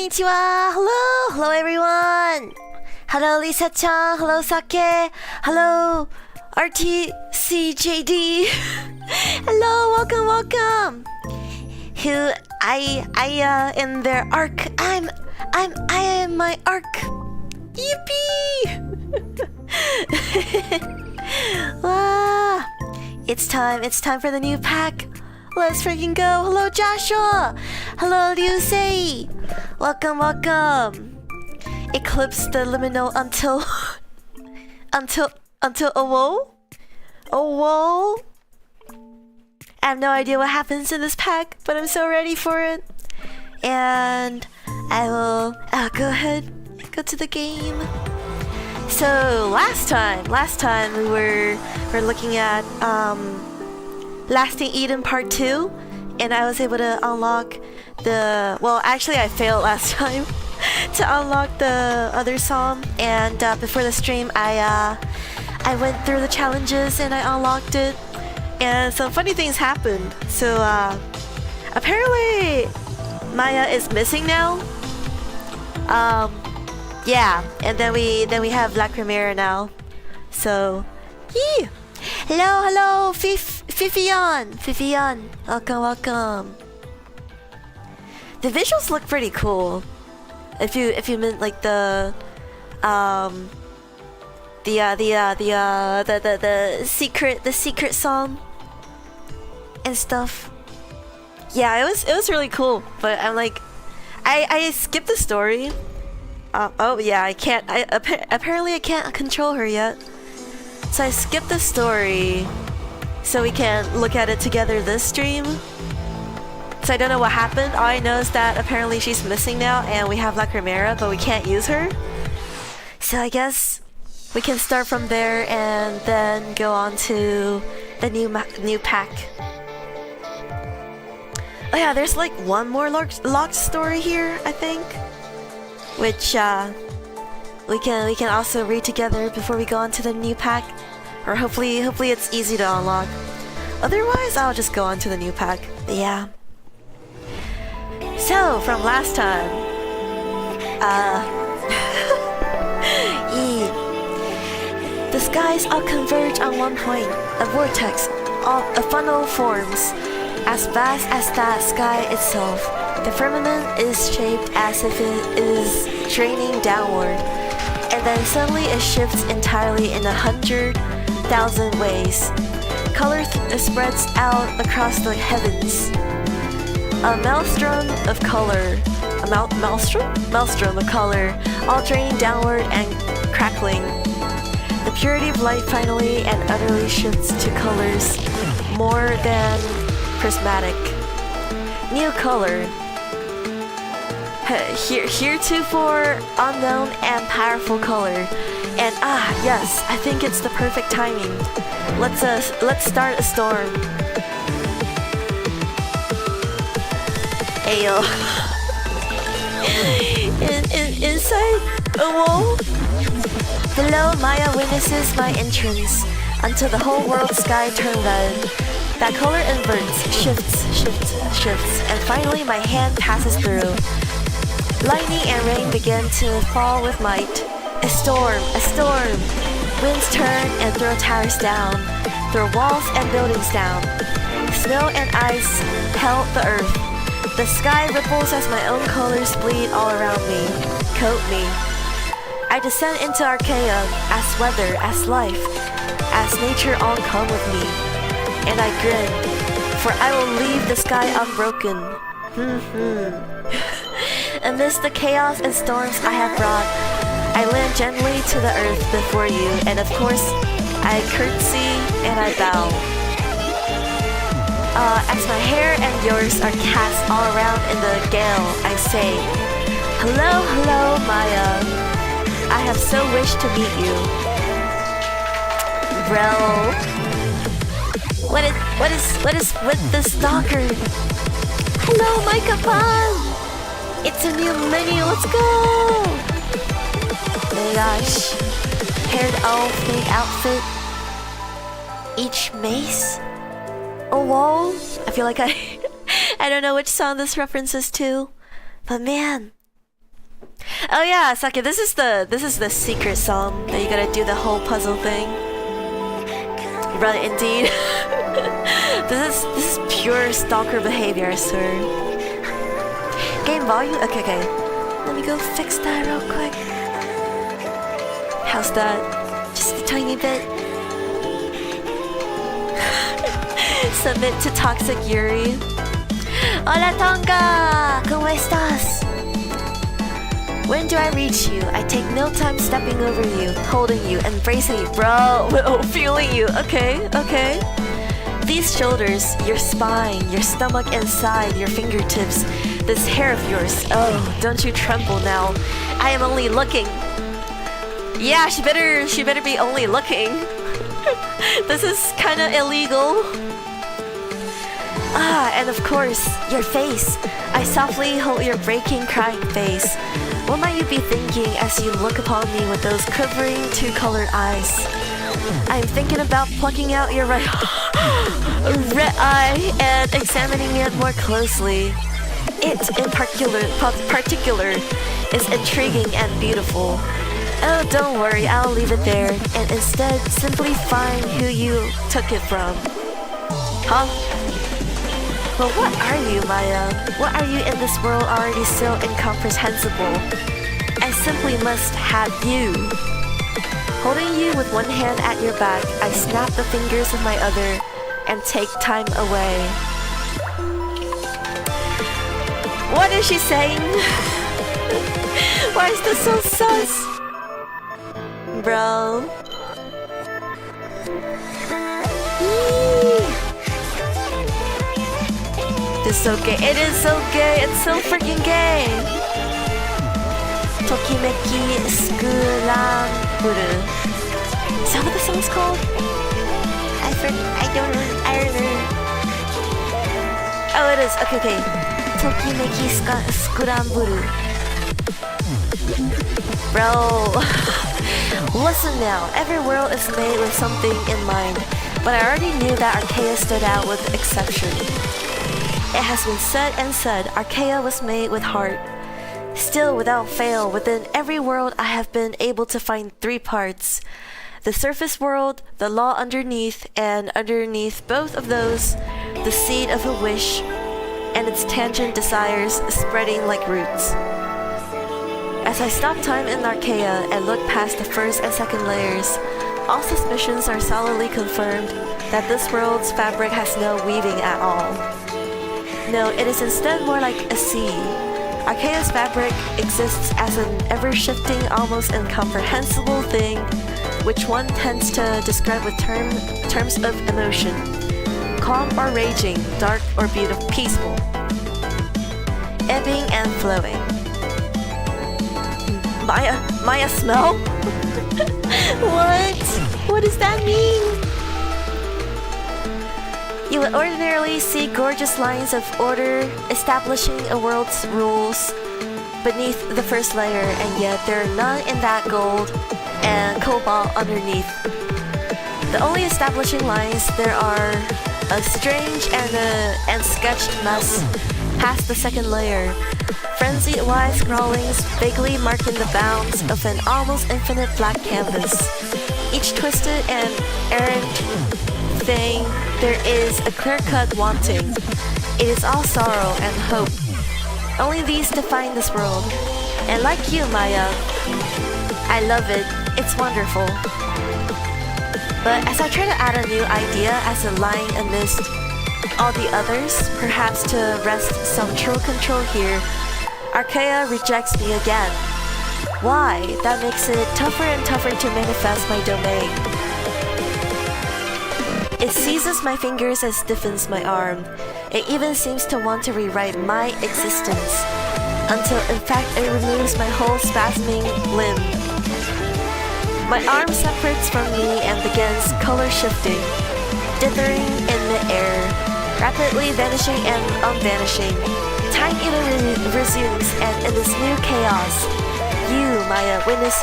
Konnichiwa! Hello everyone! Hello Lisa-chan, hello Sake, hello RTCJD. Hello, welcome. Who I in their arc. I am my arc. Yippee! Wow. It's time for the new pack. Let's freaking go. Hello Joshua. Hello Liu Sei. Welcome. Eclipse the liminal until a whoa. I have no idea what happens in this pack, but I'm so ready for it. And I will go ahead, go to the game. So last time we were looking at Lasting Eden Part 2, and I was able to unlock actually I failed last time to unlock the other psalm, and before the stream I went through the challenges and I unlocked it, and some funny things happened. So apparently Maya is missing now. Yeah, and then we have Lacrimeira now. So yeah. Hello, Fifion. Welcome. The visuals look pretty cool. If you meant like the secret song and stuff. Yeah, it was really cool. But I'm like, I skipped the story. Oh yeah, I can't. Apparently I can't control her yet. So I skipped the story so we can look at it together this stream. So I don't know what happened. All I know is that apparently she's missing now and we have Lacrimeira, but we can't use her. So I guess we can start from there and then go on to the new pack. Oh yeah, there's like one more locked story here, I think, which we can also read together before we go on to the new pack, or hopefully it's easy to unlock. Otherwise, I'll just go on to the new pack. But yeah. So from last time, the skies all converge on one point. A vortex, a funnel forms, as vast as that sky itself. The firmament is shaped as if it is draining downward, and then suddenly it shifts entirely in 100,000 ways. Color spreads out across the heavens. A maelstrom of color. Maelstrom of color, all draining downward and crackling. The purity of light finally and utterly shifts to colors more than prismatic. New color. Heretofore unknown and powerful color. And yes, I think it's the perfect timing. Let's start a storm. Ayo. Inside a wall. Below, Maya witnesses my entrance until the whole world sky turn red. That color inverts, shifts, and finally my hand passes through. Lightning and rain begin to fall with might. A storm. Winds turn and throw towers down, throw walls and buildings down. Snow and ice pelt the earth. The sky ripples as my own colors bleed all around me, coat me. I descend into Arcaea, as weather, as life, as nature all come with me. And I grin, for I will leave the sky unbroken. Amidst the chaos and storms I have brought, I land gently to the earth before you, and of course, I curtsy and I bow. As my hair and yours are cast all around in the gale, I say, hello, Maya. I have so wished to meet you. Bro. What is with the stalker? Hello, my Kapan! It's a new menu, let's go! Oh my gosh. Paired elf, big outfit. Each mace? Oh, whoa. I feel like I don't know which song this references to. But man, Oh yeah, Saki, this is the secret song that you gotta do the whole puzzle thing. Right, indeed. This is pure stalker behavior, I swear. Game volume? Okay. Let me go fix that real quick. How's that? Just a tiny bit. Submit to Toxic Yuri. Hola Tonga! ¿Cómo estás? When do I reach you? I take no time stepping over you, holding you, embracing you, bro. Feeling you. Okay. These shoulders, your spine, your stomach inside, your fingertips, this hair of yours. Oh, don't you tremble now. I am only looking. Yeah, she better be only looking. This is kinda illegal. And of course, your face. I softly hold your breaking, crying face. What might you be thinking as you look upon me with those quivering, two-colored eyes? I'm thinking about plucking out your red eye and examining it more closely. It, in particular, is intriguing and beautiful. Oh, don't worry, I'll leave it there, and instead simply find who you took it from. Huh? But what are you, Maya? What are you in this world already so incomprehensible? I simply must have you. Holding you with one hand at your back, I snap the fingers of my other and take time away. What is she saying? Why is this so sus? Bro. It's so gay. It is so gay. It's so freaking gay. Tokimeki Scramble. Is that what the song's called? I don't know. Oh, it is. Okay. Tokimeki Scramble. Bro. Listen now. Every world is made with something in mind, but I already knew that Arcaea stood out with exception. It has been said, Arcaea was made with heart. Still, without fail, within every world I have been able to find three parts. The surface world, the law underneath, and underneath both of those, the seed of a wish, and its tangent desires spreading like roots. As I stop time in Arcaea and look past the first and second layers, all suspicions are solidly confirmed that this world's fabric has no weaving at all. No, it is instead more like a sea. Arcaea's fabric exists as an ever-shifting, almost incomprehensible thing, which one tends to describe with terms of emotion. Calm or raging, dark or beautiful, peaceful. Ebbing and flowing. Maya smell? What? What does that mean? You would ordinarily see gorgeous lines of order establishing a world's rules beneath the first layer, and yet there are none in that gold and cobalt underneath. The only establishing lines there are a strange and sketched mess past the second layer. Frenzied wide scrawlings vaguely marking the bounds of an almost infinite black canvas. Each twisted and errant thing there is a clear-cut wanting. It is all sorrow and hope. Only these define this world. And like you, Maya, I love it. It's wonderful. But as I try to add a new idea as a line amidst all the others, perhaps to wrest some true control here, Arcaea rejects me again. Why? That makes it tougher and tougher to manifest my domain. It seizes my fingers and stiffens my arm. It even seems to want to rewrite my existence, until in fact it removes my whole spasming limb. My arm separates from me and begins color shifting, dithering in midair, rapidly vanishing and unvanishing. Time even resumes, and in this new chaos, you, Maya, witness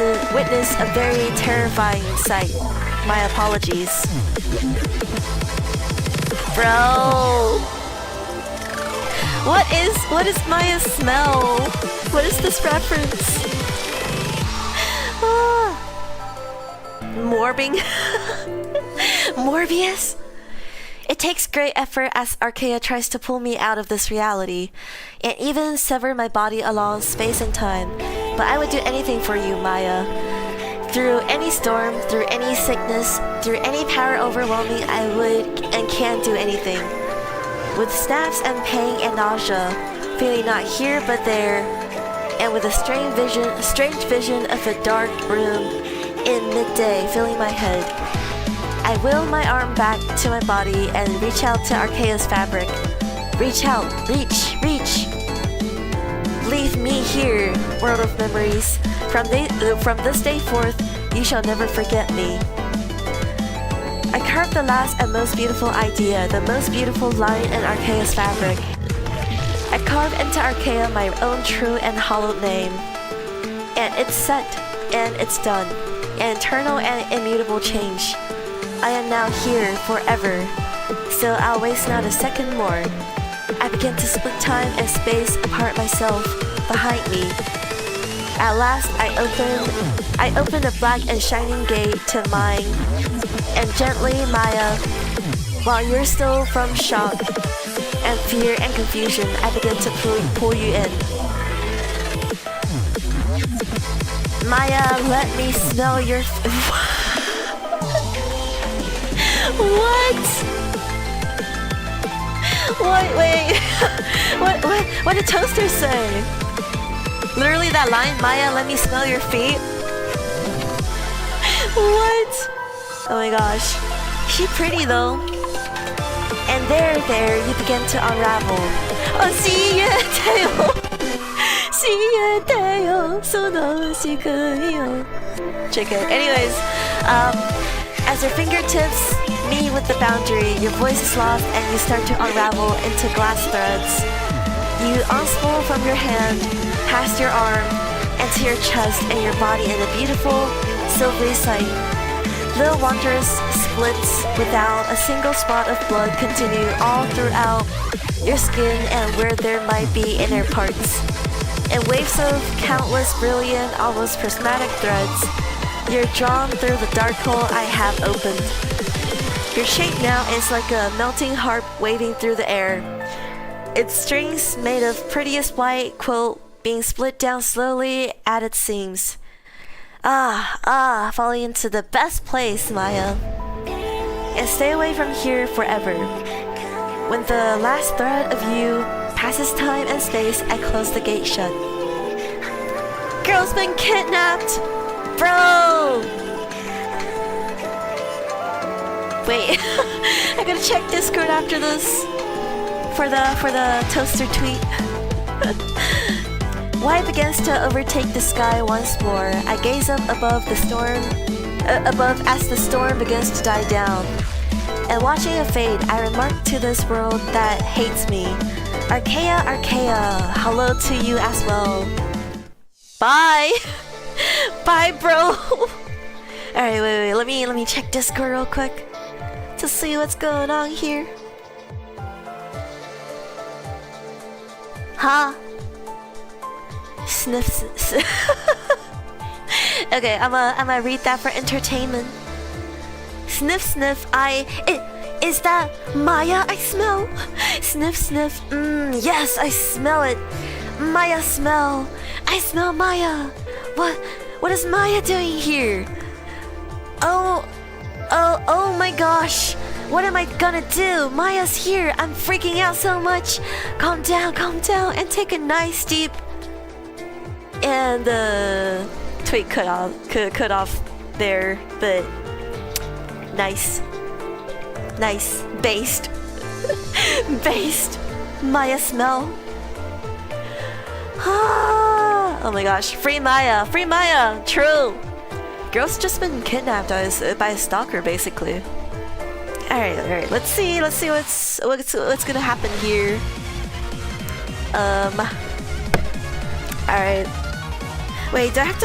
a very terrifying sight. My apologies. Bro! What is Maya's smell? What is this reference? Morbing? Morbius? It takes great effort as Arcaea tries to pull me out of this reality, and even sever my body along space and time. But I would do anything for you, Maya. Through any storm, through any sickness, through any power overwhelming, I would and can do anything. With snaps and pain and nausea, feeling not here but there, and with a strange vision of a dark room in midday filling my head, I will my arm back to my body and reach out to Arcaea's fabric. Reach out, reach, reach. Leave me here, world of memories. From this day forth, you shall never forget me. I carved the last and most beautiful idea, the most beautiful line in Arcaea's fabric. I carved into Arcaea my own true and hallowed name. And it's set, and it's done. An eternal and immutable change. I am now here forever, so I'll waste not a second more. I begin to split time and space apart myself behind me. At last I open a black and shining gate to mine, and gently, Maya, while you're still from shock and fear and confusion, I begin to pull you in. Maya, let me smell your What? Wait. What did Toaster say? Literally that line, Maya, let me smell your feet? What? Oh my gosh. She pretty though. And there, you begin to unravel. Oh, see ya, Teo. See ya, Teo. Sono shikuyo. Chicken. Anyways, as your fingertips meet with the boundary, your voice is lost and you start to unravel into glass threads. You unspool from your hand, past your arm, and to your chest and your body in a beautiful, silvery sight. Little wondrous splits without a single spot of blood continue all throughout your skin and where there might be inner parts. In waves of countless brilliant, almost prismatic threads, you're drawn through the dark hole I have opened. Your shape now is like a melting harp waving through the air. Its strings made of prettiest white quilt being split down slowly at its seams. Falling into the best place, Maya. And stay away from here forever. When the last thread of you passes time and space, I close the gate shut. Girl's been kidnapped! Bro! Wait, I gotta check Discord after this for the Toaster tweet. Wife begins to overtake the sky once more. I gaze up above as the storm begins to die down. And watching it fade, I remark to this world that hates me. Arcaea, Arcaea, hello to you as well. Bye! Bye, bro! Alright, wait, let me check Discord real quick to see what's going on here. Huh? Sniff. Okay, I'ma read that for entertainment. Sniff, sniff. Is that Maya I smell? Sniff, sniff. Yes, I smell it. Maya smell. I smell Maya. What is Maya doing here? Oh my gosh. What am I gonna do? Maya's here. I'm freaking out so much. Calm down, and take a nice deep. And the tweet cut off there, but nice, based. Maya smell. Oh my gosh, free Maya, true. Girl's just been kidnapped by a stalker, basically. All right. Let's see what's gonna happen here. All right. Wait, do I have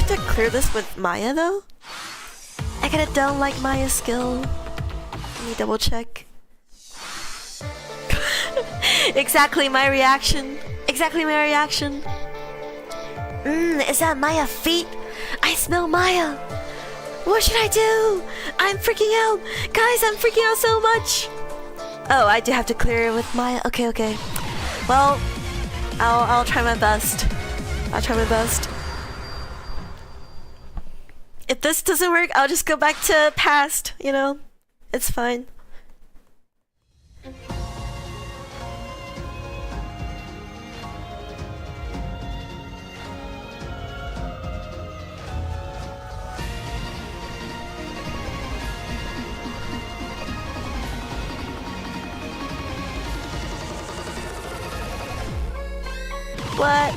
to clear this with Maya though? I kinda don't like Maya's skill. Let me double check. Exactly my reaction. Is that Maya feet? I smell Maya. What should I do? I'm freaking out. Guys, I'm freaking out so much. Oh, I do have to clear it with Maya. Okay, okay. Well, I'll try my best. I'll try my best. If this doesn't work, I'll just go back to past, you know? It's fine. What?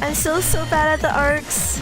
I'm so bad at the arcs.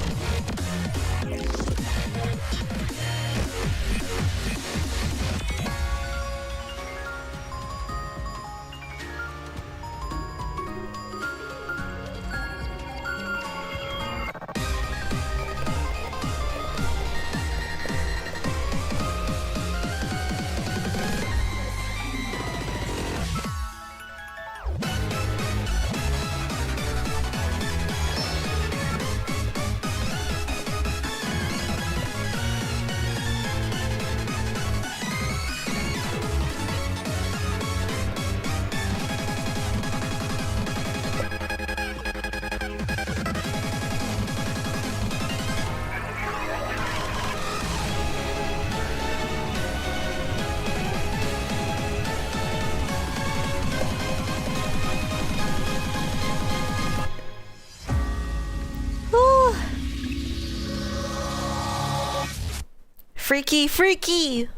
Freaky!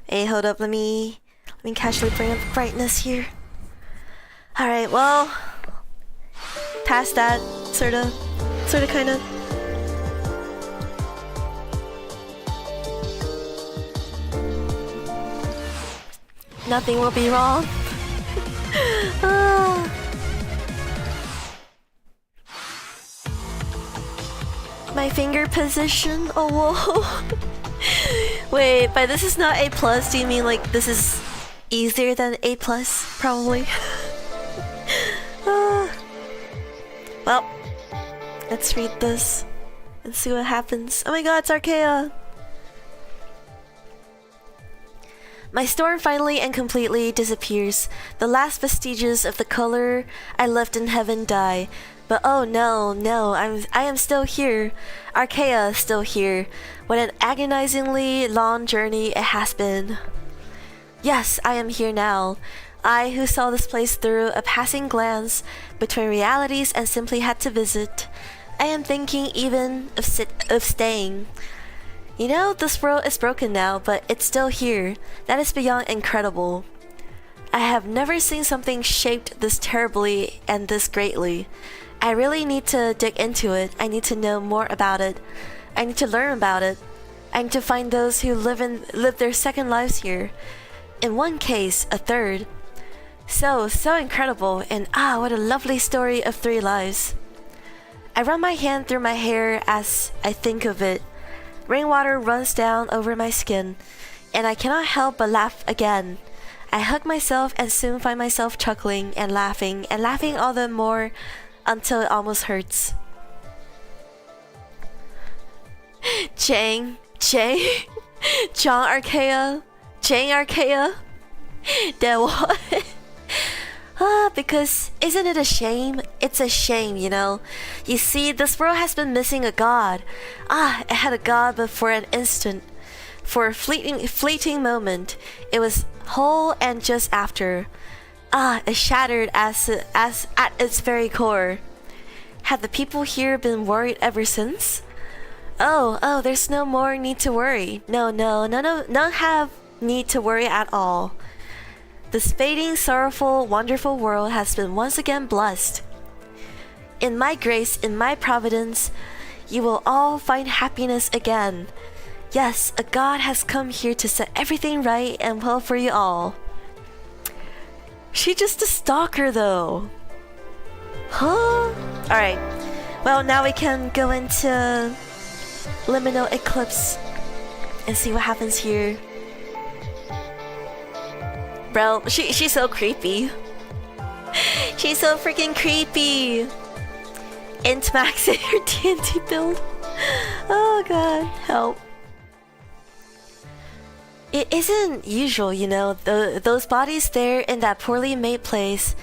Hey, hold up, let me casually bring up brightness here. Alright, well, past that, sorta, kinda. Nothing will be wrong. My finger position, oh whoa. Wait, but this is not A+, do you mean like this is easier than A+, probably? Well, let's read this and see what happens. Oh my god, it's Arcaea! My storm finally and completely disappears. The last vestiges of the color I left in heaven die. But oh no, I am still here. Arcaea is still here. What an agonizingly long journey it has been. Yes, I am here now. I who saw this place through a passing glance between realities and simply had to visit. I am thinking even of staying. You know, this world is broken now, but it's still here. That is beyond incredible. I have never seen something shaped this terribly and this greatly. I really need to dig into it. I need to know more about it. I need to learn about it. I need to find those who live their second lives here. In one case, a third. So incredible, and what a lovely story of 3 lives. I run my hand through my hair as I think of it. Rainwater runs down over my skin, and I cannot help but laugh again. I hug myself and soon find myself chuckling and laughing all the more until it almost hurts. Chang Jay? John Arcaea? Jane Arcaea? That what? Because isn't it a shame? It's a shame, you know. You see, this world has been missing a god. It had a god, but for an instant, for a fleeting moment, it was whole, and just after, it shattered as at its very core. Have the people here been worried ever since? Oh, there's no more need to worry. No, none have need to worry at all. This fading, sorrowful, wonderful world has been once again blessed. In my grace, in my providence, you will all find happiness again. Yes, a God has come here to set everything right and well for you all. She's just a stalker though. Huh? Alright. Well, now we can go into Liminal Eclipse and see what happens here. Bro, she's so creepy. She's so freaking creepy. Int maxing her TNT build. Oh god, help. It isn't usual, you know, those bodies there in that poorly made place,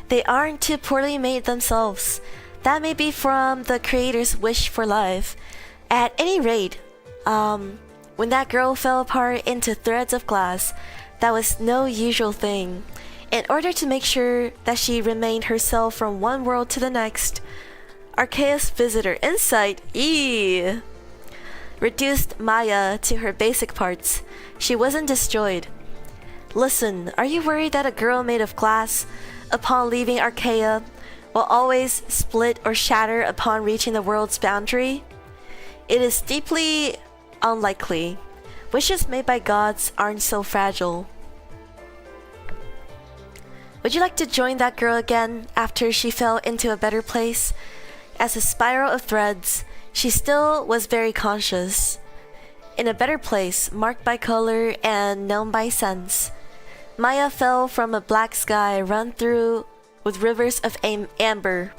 they aren't too poorly made themselves. That may be from the creator's wish for life. At any rate, when that girl fell apart into threads of glass, that was no usual thing. In order to make sure that she remained herself from one world to the next, Arcaea's visitor insight reduced Maya to her basic parts. She wasn't destroyed. Listen, are you worried that a girl made of glass, upon leaving Arcaea, will always split or shatter upon reaching the world's boundary? It is deeply unlikely. Wishes made by gods aren't so fragile. Would you like to join that girl again after she fell into a better place? As a spiral of threads, she still was very conscious. In a better place, marked by color and known by sense, Maya fell from a black sky run through with rivers of amber.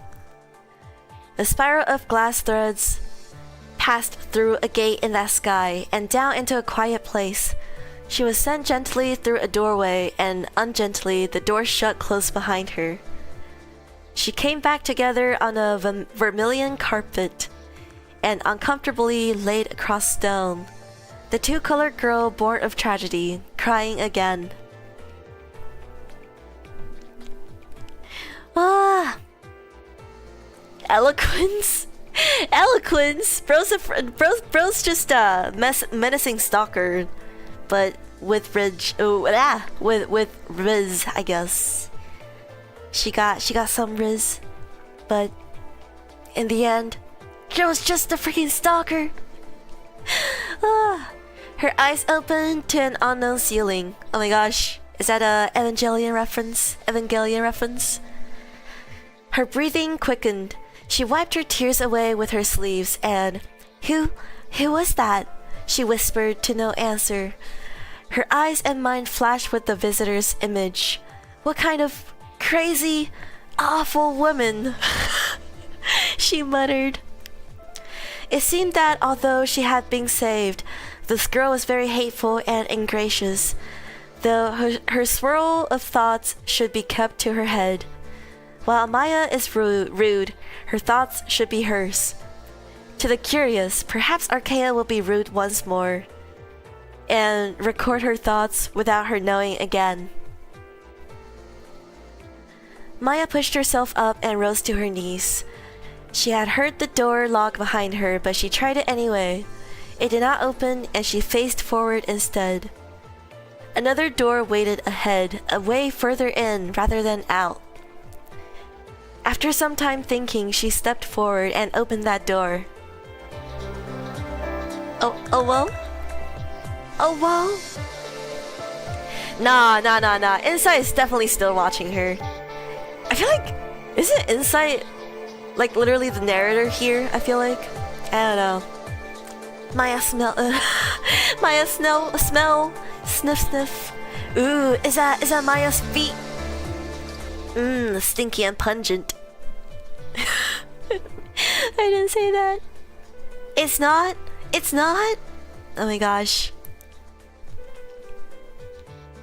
The spiral of glass threads passed through a gate in that sky and down into a quiet place. She was sent gently through a doorway, and ungently the door shut close behind her. She came back together on a vermilion carpet and uncomfortably laid across stone. The two-colored girl born of tragedy, crying again. Eloquence? Eloquence? Bro's just a menacing stalker, but with with riz, I guess. She got some riz, but in the end, Joe's just a freaking stalker. Her eyes opened to an unknown ceiling. Oh my gosh, is that a Evangelion reference? Her breathing quickened. She wiped her tears away with her sleeves and, Who was that? She whispered to no answer. Her eyes and mind flashed with the visitor's image. What kind of crazy, awful woman? She muttered. It seemed that although she had been saved, this girl was very hateful and ingracious, though her swirl of thoughts should be kept to her head. While Maya is rude, her thoughts should be hers. To the curious, perhaps Arcaea will be rude once more, and record her thoughts without her knowing again. Maya pushed herself up and rose to her knees. She had heard the door lock behind her, but she tried it anyway. It did not open, and she faced forward instead. Another door waited ahead, a way further in rather than out. After some time thinking, she stepped forward and opened that door. Oh well? Nah. Insight is definitely still watching her. I feel like, isn't Insight like literally the narrator here? I feel like. I don't know. Maya smell. Maya smell. Sniff. Ooh, is that Maya's feet? Stinky and pungent. I didn't say that. It's not? Oh my gosh.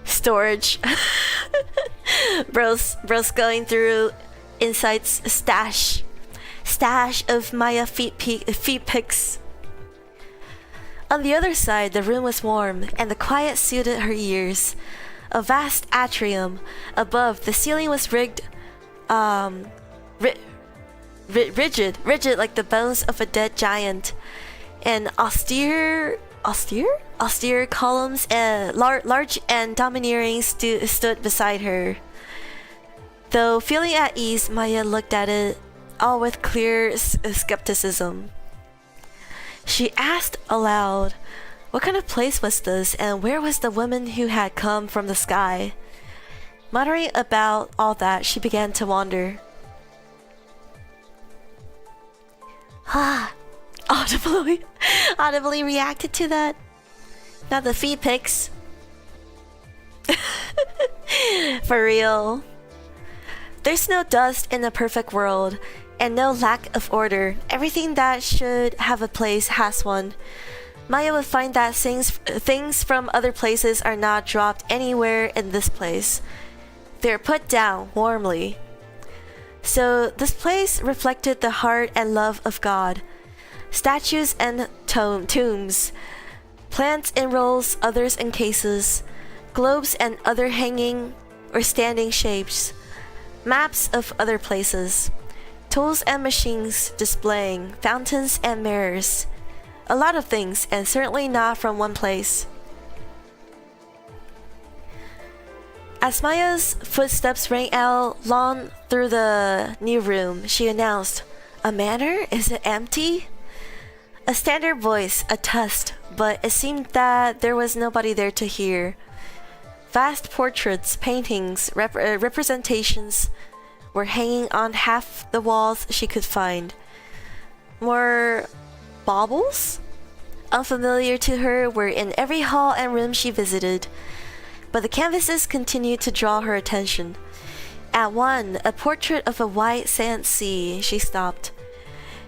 Storage. Bro's going through Insight's stash of Maya feet pics. On the other side, the room was warm, and the quiet suited her ears. A vast atrium above, the ceiling was rigged, rigid like the bones of a dead giant, and austere columns and large and domineering stood beside her. Though feeling at ease, Maya looked at it all with clear skepticism. She asked aloud, what kind of place was this, and where was the woman who had come from the sky? Muttering about all that, she began to wander. Audibly reacted to that. Not the feet pics. For real. There's no dust in a perfect world, and no lack of order. Everything that should have a place has one. Maya would find that things from other places are not dropped anywhere in this place. They're put down warmly. So this place reflected the heart and love of God. Statues and tombs, plants in rolls, others in cases, globes and other hanging or standing shapes, maps of other places, tools and machines displaying, fountains and mirrors. A lot of things, and certainly not from one place. As Maya's footsteps rang out long through the new room, she announced, "A manor? Is it empty?" A standard voice, a test, but it seemed that there was nobody there to hear. Vast portraits, paintings, representations were hanging on half the walls she could find. More baubles, unfamiliar to her, were in every hall and room she visited, but the canvases continued to draw her attention. At one, a portrait of a white sand sea, she stopped.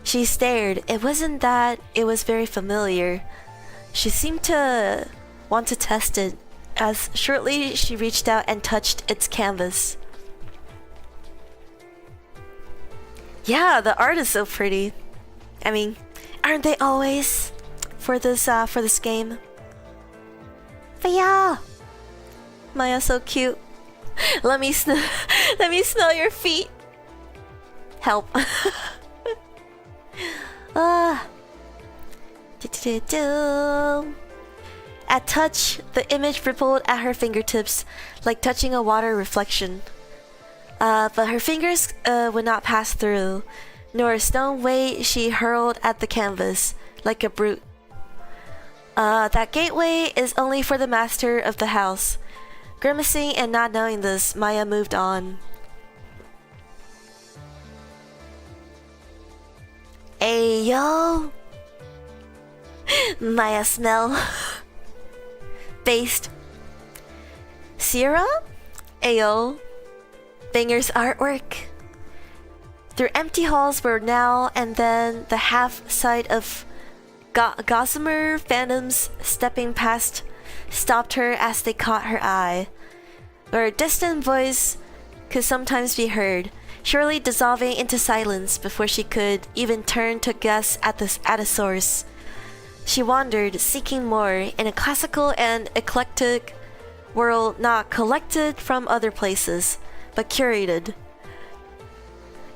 She stared. It wasn't that it was very familiar. She seemed to want to test it, as shortly she reached out and touched its canvas. Yeah, the art is so pretty. I mean, aren't they always for this game? But yeah, Maya's so cute. Let me smell your feet. Help. At touch, the image rippled at her fingertips like touching a water reflection. But her fingers would not pass through, nor a stone weight she hurled at the canvas, like a brute. That gateway is only for the master of the house. Grimacing and not knowing this, Maya moved on. Ayo! Maya smell. Based. Sierra? Ayo. Banger's artwork. Their empty halls were now and then the half side of gossamer phantoms stepping past stopped her as they caught her eye, where a distant voice could sometimes be heard, surely dissolving into silence before she could even turn to guess at a source. She wandered, seeking more, in a classical and eclectic world not collected from other places, but curated.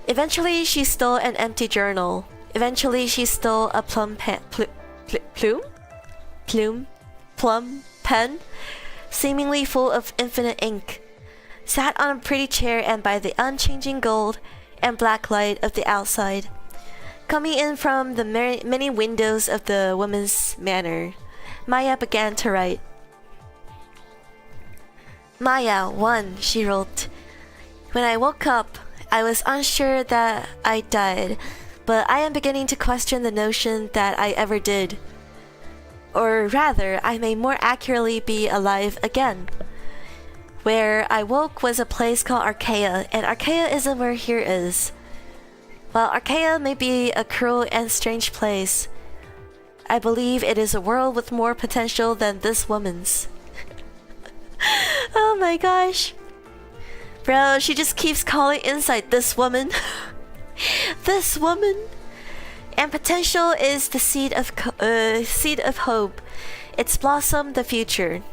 Eventually, she stole an empty journal. Eventually, she stole a plum pen, seemingly full of infinite ink, sat on a pretty chair and by the unchanging gold and black light of the outside, coming in from the many windows of the woman's manor, Maya began to write. Maya 1, she wrote. When I woke up, I was unsure that I died, but I am beginning to question the notion that I ever did. Or rather, I may more accurately be alive again. Where I woke was a place called Arcaea, and Arcaea isn't where here is. While Arcaea may be a cruel and strange place, I believe it is a world with more potential than this woman's. Oh my gosh. Bro, she just keeps calling Insight this woman. This woman. And potential is the seed of hope. It's blossomed the future.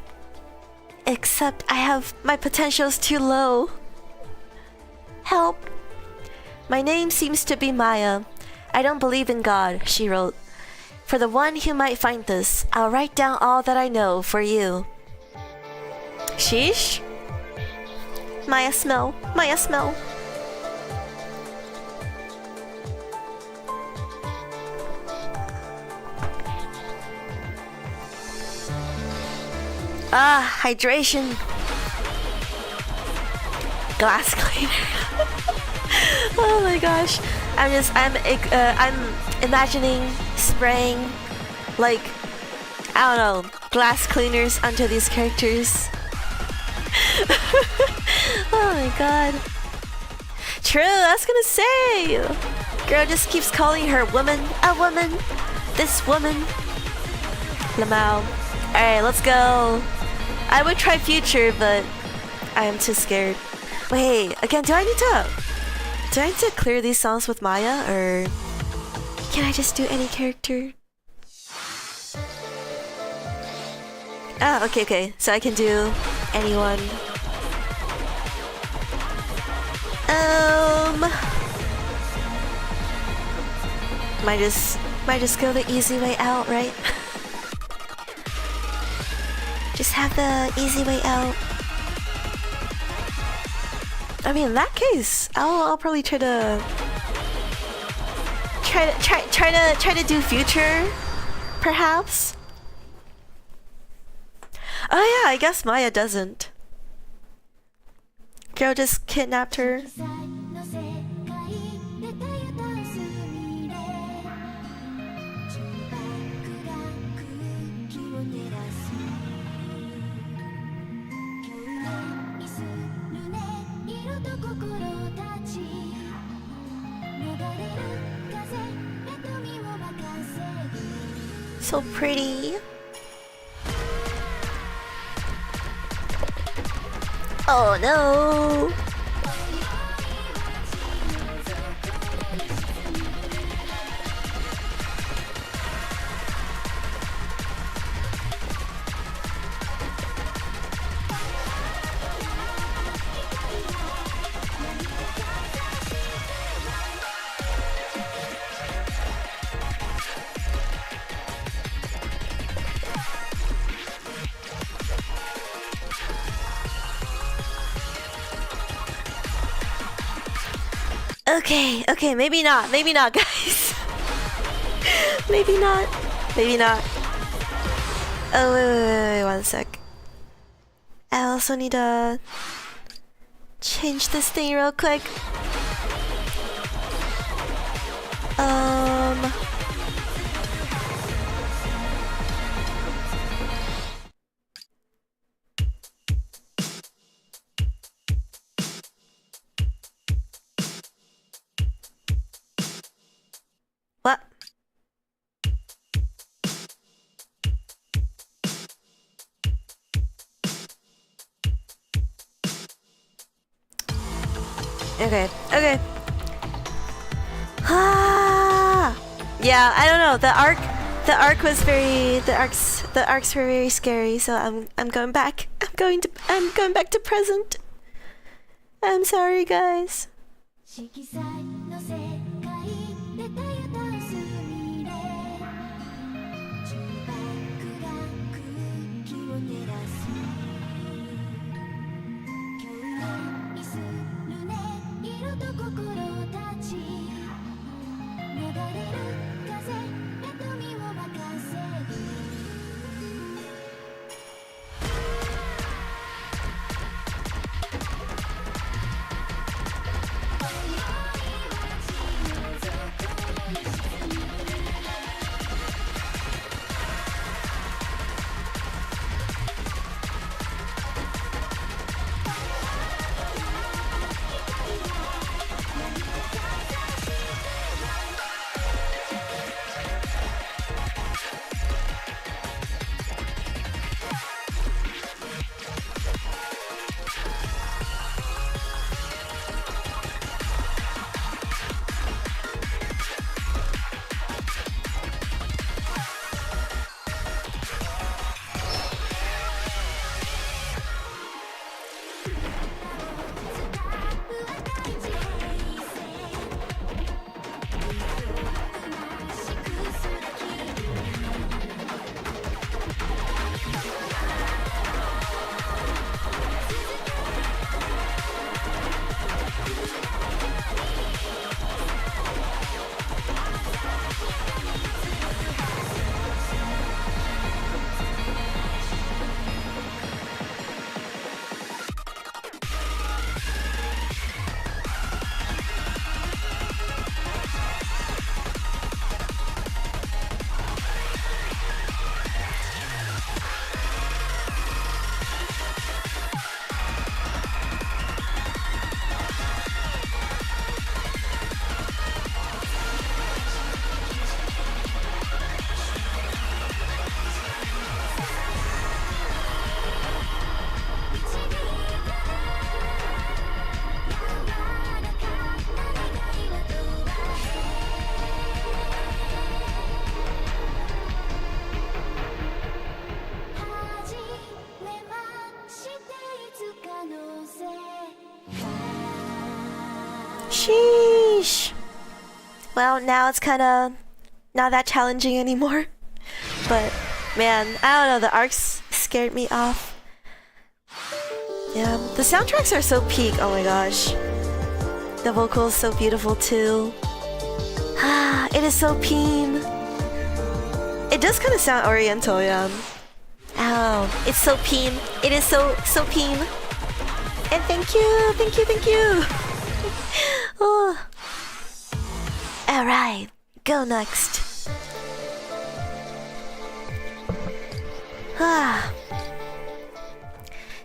Except my potential's too low. Help. My name seems to be Maya. I don't believe in God, she wrote. For the one who might find this, I'll write down all that I know for you. Sheesh. Maya smell. Maya smell. Ah, hydration. Glass cleaner. Oh my gosh. I'm imagining spraying like, I don't know, glass cleaners onto these characters. Oh my god. True, I was gonna say. Girl just keeps calling her woman, a woman, this woman. Lamau. Alright, let's go. I would try future, but I am too scared. Wait, again, do I need to clear these songs with Maya, or can I just do any character? Oh, okay. So I can do anyone. Might just go the easy way out, right? Just have the easy way out. I mean, in that case, I'll probably try to do future, perhaps. Oh yeah, I guess Maya doesn't. Girl just kidnapped her. So pretty. Oh no. Okay, maybe not, guys. Maybe not. Oh, wait, one sec. I also need to change this thing real quick. What? Okay. Ah! Yeah, I don't know. The arc was very. The arcs were very scary. So I'm going back. I'm going back to present. I'm sorry, guys. Sheesh. Well, now it's kinda not that challenging anymore. But, man, I don't know, the arcs scared me off. Yeah, the soundtracks are so peak, oh my gosh. The vocals so beautiful too. Ah, it is so peen. It does kind of sound oriental, yeah. Oh, it's so peen. It is so peen. And thank you. Oh. Alright, go next. Ah.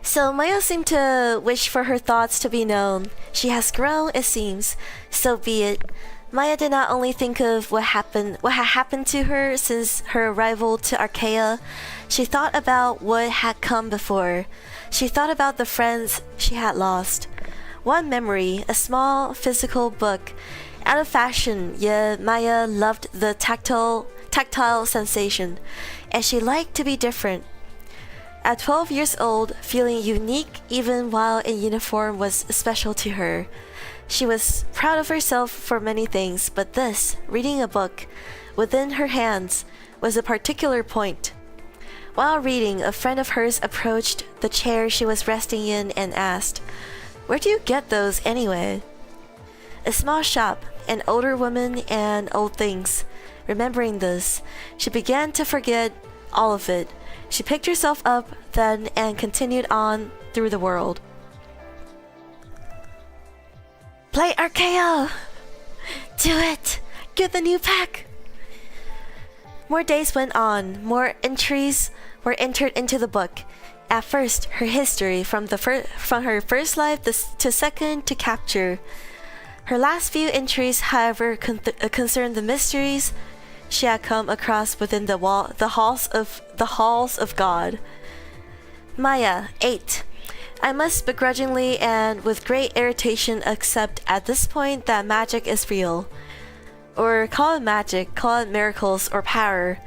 So Maya seemed to wish for her thoughts to be known. She has grown, it seems. So be it. Maya did not only think of what had happened to her since her arrival to Arcaea. She thought about what had come before. She thought about the friends she had lost. One memory, a small physical book. Out of fashion, yet Maya loved the tactile sensation, and she liked to be different. At 12 years old, feeling unique even while in uniform was special to her. She was proud of herself for many things, but this, reading a book, within her hands, was a particular point. While reading, a friend of hers approached the chair she was resting in and asked, "Where do you get those anyway?" A small shop, an older woman, and old things. Remembering this, she began to forget all of it. She picked herself up then and continued on through the world. Play Arcaea! Do it! Get the new pack! More days went on. More entries were entered into the book. At first, her history from her first life to second to capture. Her last few entries, however, concerned the mysteries she had come across within the halls of God. Maya, 8. I must begrudgingly and with great irritation accept at this point that magic is real. Or call it magic, call it miracles or power,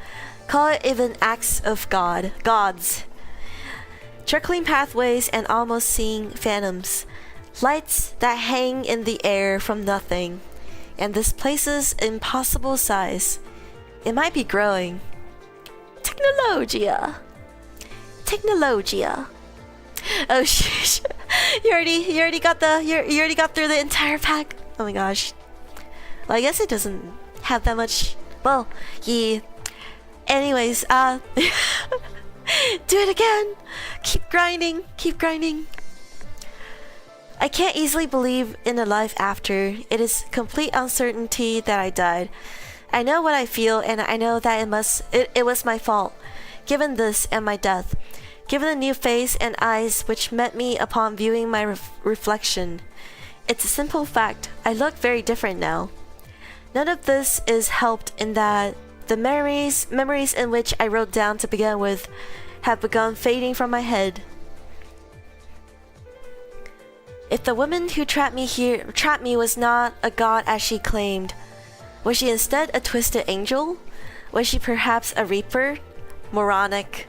call it even acts of gods. Trickling pathways and almost seeing phantoms. Lights that hang in the air from nothing. And this place's impossible size. It might be growing. Technologia. Oh sheesh. You already got through the entire pack. Oh my gosh. Well, I guess it doesn't have that much. Well, yeah. Anyways, do it again. Keep grinding. I can't easily believe in a life after. It is complete uncertainty that I died. I know what I feel, and I know that it was my fault. Given this and my death, given the new face and eyes which met me upon viewing my reflection, it's a simple fact. I look very different now. None of this is helped in that the memories in which I wrote down to begin with have begun fading from my head. If the woman who trapped me was not a god as she claimed, was she instead a twisted angel? Was she perhaps a reaper? Moronic.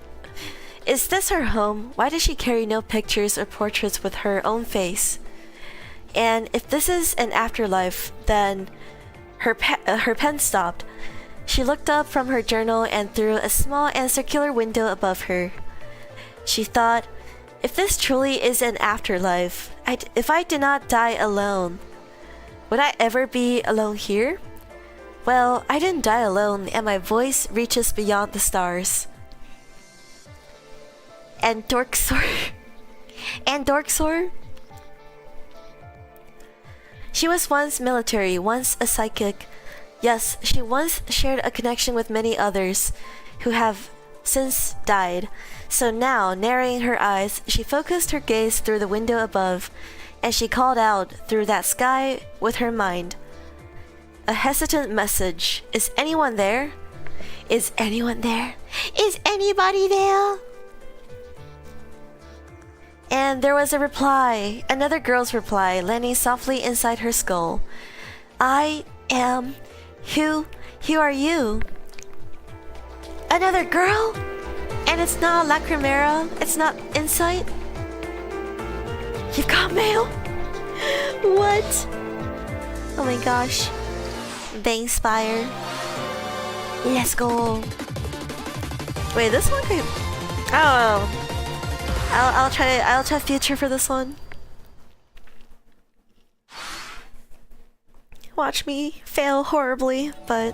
Is this her home? Why does she carry no pictures or portraits with her own face? And if this is an afterlife, then her pen stopped. She looked up from her journal and through a small and circular window above her. She thought, if this truly is an afterlife, if I did not die alone, would I ever be alone here? Well, I didn't die alone, and my voice reaches beyond the stars. And Dorksor. She was once military, once a psychic. Yes, she once shared a connection with many others who have since died. So now, narrowing her eyes, she focused her gaze through the window above, and she called out through that sky with her mind. A hesitant message. Is anyone there? Is anyone there? Is anybody there? And there was a reply, another girl's reply, landing softly inside her skull. I am... Who are you? Another girl? And it's not Lacrimera? It's not Insight? You've got mail? What? Oh my gosh. Bangspire. Let's go. Wait, this one could... Oh. I'll try future for this one. Watch me fail horribly, but...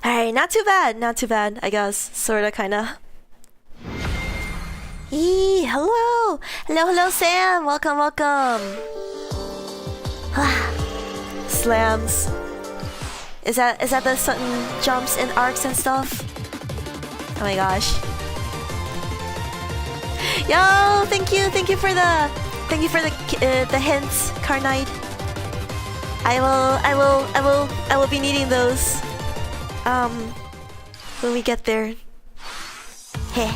Alright, not too bad, I guess. Sorta, kinda. Hello! Hello, Sam! Welcome! Slams. Is that the sudden jumps and arcs and stuff? Oh my gosh. Yo, thank you for the hints, Car Knight. I will be needing those when we get there. Heh.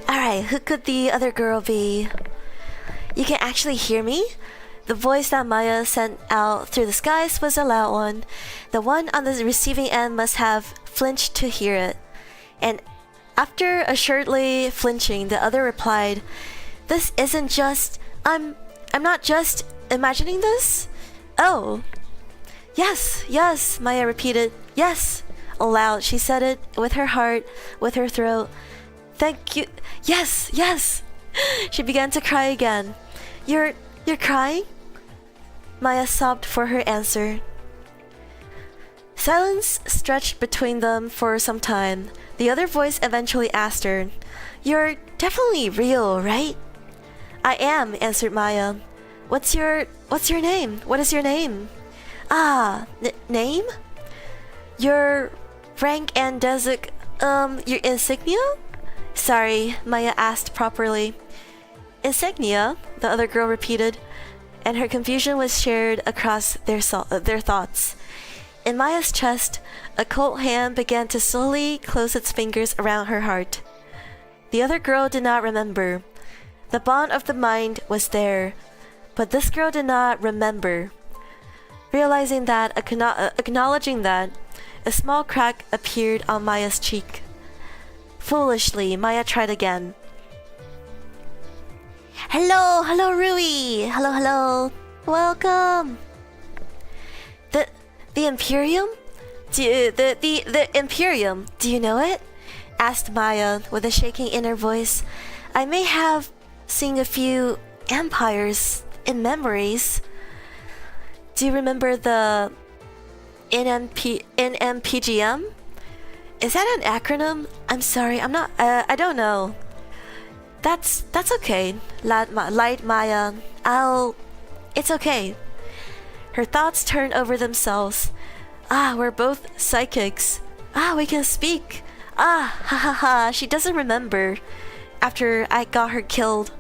Alright, who could the other girl be? You can actually hear me? The voice that Maya sent out through the skies was a loud one. The one on the receiving end must have flinched to hear it. And after assuredly flinching, the other replied, "This isn't just... I'm not just imagining this?" "Oh. Yes, Maya repeated. "Yes." Aloud, she said it with her heart, with her throat. "Thank you. Yes." She began to cry again. You're crying?" Maya sobbed for her answer. Silence stretched between them for some time. The other voice eventually asked her, "You're definitely real, right?" "I am," answered Maya. What's your name? What is your name?" Name? Your rank and your insignia?" "Sorry," Maya asked properly. "Insignia?" the other girl repeated, and her confusion was shared across their thoughts. In Maya's chest, a cold hand began to slowly close its fingers around her heart. The other girl did not remember. The bond of the mind was there, but this girl did not remember. Realizing that, acknowledging that, a small crack appeared on Maya's cheek. Foolishly, Maya tried again. Hello, hello, Rui. Hello, hello. Welcome. The Imperium? The Imperium. Do you know it? Asked Maya with a shaking inner voice. I may have seen a few empires in memories. Do you remember the NMPGM? Is that an acronym? I'm sorry, I'm not. I don't know. That's okay. Light Maya. It's okay. Her thoughts turned over themselves. Ah, we're both psychics. Ah, we can speak. Ah, ha ha ha. She doesn't remember. After I got her killed.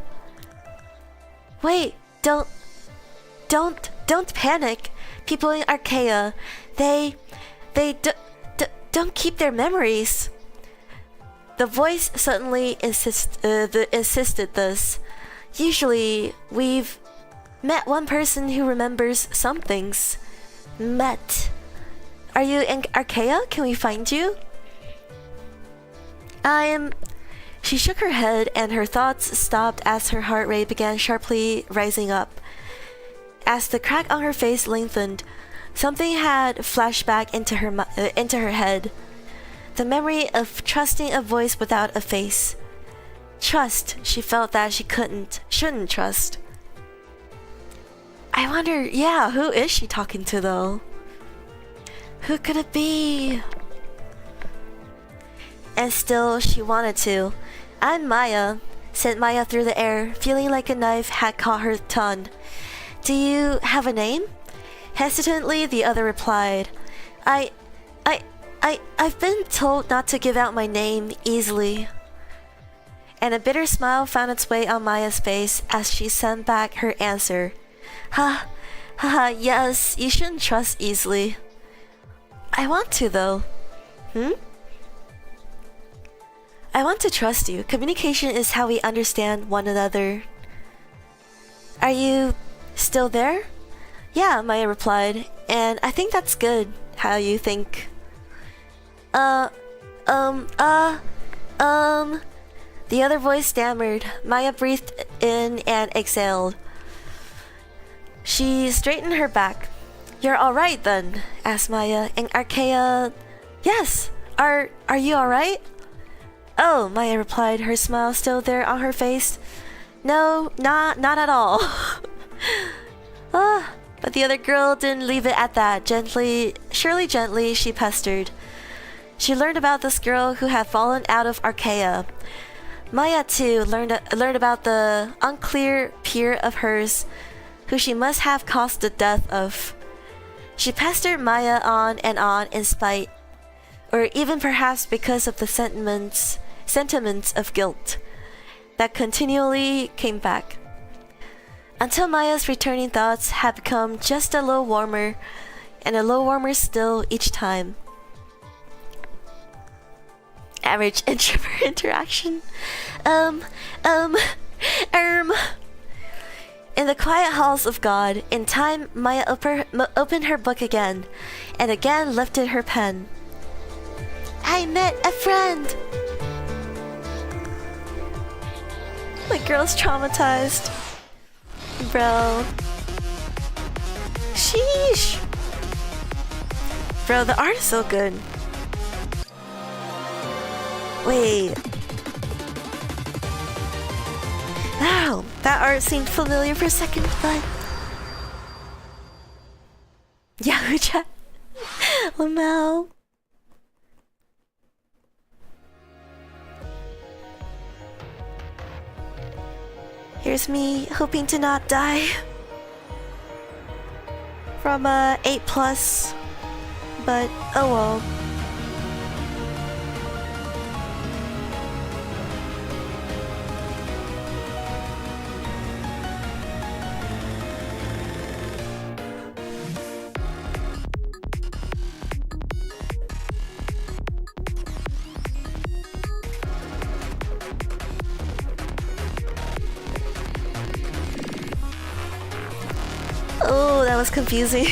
Wait, don't panic. People in Arcaea, they don't keep their memories. The voice suddenly insisted this. Usually, we've met one person who remembers some things. Met. Are you in Arcaea? Can we find you? She shook her head and her thoughts stopped as her heart rate began sharply rising up. As the crack on her face lengthened, something had flashed back into her head. The memory of trusting a voice without a face. Trust she felt that she shouldn't trust. I wonder, who is she talking to though? Who could it be? And still she wanted to. I'm Maya, said Maya through the air, feeling like a knife had caught her tongue. Do you have a name? Hesitantly, the other replied, I've been told not to give out my name easily. And a bitter smile found its way on Maya's face as she sent back her answer. Yes, you shouldn't trust easily. I want to though. I want to trust you. Communication is how we understand one another. Are you still there? Yeah, Maya replied, and I think that's good, how you think. The other voice stammered. Maya breathed in and exhaled. She straightened her back. You're alright then? Asked Maya. And Arcaea... Yes! Are you alright? Oh, Maya replied, her smile still there on her face. No, not at all. But the other girl didn't leave it at that. Surely gently, she pestered. She learned about this girl who had fallen out of Arcaea. Maya too learned about the unclear peer of hers who she must have caused the death of. She pestered Maya on in spite, or even perhaps because of the sentiments of guilt that continually came back. Until Maya's returning thoughts had become just a little warmer, and a little warmer still each time. Average introvert interaction. In the quiet halls of God, in time, Maya opened her book again, and again lifted her pen. I met a friend! My girl's traumatized. Bro. Sheesh! Bro, the art is so good. Wait. Wow, that art seemed familiar for a second, but... Yahoo chat. Lamau. Here's me hoping to not die. From 8+. But, oh well. Oh, that was confusing.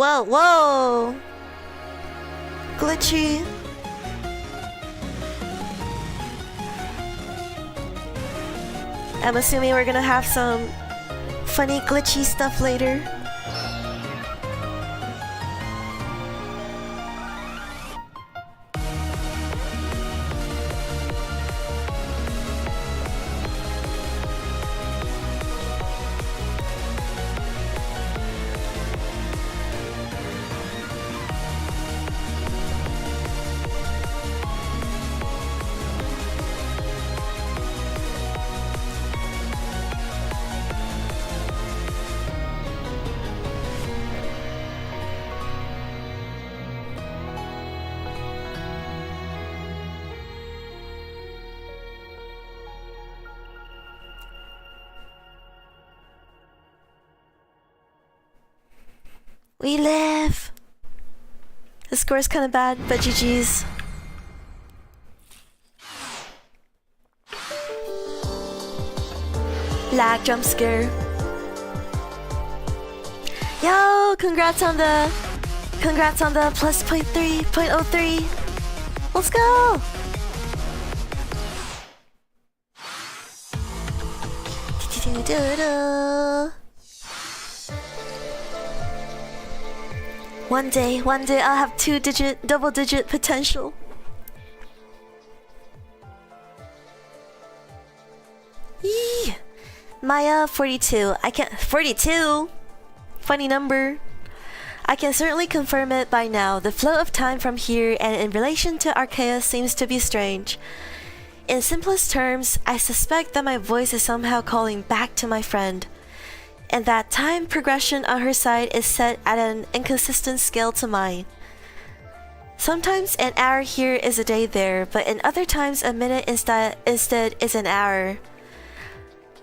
Whoa, whoa! Glitchy. I'm assuming we're gonna have some funny glitchy stuff later. We live! The score's kinda bad, but GG's. Lag jump scare. Yo, congrats on the plus 0.3. Let's go! One day I'll have double digit potential. Yee! Maya 42. 42? Funny number. I can certainly confirm it by now. The flow of time from here and in relation to Arcaea seems to be strange. In simplest terms, I suspect that my voice is somehow calling back to my friend, and that time progression on her side is set at an inconsistent scale to mine. Sometimes an hour here is a day there, but in other times a minute instead is an hour.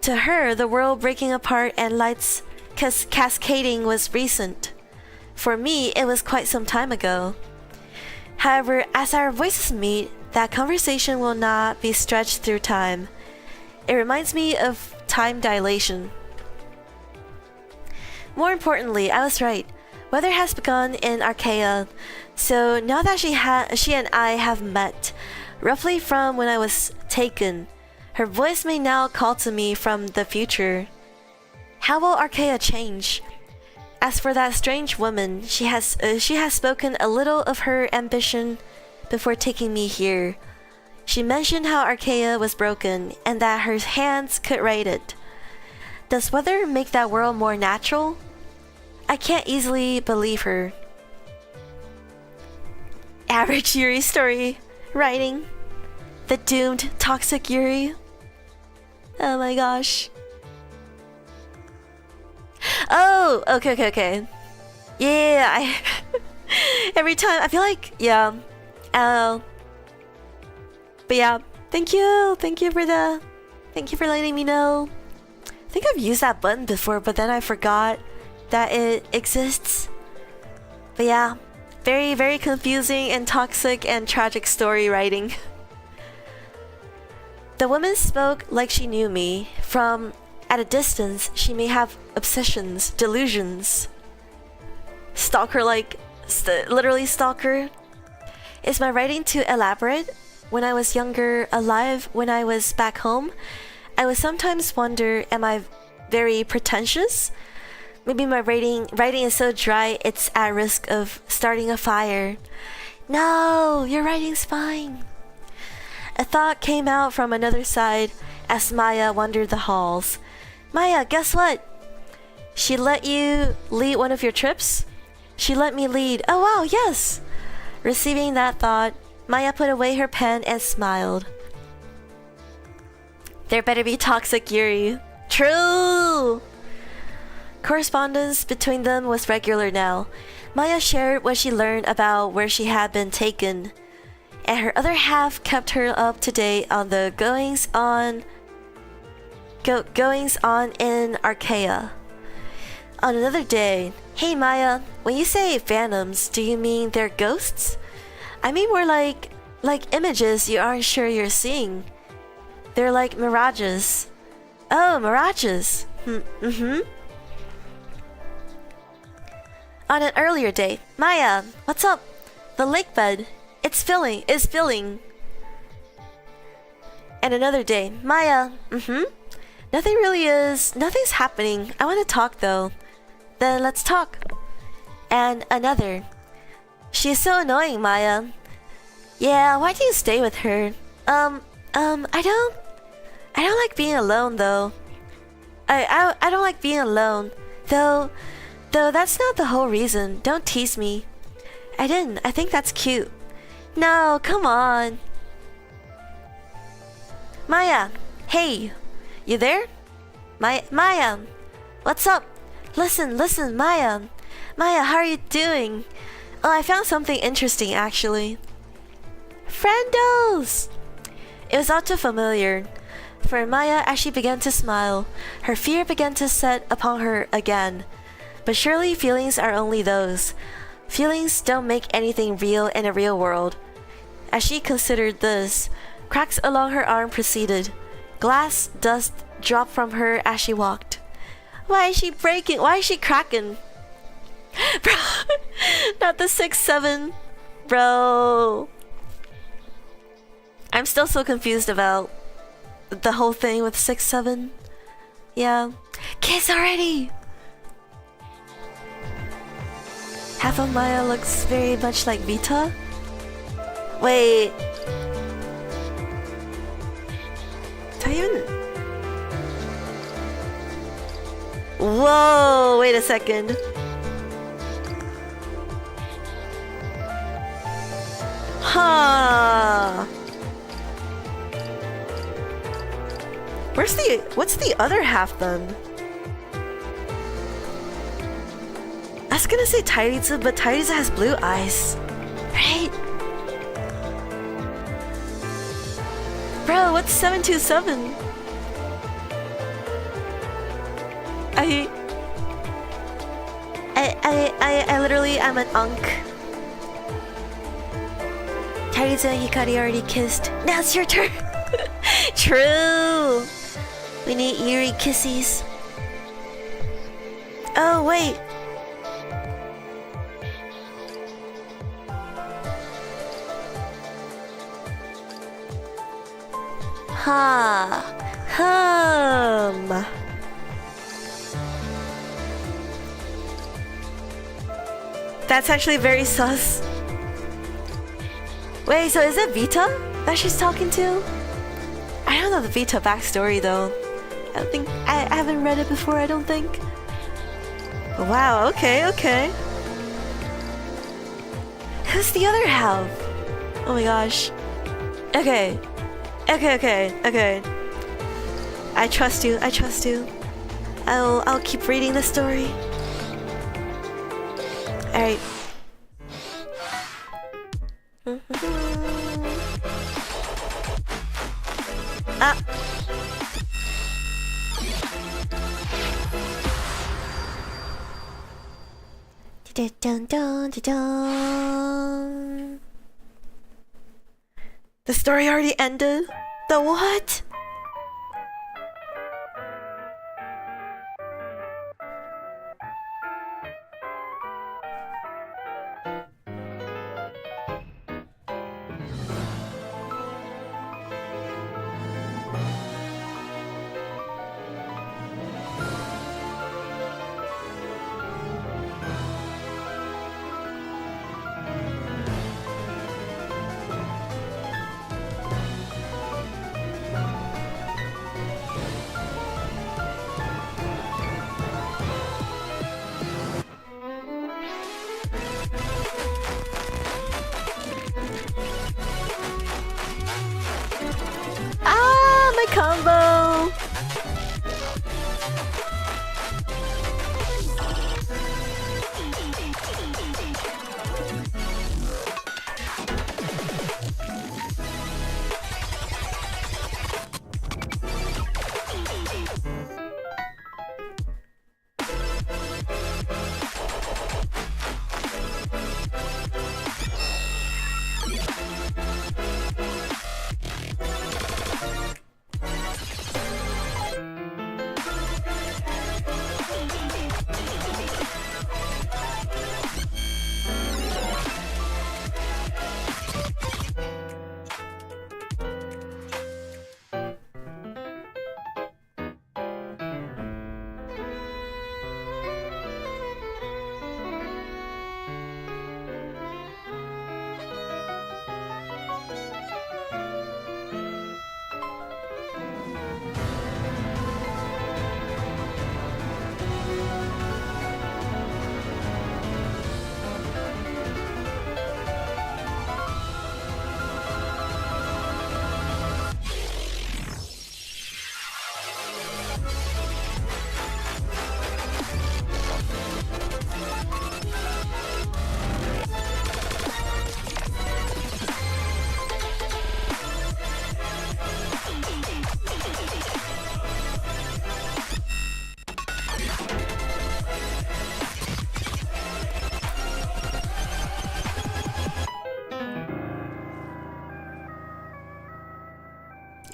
To her, the world breaking apart and lights cascading was recent. For me, it was quite some time ago. However, as our voices meet, that conversation will not be stretched through time. It reminds me of time dilation. More importantly, I was right. Weather has begun in Arcaea, so now that she and I have met, roughly from when I was taken, her voice may now call to me from the future. How will Arcaea change? As for that strange woman, she has spoken a little of her ambition before taking me here. She mentioned how Arcaea was broken and that her hands could right it. Does weather make that world more natural? I can't easily believe her. Average Yuri story writing. The doomed toxic Yuri. Oh my gosh. Oh, okay. Yeah, every time I feel like, yeah. But yeah, thank you for letting me know. I think I've used that button before, but then I forgot that it exists. But yeah, very, very confusing and toxic and tragic story writing. The woman spoke like she knew me. From at a distance, she may have obsessions, delusions. Stalker like, literally stalker. Is my writing too elaborate? When I was younger, alive, when I was back home, I would sometimes wonder, am I very pretentious? Maybe my writing is so dry it's at risk of starting a fire. No, your writing's fine. A thought came out from another side as Maya wandered the halls. Maya, guess what? She let you lead one of your trips? She let me lead. Oh wow, yes! Receiving that thought, Maya put away her pen and smiled. There better be toxic Yuri. True! Correspondence between them was regular now. Maya shared what she learned about where she had been taken, and her other half kept her up to date on the goings on in Arcaea. On another day, hey Maya, when you say phantoms, do you mean they're ghosts? I mean more like images you aren't sure you're seeing. They're like mirages. Oh, mirages. Mm-hmm. On an earlier day, Maya, what's up? The lake bed, is filling. And another day, Maya, nothing's happening. I want to talk though. Then let's talk. And another. She is so annoying, Maya. Yeah, why do you stay with her? I don't like being alone though. I don't like being alone. Though that's not the whole reason. Don't tease me. I didn't. I think that's cute. No, come on. Maya, hey. You there? Maya, what's up? Listen, Maya. Maya, how are you doing? Oh, I found something interesting actually. Friendos! It was all too familiar. For Maya, as she began to smile, her fear began to set upon her again. But surely feelings are only those. Feelings don't make anything real in a real world. As she considered this, cracks along her arm proceeded. Glass dust dropped from her as she walked. Why is she breaking? Why is she cracking? Bro, not the 6-7. Bro. I'm still so confused about the whole thing with 6-7. Yeah. Kiss already! Half of Maya looks very much like Vita. Wait. Do I even... Whoa! Wait a second. Huh. What's the other half then? I was gonna say Tairizu, but Tairizu has blue eyes. Right? Bro, what's 727? I literally am an unk. Tairizu and Hikari already kissed. Now it's your turn. True. We need eerie kissies. Oh, wait. That's actually very sus. Wait, so is it Vita that she's talking to? I don't know the Vita backstory though. I haven't read it before, I don't think. Wow, okay. Who's the other half? Oh my gosh. Okay. I trust you. I'll keep reading the story. Alright. Ah. The story already ended? The what?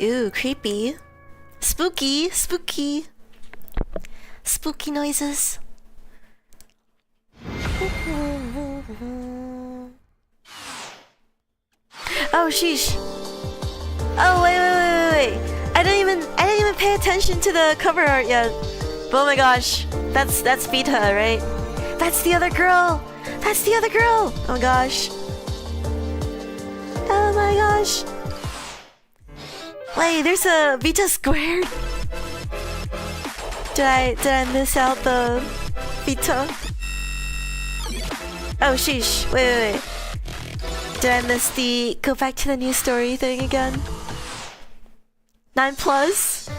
Ooh, creepy. Spooky, spooky. Spooky noises. Oh, sheesh. Oh, wait. I didn't even pay attention to the cover art yet. But oh my gosh. That's Vita, right? That's the other girl. That's the other girl. Oh my gosh. Oh my gosh. Wait, there's a Vita squared. Did I miss out the Vita? Oh sheesh. Wait. Did I miss the go back to the new story thing again? 9+?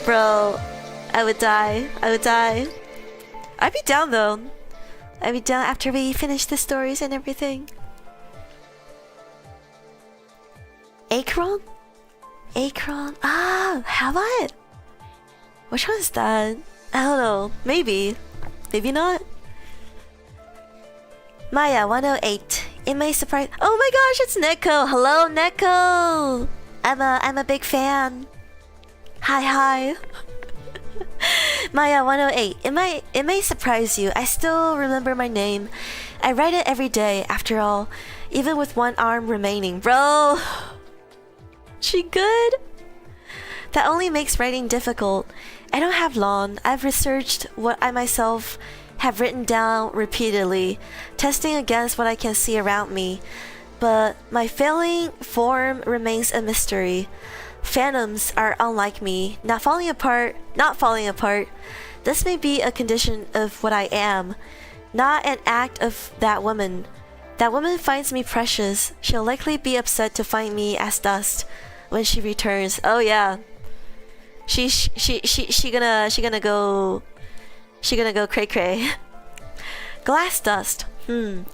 Bro, I would die. I'd be down though. I'd be down after we finish the stories and everything. Acron? Ah, have I? Which one is that? I don't know. Maybe not. Maya 108. It may surprise. Oh my gosh, it's Neko. Hello, Neko. I'm a big fan. Hi. Maya 108. It may surprise you. I still remember my name. I write it every day. After all, even with one arm remaining, bro. She good? That only makes writing difficult. I don't have long. I've researched what I myself have written down repeatedly, testing against what I can see around me. But my failing form remains a mystery. Phantoms are unlike me, not falling apart. This may be a condition of what I am, not an act of that woman. That woman finds me precious. She'll likely be upset to find me as dust when she returns. Oh yeah. She gonna go cray cray. Glass dust. I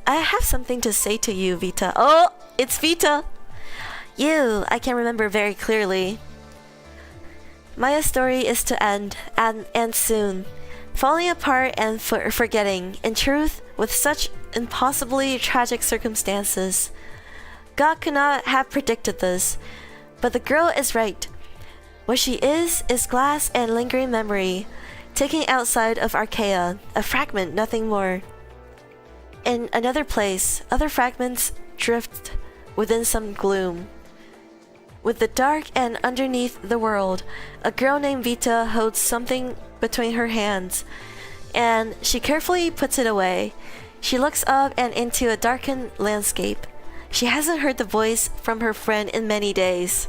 have something to say to you, Vita. Oh, it's Vita. I can remember very clearly. Maya's story is to end, and soon. Falling apart and forgetting, in truth, with such impossibly tragic circumstances. God could not have predicted this, but the girl is right. What she is glass and lingering memory, taken outside of Arcaea, a fragment, nothing more. In another place, other fragments drift within some gloom. With the dark and underneath the world, a girl named Vita holds something between her hands, and she carefully puts it away. She looks up and into a darkened landscape. She hasn't heard the voice from her friend in many days.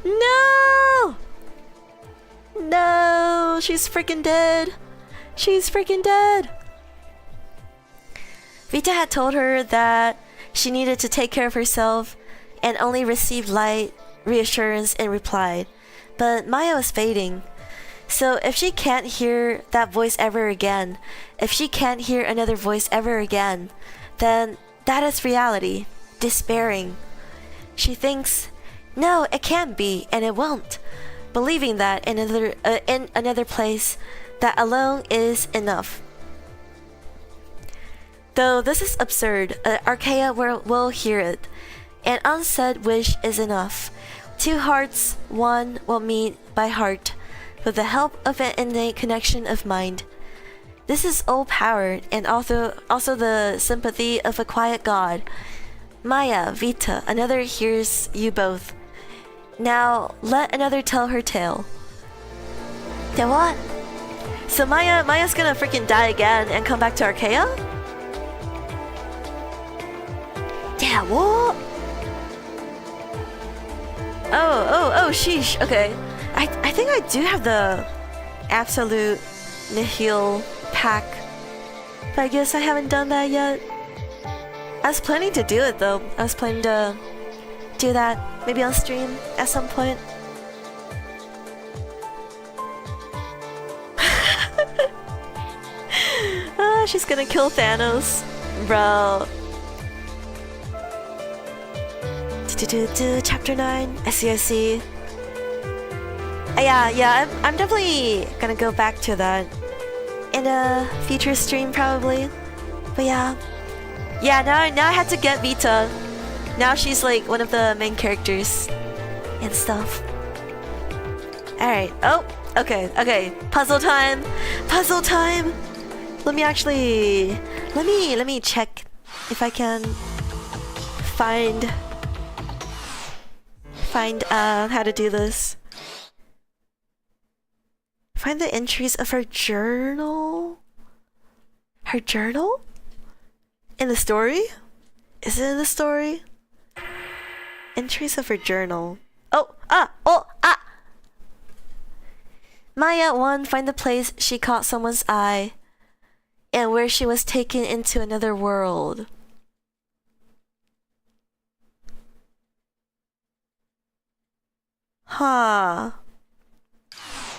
No! No! She's freaking dead! Vita had told her that she needed to take care of herself and only received light reassurance in reply. But Maya was fading. So if she can't hear that voice ever again, if she can't hear another voice ever again, then that is reality. Despairing. She thinks, no, it can't be, and it won't. Believing that in another place, that alone is enough. Though this is absurd, Arcaea will hear it. An unsaid wish is enough. Two hearts, one will meet by heart, with the help of an innate connection of mind. This is all-powered, and also the sympathy of a quiet god. Maya, Vita, another hears you both. Now, let another tell her tale. Then what? So Maya's gonna freaking die again and come back to Arcaea? Yeah, what? Oh, sheesh. Okay. I think I do have the absolute nihil pack, but I guess I haven't done that yet. I was planning to do it though. I was planning to do that maybe on stream at some point. She's gonna kill Thanos, bro. Chapter 9. I see. Yeah, I'm definitely gonna go back to that in a future stream probably. But yeah, now I had to get Vita. Now she's like one of the main characters. and stuff. Alright, oh, okay, puzzle time! Puzzle time! Let me check if I can find how to do this. Find the entries of her journal? Her journal? In the story? Is it in the story? Entries of her journal. Maya 1, find the place she caught someone's eye and where she was taken into another world. Huh.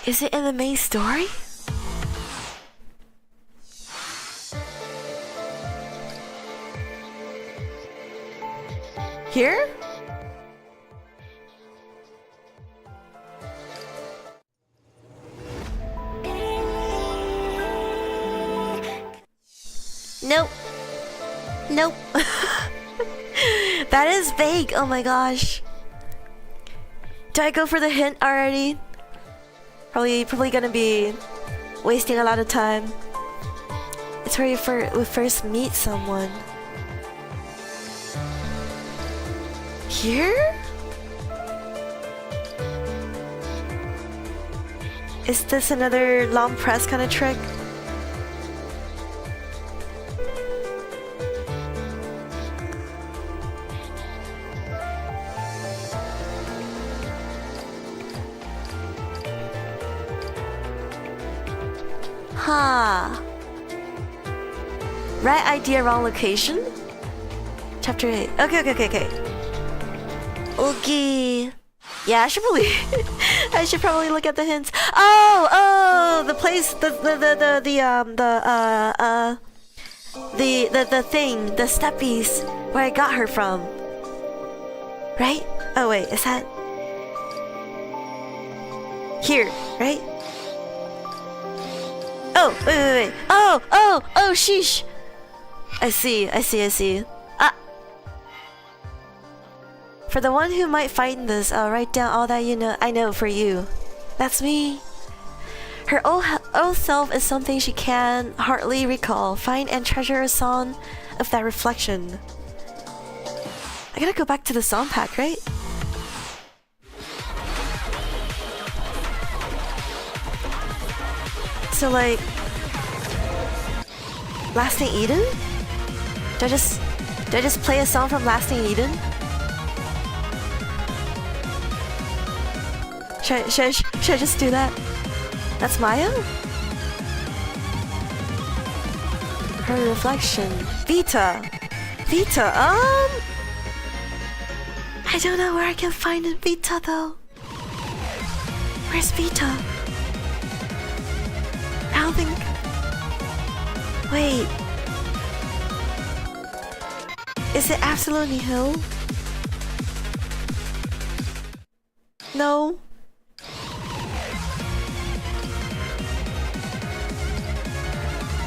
Is it in the main story? Here? Nope. Nope. That is vague. Oh my gosh. Do I go for the hint already? Probably gonna be wasting a lot of time. It's where we first meet someone. Here? Is this another long press kind of trick? Huh. Right idea, wrong location? Chapter 8. Okay. Okay. Yeah, I should probably look at the hints. Oh, the place, the thing, the steppies where I got her from. Right? Oh wait, is that here? Right? Oh, wait. Oh, sheesh. I see. For the one who might find this, I'll write down all that I know for you. That's me. Her old self is something she can hardly recall. Find and treasure a song of that reflection. I gotta go back to the song pack, right? So like, Lasting Eden? Do I just play a song from Lasting Eden? Should I just do that? That's Maya? Her reflection. Vita, I don't know where I can find it. Vita though. Where's Vita? I don't think... Wait. Is it Absolute Nihil? No.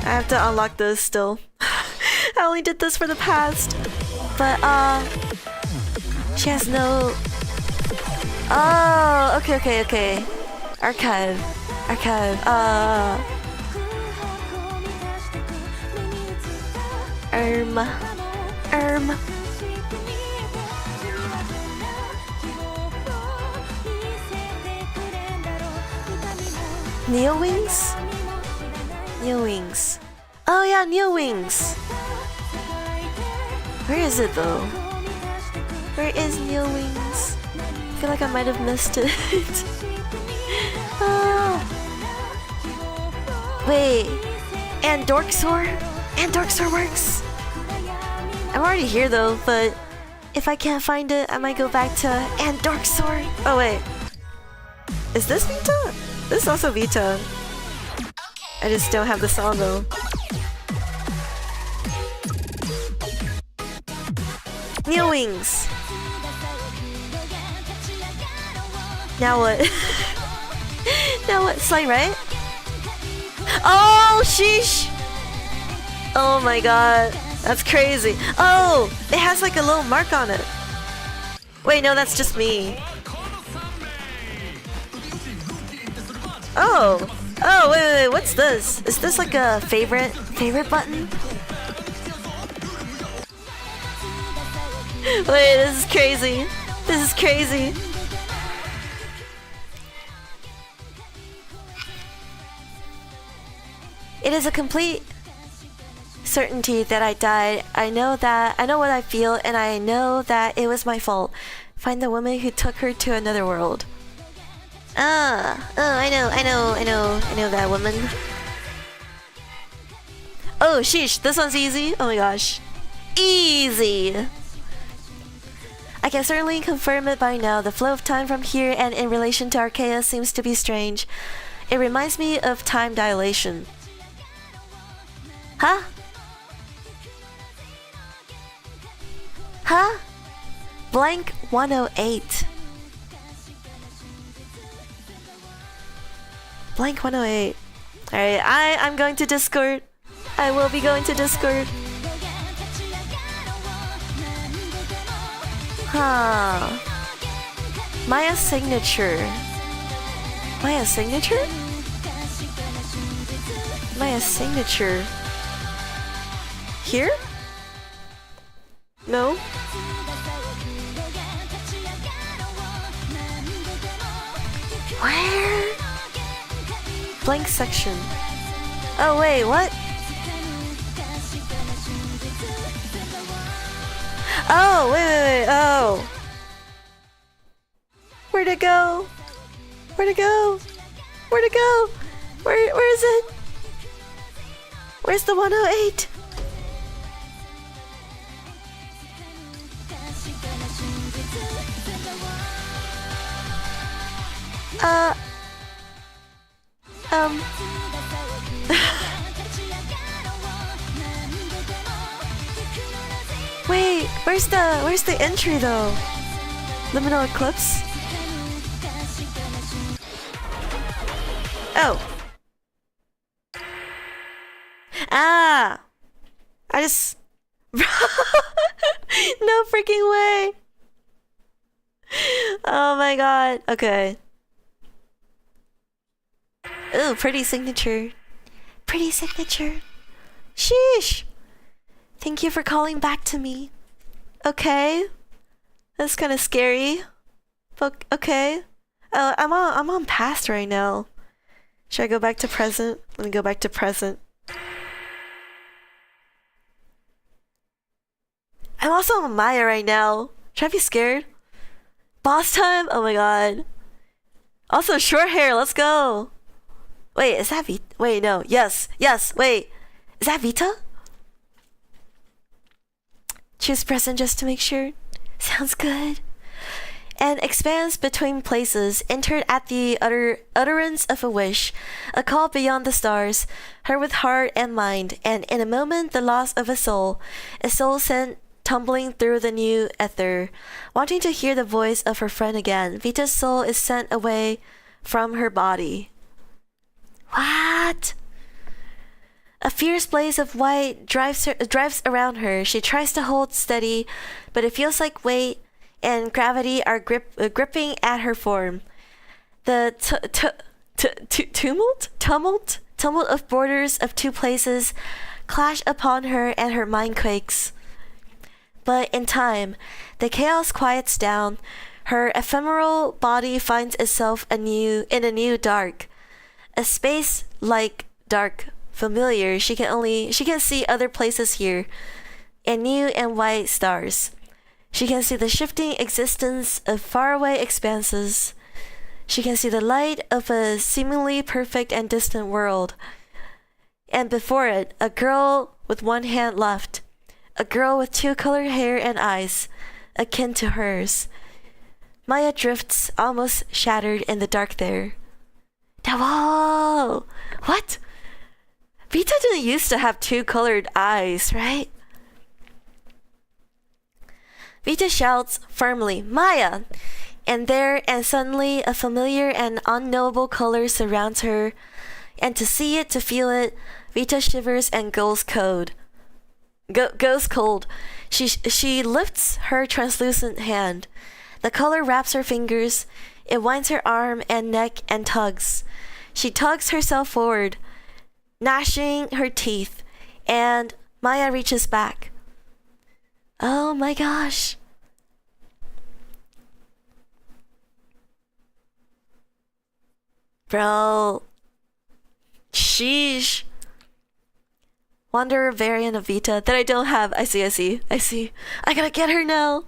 I have to unlock this still. I only did this for the past. But, she has no... Oh, okay. Arcaea. Neo Wings? Oh yeah, Neo Wings. Where is it though? Where is Neo Wings? I feel like I might have missed it. Wait, and Dorksaur works. I'm already here though, but if I can't find it, I might go back to and Dorksaur. Oh wait, is this Vita? This is also Vita. I just don't have the song though. Neo Wings. Now what? Now what? Slay, right? Oh, sheesh! Oh my god, that's crazy. Oh, it has like a little mark on it. Wait, no, that's just me. Oh! Oh, wait, what's this? Is this like a favorite button? Wait, this is crazy. This is crazy. It is a complete certainty that I died. I know what I feel, and I know that it was my fault. Find the woman who took her to another world. I know that woman. Oh, sheesh, this one's easy. Oh my gosh. Easy! I can certainly confirm it by now. The flow of time from here and in relation to Arcaea seems to be strange. It reminds me of time dilation. Huh? Huh? Blank 108. Blank 108. Alright, I'm going to Discord. I will be going to Discord. Huh. Maya's signature. Maya's signature? Maya's signature. Here? No? Where? Blank section. Oh wait, what? Oh, wait, oh. Where'd it go? Where'd it go? Where'd it go? Where is it? Where's the 108? Wait, where's the entry though? Liminal Eclipse? Oh. Ah! I just... No freaking way! Oh my god. Okay. Ooh, pretty signature. Pretty signature. Sheesh! Thank you for calling back to me. Okay. That's kind of scary. But okay. I'm on past right now. Should I go back to present? Let me go back to present. I'm also on Maya right now. Should I be scared? Boss time? Oh my god. Also short hair, let's go. Wait, is that Vita? Wait, no. Yes, wait. Is that Vita? Choose present just to make sure. Sounds good. And expands between places, entered at the utterance of a wish, a call beyond the stars, her with heart and mind, and in a moment the loss of a soul sent tumbling through the new ether. Wanting to hear the voice of her friend again, Vita's soul is sent away from her body. What? A fierce blaze of white drives around her. She tries to hold steady, but it feels like weight and gravity are gripping at her form. The tumult of borders of two places clash upon her, and her mind quakes. But in time, the chaos quiets down. Her ephemeral body finds itself in a new dark, a space like dark. Familiar, she can see other places here, and new and white stars. She can see the shifting existence of faraway expanses. She can see the light of a seemingly perfect and distant world. And before it, a girl with one hand left, a girl with two colored hair and eyes, akin to hers. Maya drifts, almost shattered in the dark there. Whoa! What? Vita didn't used to have two colored eyes, right? Vita shouts firmly, Maya! And suddenly a familiar and unknowable color surrounds her. And to see it, to feel it, Vita shivers and goes cold. Goes cold. She lifts her translucent hand. The color wraps her fingers. It winds her arm and neck and tugs. She tugs herself forward, gnashing her teeth, and Maya reaches back. Oh my gosh. Bro. Sheesh. Wanderer variant of Vita that I don't have. I see. I gotta get her now.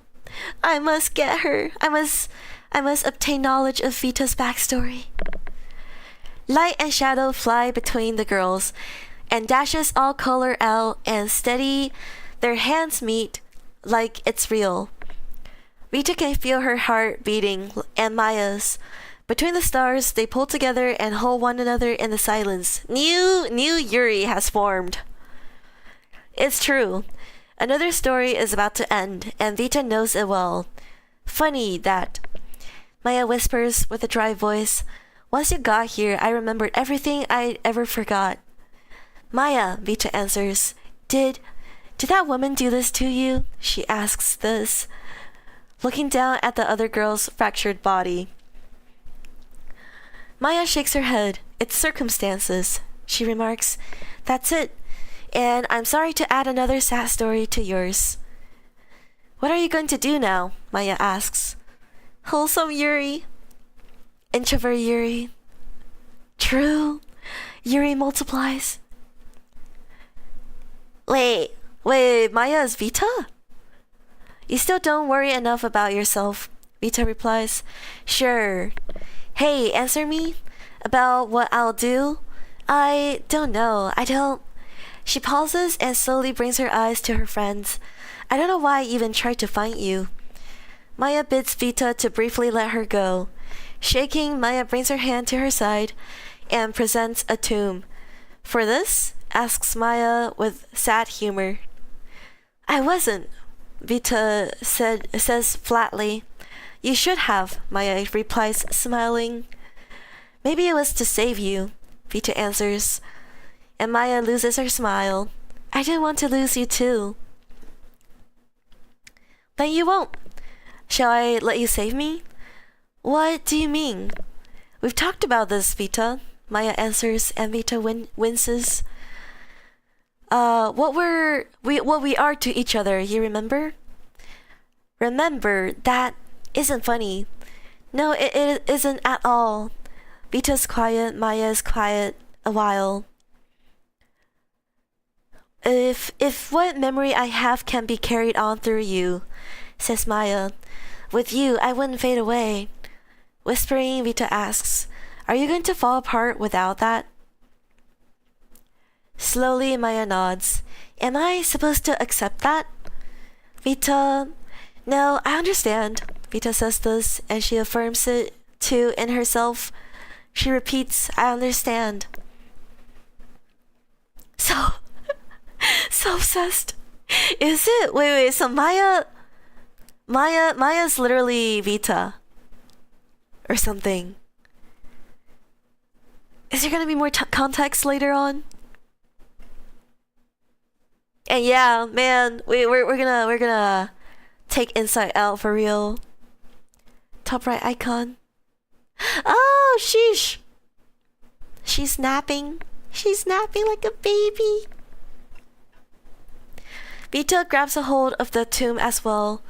I must get her. I must obtain knowledge of Vita's backstory. Light and shadow fly between the girls, and dashes all color out and steady. Their hands meet like it's real. Vita can feel her heart beating and Maya's. Between the stars, they pull together and hold one another in the silence. New Yuri has formed. It's true. Another story is about to end, and Vita knows it well. Funny that. Maya whispers with a dry voice. Once you got here, I remembered everything I ever forgot. Maya, Vita answers. Did that woman do this to you? She asks this, looking down at the other girl's fractured body. Maya shakes her head. It's circumstances, she remarks. That's it. And I'm sorry to add another sad story to yours. What are you going to do now? Maya asks. Wholesome Yuri. Introvert Yuri. True. Yuri multiplies. Wait, Maya is Vita? You still don't worry enough about yourself, Vita replies. Sure. Hey, answer me? About what I'll do? I don't know. She pauses and slowly brings her eyes to her friends. I don't know why I even tried to find you. Maya bids Vita to briefly let her go. Shaking, Maya brings her hand to her side and presents a tomb. For this? Asks Maya with sad humor. I wasn't, Vita says flatly. You should have, Maya replies, smiling. Maybe it was to save you, Vita answers. And Maya loses her smile. I didn't want to lose you too. Then you won't. Shall I let you save me? What do you mean? We've talked about this, Vita, Maya answers, and Vita winces. What we are to each other, you remember? Remember, that isn't funny. No, it isn't at all. Vita's quiet, Maya's quiet a while. If what memory I have can be carried on through you, says Maya, with you I wouldn't fade away. Whispering, Vita asks, are you going to fall apart without that? Slowly, Maya nods. Am I supposed to accept that? Vita, no, I understand. Vita says this, and she affirms it too in herself. She repeats, I understand. So obsessed. Is it? Wait, so Maya's literally Vita. Or something. Is there gonna be more context later on? And yeah, man, we're gonna take Inside Out for real. Top right icon. Oh, sheesh. She's napping. She's napping like a baby. Vita grabs a hold of the tomb as well,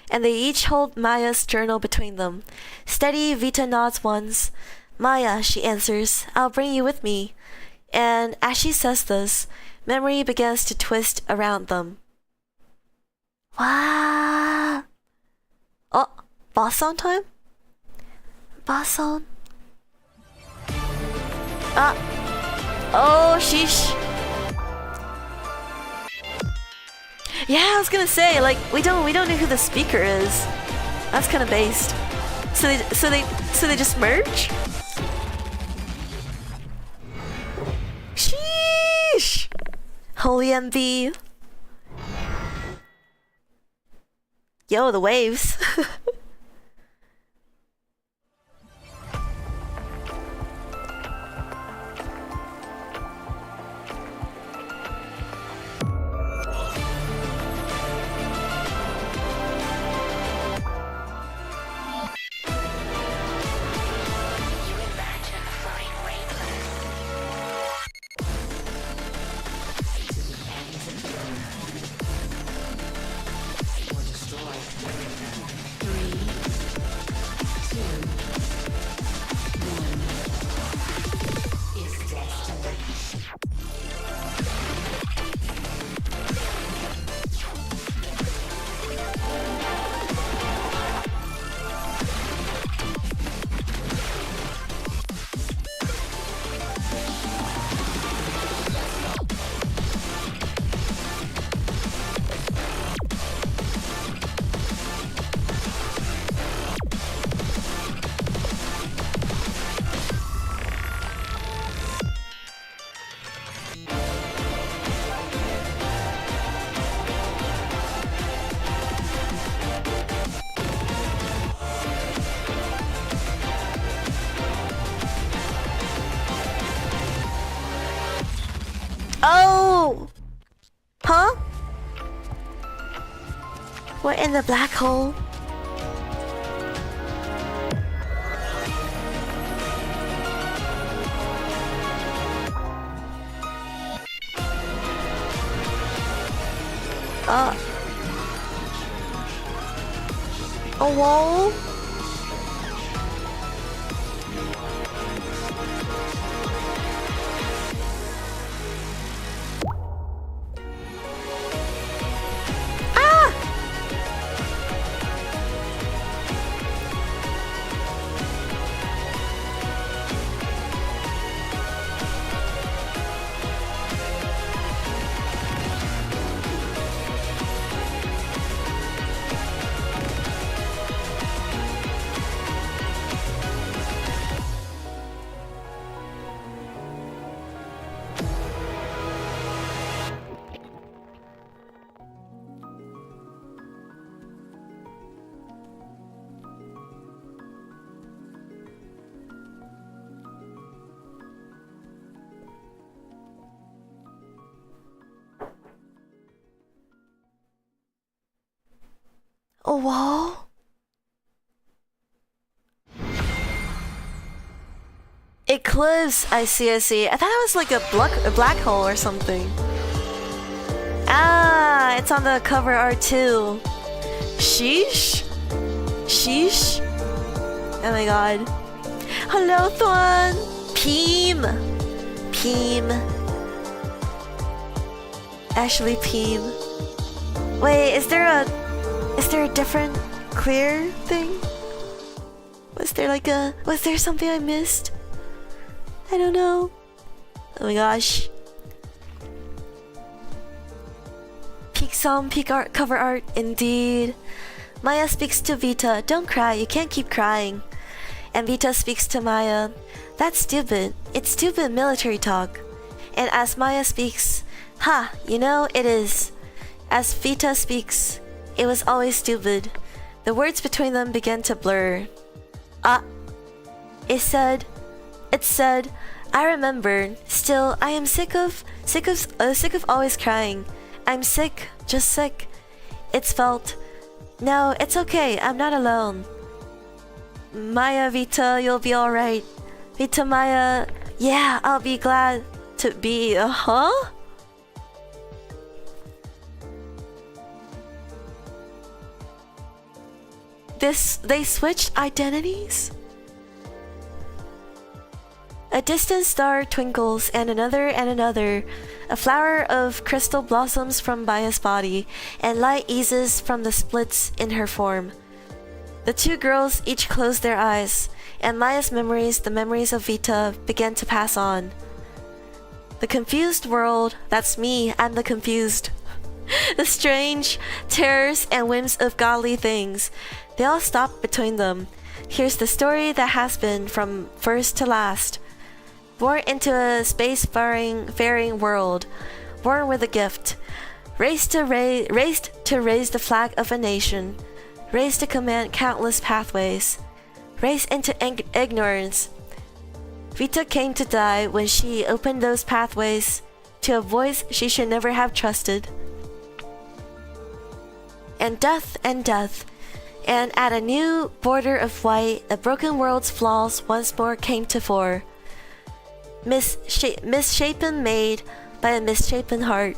and they each hold Maya's journal between them. Steady, Vita nods once. Maya, she answers, I'll bring you with me. And as she says this, memory begins to twist around them. Wow. Oh, boss song time? Boss song? Oh, sheesh. Yeah, I was gonna say, like, we don't know who the speaker is. That's kind of based. So they just merge? Sheesh. Holy MV. Yo, the waves. Oh! Huh? We're in the black hole. A wall? Ah! A wall? Eclipse, I see. I thought it was like a black hole or something. Ah, it's on the cover art too. Sheesh? Sheesh? Oh my god. Hello, Thwan! Peem! Ashley Peem. Wait, is there a different clear thing? Was there something I missed? I don't know. Oh my gosh. Peak song, peak art, cover art, indeed. Maya speaks to Vita, don't cry, you can't keep crying. And Vita speaks to Maya, that's stupid, it's stupid military talk. And as Maya speaks, ha, you know, it is. As Vita speaks, it was always stupid. The words between them began to blur. It said, I remember. Still, I am sick of always crying. I'm sick, just sick. It's felt. No, it's okay. I'm not alone. Maya, Vita, you'll be all right. Vita, Maya, yeah, I'll be glad to be. Huh? They switched identities? A distant star twinkles, and another. A flower of crystal blossoms from Maya's body, and light eases from the splits in her form. The two girls each closed their eyes, and Maya's memories, the memories of Vita, began to pass on. The confused world, that's me, I'm the confused. The strange terrors and whims of godly things, they all stopped between them. Here's the story that has been from first to last. Born into a space-faring world, born with a gift, raised to raise the flag of a nation, raised to command countless pathways, raised into ignorance. Vita came to die when she opened those pathways to a voice she should never have trusted. And death, and at a new border of white, a broken world's flaws once more came to fore. Misshapen made by a misshapen heart,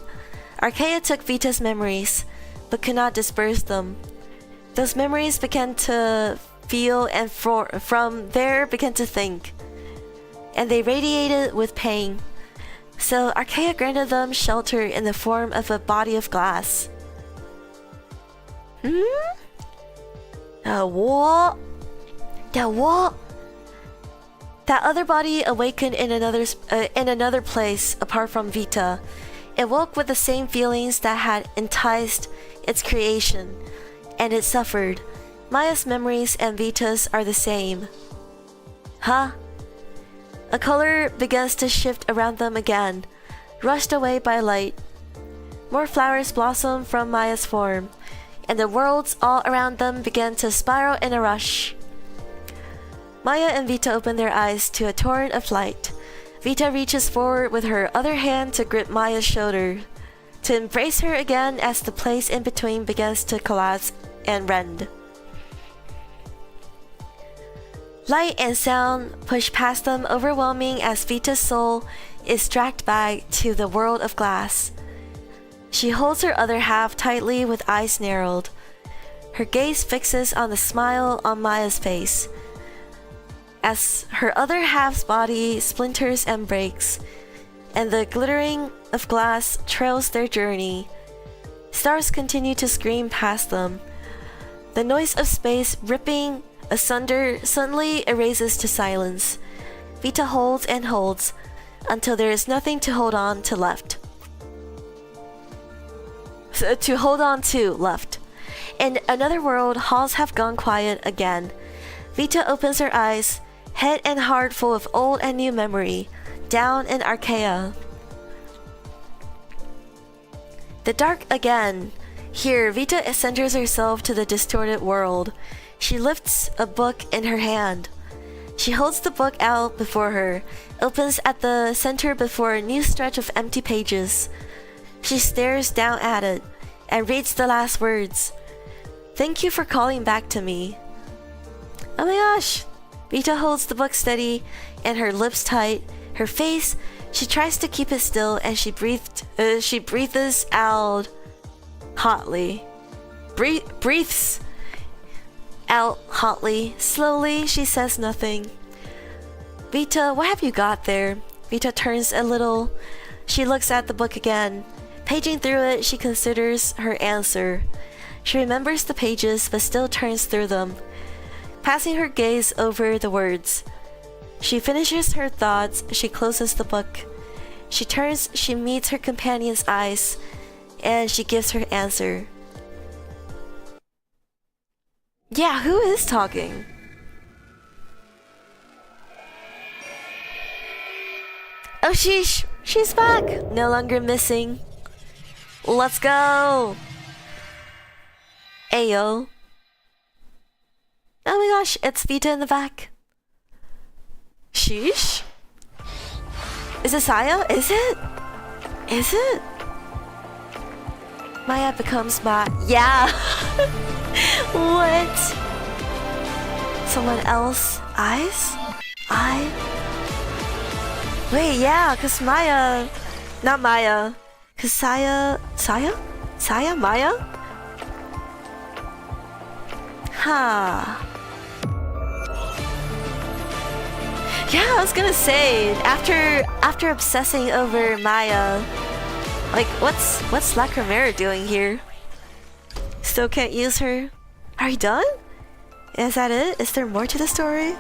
Arcaea took Vita's memories, but could not disperse them. Those memories began to feel, and from there began to think, and they radiated with pain. So Arcaea granted them shelter in the form of a body of glass. What? That other body awakened in another place apart from Vita. It woke with the same feelings that had enticed its creation, and it suffered. Maya's memories and Vita's are the same. Huh? A color begins to shift around them again, rushed away by light. More flowers blossom from Maya's form, and the worlds all around them began to spiral in a rush. Maya and Vita opened their eyes to a torrent of light, Vita reaches forward with her other hand to grip Maya's shoulder, to embrace her again as the place in between begins to collapse and rend. Light and sound push past them, overwhelming as Vita's soul is dragged back to the world of glass. She holds her other half tightly with eyes narrowed. Her gaze fixes on the smile on Maya's face. As her other half's body splinters and breaks, and the glittering of glass trails their journey, stars continue to scream past them. The noise of space ripping asunder suddenly erases to silence. Vita holds and holds until there is nothing to hold on to left. In another world, halls have gone quiet again. Vita opens her eyes, head and heart full of old and new memory, down in Arcaea. The dark again. Here, Vita centers herself to the distorted world. She lifts a book in her hand. She holds the book out before her, opens at the center before a new stretch of empty pages. She stares down at it and reads the last words. "Thank you for calling back to me." Oh my gosh! Vita holds the book steady and her lips tight. Her face, she tries to keep it still and she breathes out hotly. Breathes out hotly. Slowly, she says nothing. "Vita, what have you got there?" Vita turns a little. She looks at the book again. Paging through it, she considers her answer. She remembers the pages but still turns through them, passing her gaze over the words. She finishes her thoughts, she closes the book. She turns, she meets her companion's eyes, and she gives her answer. Yeah, who is talking? Oh sheesh, she's back! No longer missing. Let's go! Ayo. Oh my gosh, it's Vita in the back. Sheesh? Is it Saya? Is it? Is it? Maya becomes Yeah! What? Someone else? Eyes? Wait, yeah, cause Maya... Not Maya. Cause Saya? Maya? Huh. Yeah, I was gonna say, after obsessing over Maya, like, what's Lacrimera doing here? Still can't use her? Are you done? Is that it? Is there more to the story?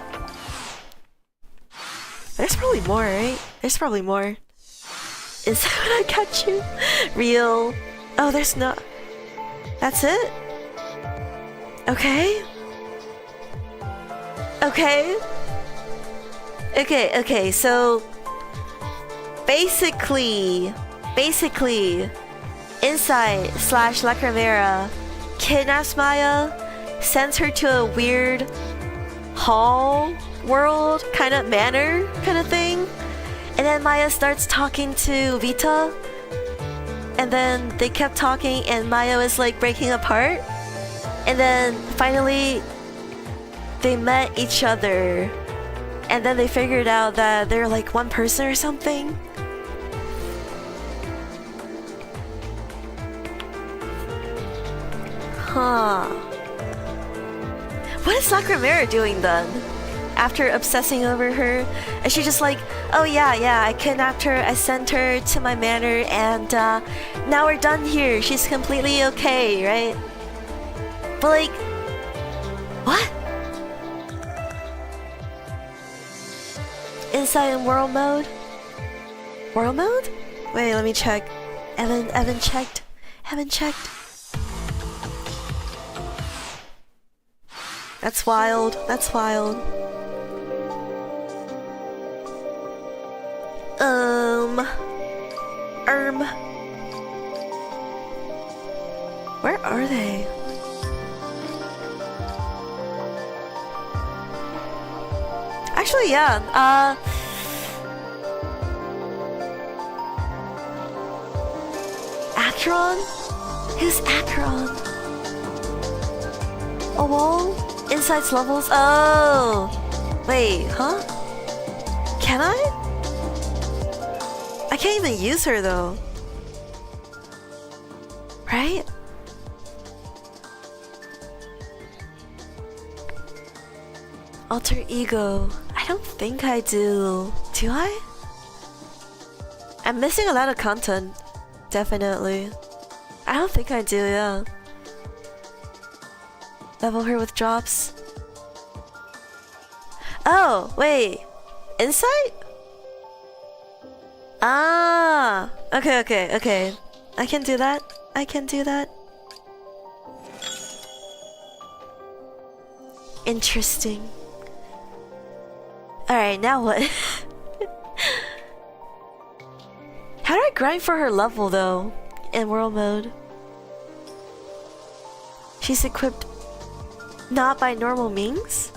There's probably more, right? There's probably more. Is that what I got you? Real. Oh, there's no... That's it? Okay. Okay, so... Basically... Insight / Lacrimera kidnaps Maya, sends her to a weird hall world kind of manor kind of thing, and then Maya starts talking to Vita, and then they kept talking and Maya was like breaking apart, and then finally they met each other, and then they figured out that they're like one person or something. Huh. What is Lacrimera doing then? After obsessing over her, is she just like, oh yeah, I kidnapped her, I sent her to my manor, and now we're done here. She's completely okay, right? But like, what? Inside in world mode? World mode? Wait, let me check. Evan checked. That's wild. Where are they? Actually, yeah. Acheron? Who's Acheron? Oh, whoa. Insights levels? Oh! Wait, huh? Can I? I can't even use her though. Right? Alter ego. I don't think I do. Do I? I'm missing a lot of content. Definitely. I don't think I do, yeah. Level her with drops. Oh, wait. Insight? Ah! Okay. I can do that. I can do that. Interesting. Alright, now what? How do I grind for her level though? In world mode. She's equipped not by normal means?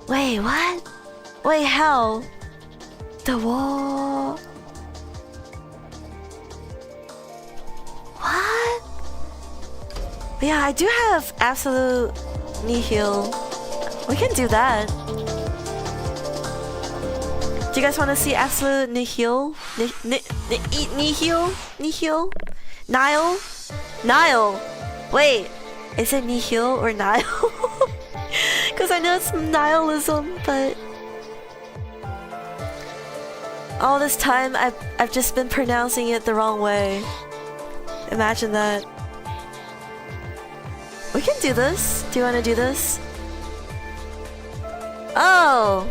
Wait, what? Wait, how? The wall. What? Yeah, I do have absolute nihil. We can do that. Do you guys want to see absolute nihil? Nihil? Nihil? Nile? Nile! Wait, is it nihil or Nile? Because I know it's nihilism, but all this time I've just been pronouncing it the wrong way. Imagine that. We can do this. Do you want to do this? Oh!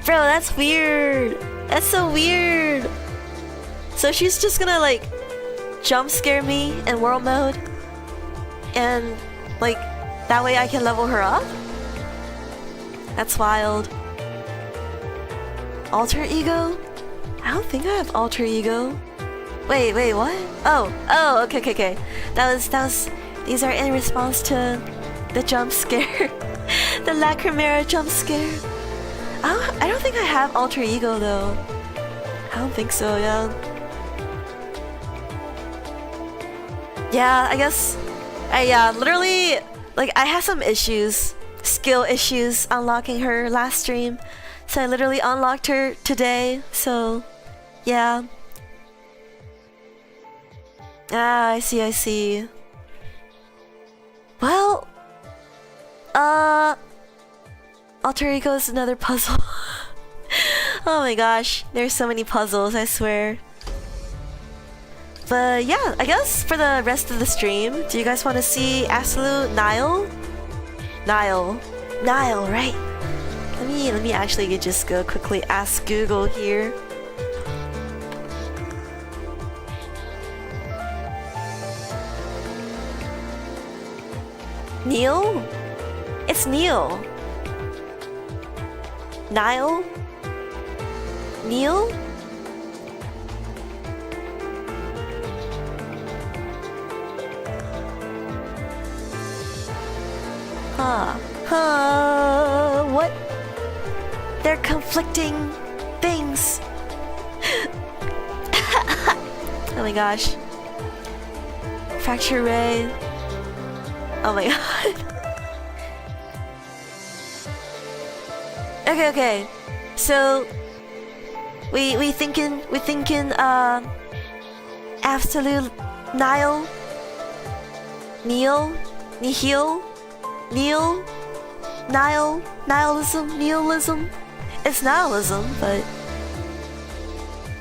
Bro, that's weird. That's so weird. So she's just gonna like jump scare me in world mode, and like that way I can level her up? That's wild. Alter ego? I don't think I have alter ego. Wait, what? Oh, okay. That was. These are in response to the jump scare, the Lacrimera jump scare. I don't think I have alter ego though. I don't think so. Yeah. Yeah, I guess. Literally, like I had some issues, skill issues unlocking her last stream, so I literally unlocked her today. So, yeah. Ah, I see. Well, alter ego is another puzzle. Oh my gosh, there's so many puzzles, I swear. But yeah, I guess for the rest of the stream, do you guys want to see absolute Nile? Nile, right? Let me actually just go quickly ask Google here. Neil? It's Neil. Nile? Neil? What? They're conflicting things. Oh my gosh. Fracture ray. Oh my god. Okay. So we thinking absolute Nile, Neil, nihil, Neil, Nile, nihilism, nihilism. It's nihilism, but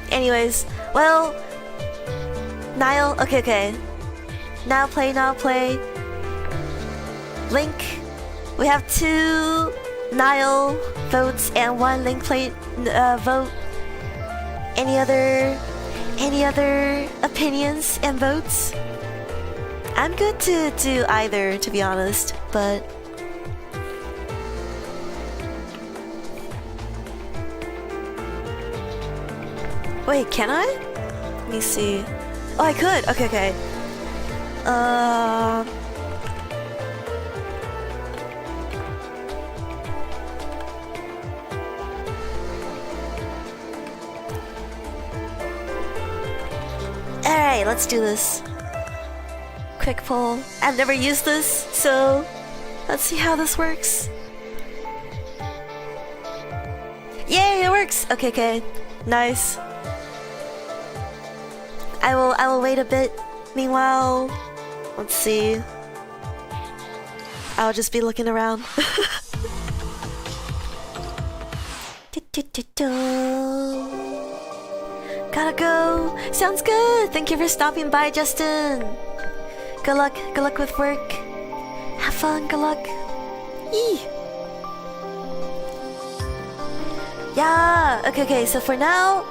anyways, well, Nile. Okay. Now play. Link. We have 2 Nile votes and 1 Link play vote. Any other opinions and votes? I'm good to do either, to be honest, but wait, can I? Let me see. Oh, I could. Okay. Alright, let's do this. Quick pull. I've never used this, so let's see how this works. Yay, it works! Okay. Nice. I will wait a bit. Meanwhile, let's see. I'll just be looking around. Gotta go. Sounds good. Thank you for stopping by, Justin. Good luck with work. Have fun, good luck. Yee. Yeah, okay, so for now,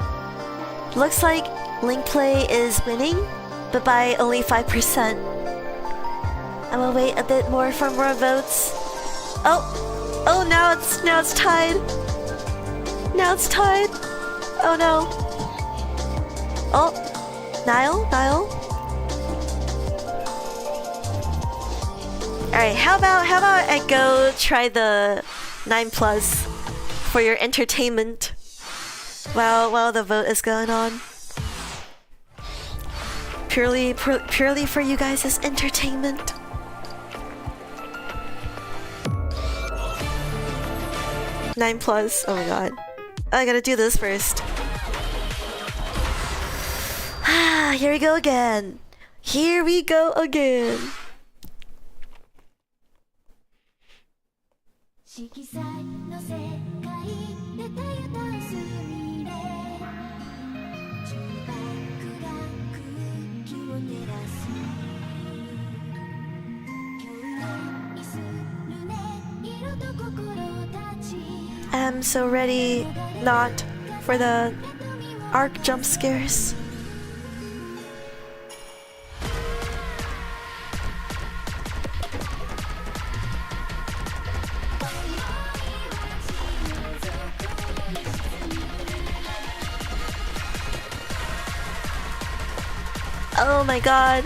looks like Link Play is winning, but by only 5%. I'm gonna wait a bit more for more votes. Oh, now it's tied. Now it's tied. Oh no. Oh, Niall. Alright, how about I go try the 9+ for your entertainment while the vote is going on. Purely for you guys' entertainment. Nine plus. Oh my god. Oh, I gotta do this first. Here we go again. I'm so ready not for the arc jump scares. Oh my god.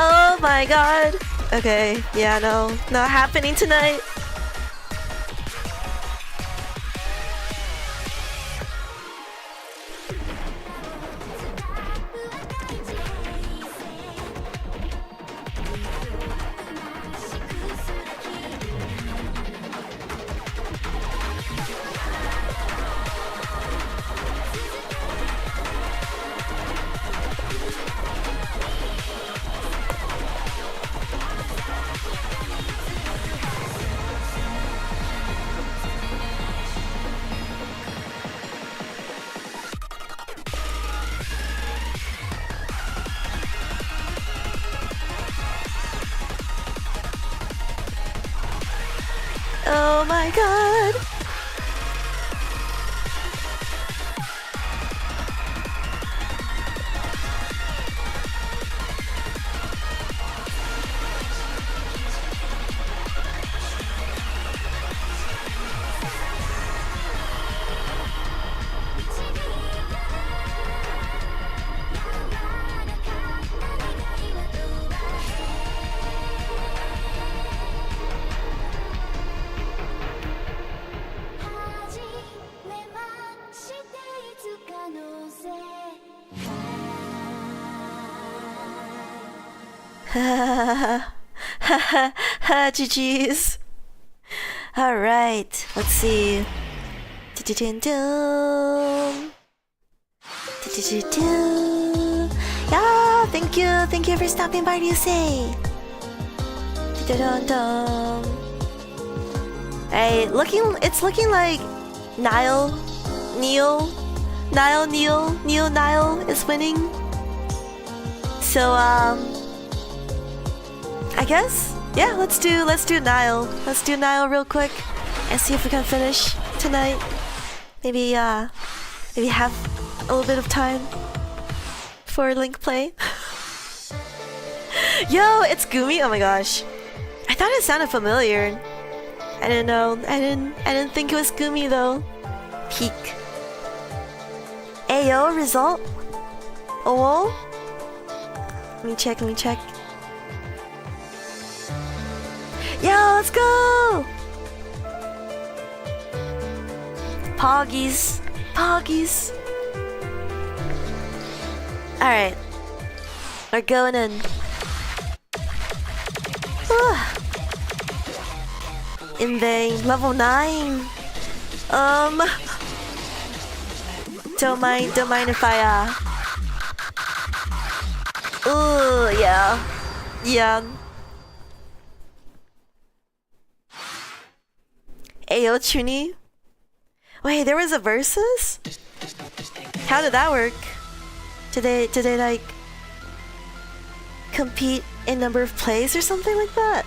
Oh my god. Okay, yeah, no, not happening tonight. Oh my god. GG's. Alright, let's see. Yeah, thank you for stopping by, Ryusei. Alright, it's looking like Niall is winning. So I guess, yeah, let's do Niall. Let's do Niall real quick and see if we can finish tonight. Maybe have a little bit of time for Link Play. Yo, it's Gumi. Oh my gosh, I thought it sounded familiar. I didn't know. I didn't think it was Gumi though. Peak. Ayo, result? Oh? Let me check. Yo, let's go! Poggies. Alright. We're going in. In vain. Level 9. Don't mind if I ooh, yeah. Ayo, Chuni. Wait, there was a versus? How did that work? Did they like compete in number of plays or something like that?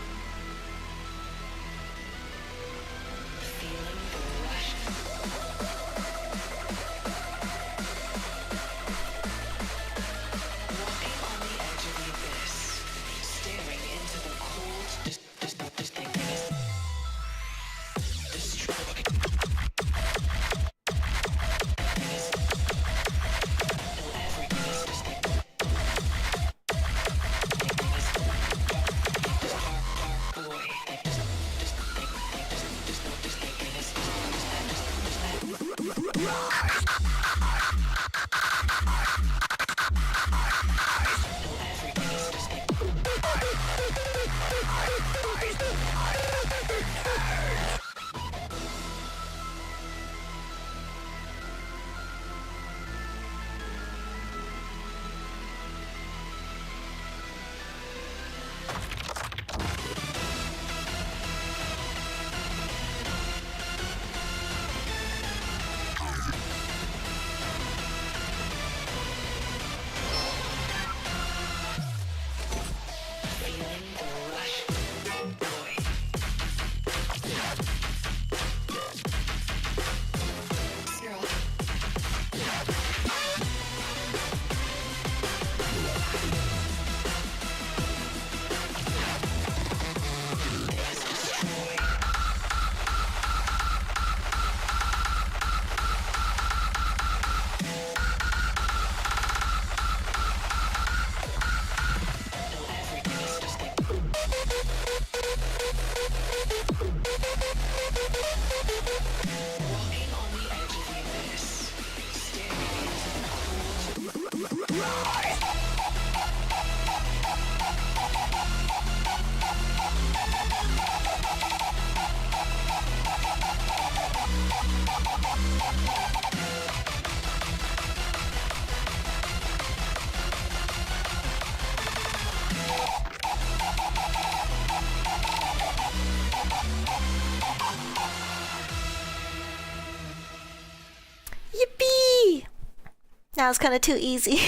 That was kind of too easy.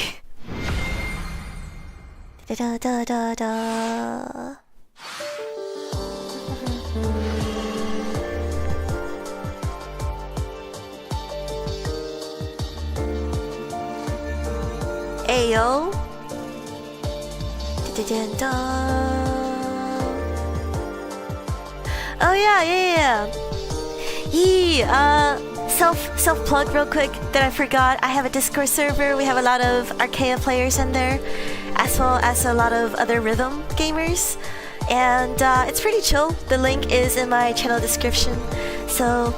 Da da da da. Ayo. Oh yeah. Self plug real quick that I forgot. I have a Discord server. We have a lot of Arcaea players in there, as well as a lot of other rhythm gamers, and it's pretty chill. The link is in my channel description, so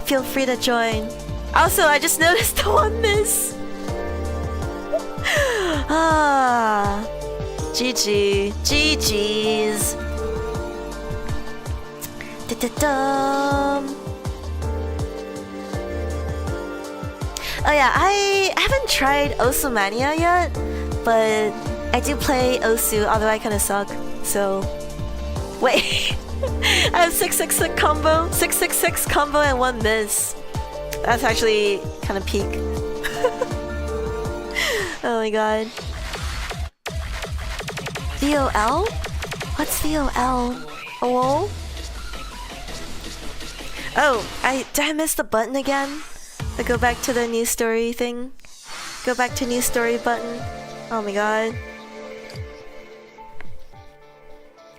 feel free to join. Also, I just noticed the one miss. GG's. Oh yeah, I haven't tried Osumania yet, but I do play Osu, although I kinda suck, so... Wait, I have 666 combo, 666 combo and 1 miss. That's actually kinda peak. Oh my god. VOL? What's VOL? Oh? Oh, did I miss the button again? I go back to the new story thing. Go back to new story button. Oh my god.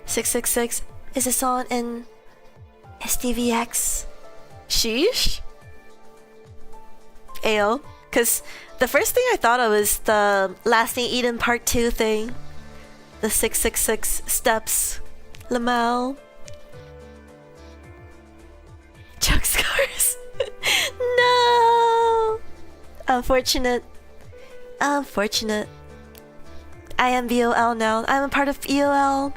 666. Is this on in SDVX. Sheesh? Ayo. Because the first thing I thought of was the Last Thing Eaten Part 2 thing. The 666 steps. Lamau. Chuck scars. No! Unfortunate. Unfortunate. I am VOL now. I'm a part of EOL.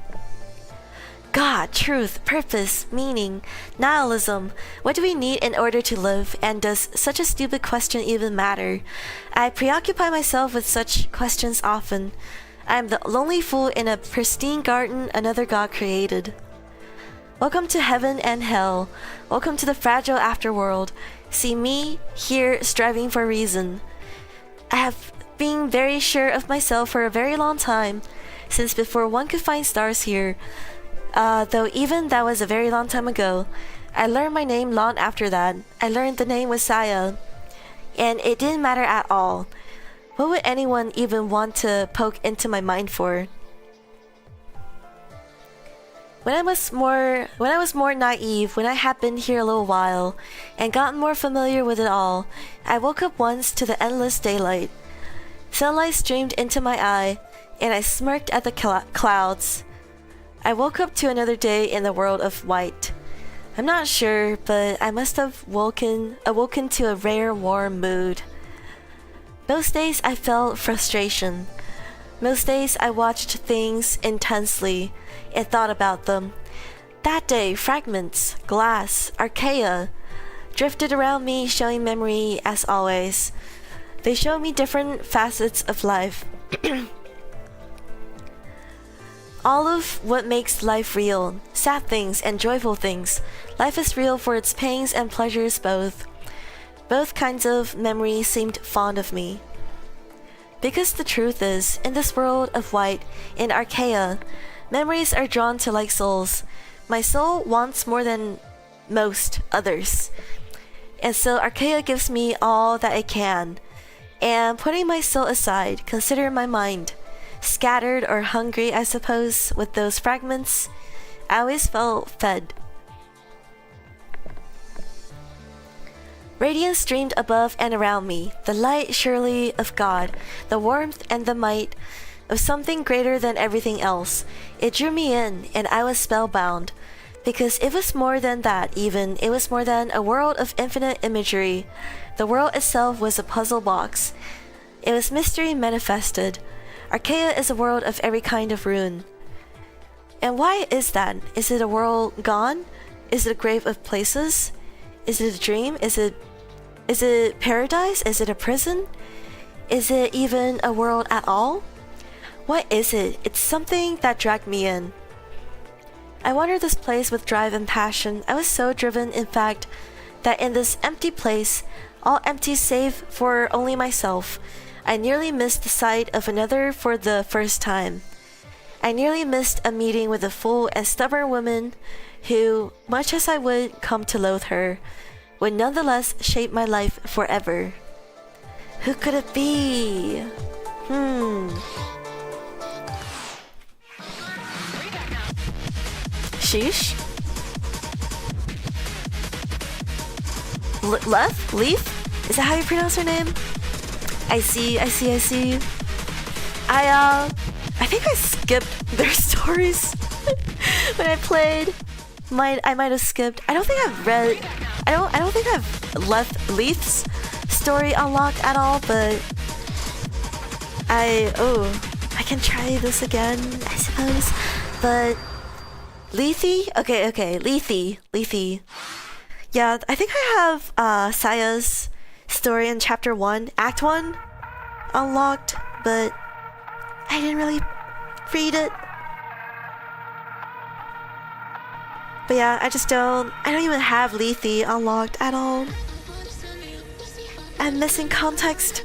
God, truth, purpose, meaning, nihilism. What do we need in order to live? And does such a stupid question even matter? I preoccupy myself with such questions often. I am the lonely fool in a pristine garden another god created. Welcome to heaven and hell. Welcome to the fragile afterworld. See me here striving for reason. I have been very sure of myself for a very long time, since before one could find stars here. Though even that was a very long time ago. I learned my name long after that. I learned the name was Saya. And it didn't matter at all. What would anyone even want to poke into my mind for? When I was more naive, when I had been here a little while, and gotten more familiar with it all, I woke up once to the endless daylight. Sunlight streamed into my eye, and I smirked at the clouds. I woke up to another day in the world of white. I'm not sure, but I must have awoken to a rare warm mood. Most days I felt frustration. Most days I watched things intensely and thought about them. That day, fragments, glass, Arcaea drifted around me, showing memory as always. They showed me different facets of life. All of what makes life real, sad things and joyful things. Life is real for its pains and pleasures both. Both kinds of memory seemed fond of me. Because the truth is, in this world of white, in Arcaea, memories are drawn to like souls. My soul wants more than most others. And so Arcaea gives me all that it can. And putting my soul aside, consider my mind. Scattered or hungry, I suppose, with those fragments, I always felt fed. Radiance streamed above and around me, the light surely of God, the warmth and the might of something greater than everything else. It drew me in, and I was spellbound, because it was more than that even, it was more than a world of infinite imagery. The world itself was a puzzle box. It was mystery manifested. Arcaea is a world of every kind of ruin. And why is that? Is it a world gone? Is it a grave of places? Is it a dream? Is it paradise? Is it a prison? Is it even a world at all? What is it? It's something that dragged me in. I wandered this place with drive and passion. I was so driven, in fact, that in this empty place, all empty save for only myself, I nearly missed the sight of another for the first time. I nearly missed a meeting with a fool and stubborn woman who, much as I would come to loathe her, would nonetheless shape my life forever. Who could it be? Sheesh? Left? Leaf? Is that how you pronounce her name? I see. I think I skipped their stories when I played. I might have skipped. I don't think I've left Leaf's story unlocked at all, but I can try this again, I suppose. But Lethe? Okay, Lethe. Yeah, I think I have Saya's story in chapter 1, act 1 unlocked, but I didn't really read it. But yeah, I don't even have Lethe unlocked at all. I'm missing context.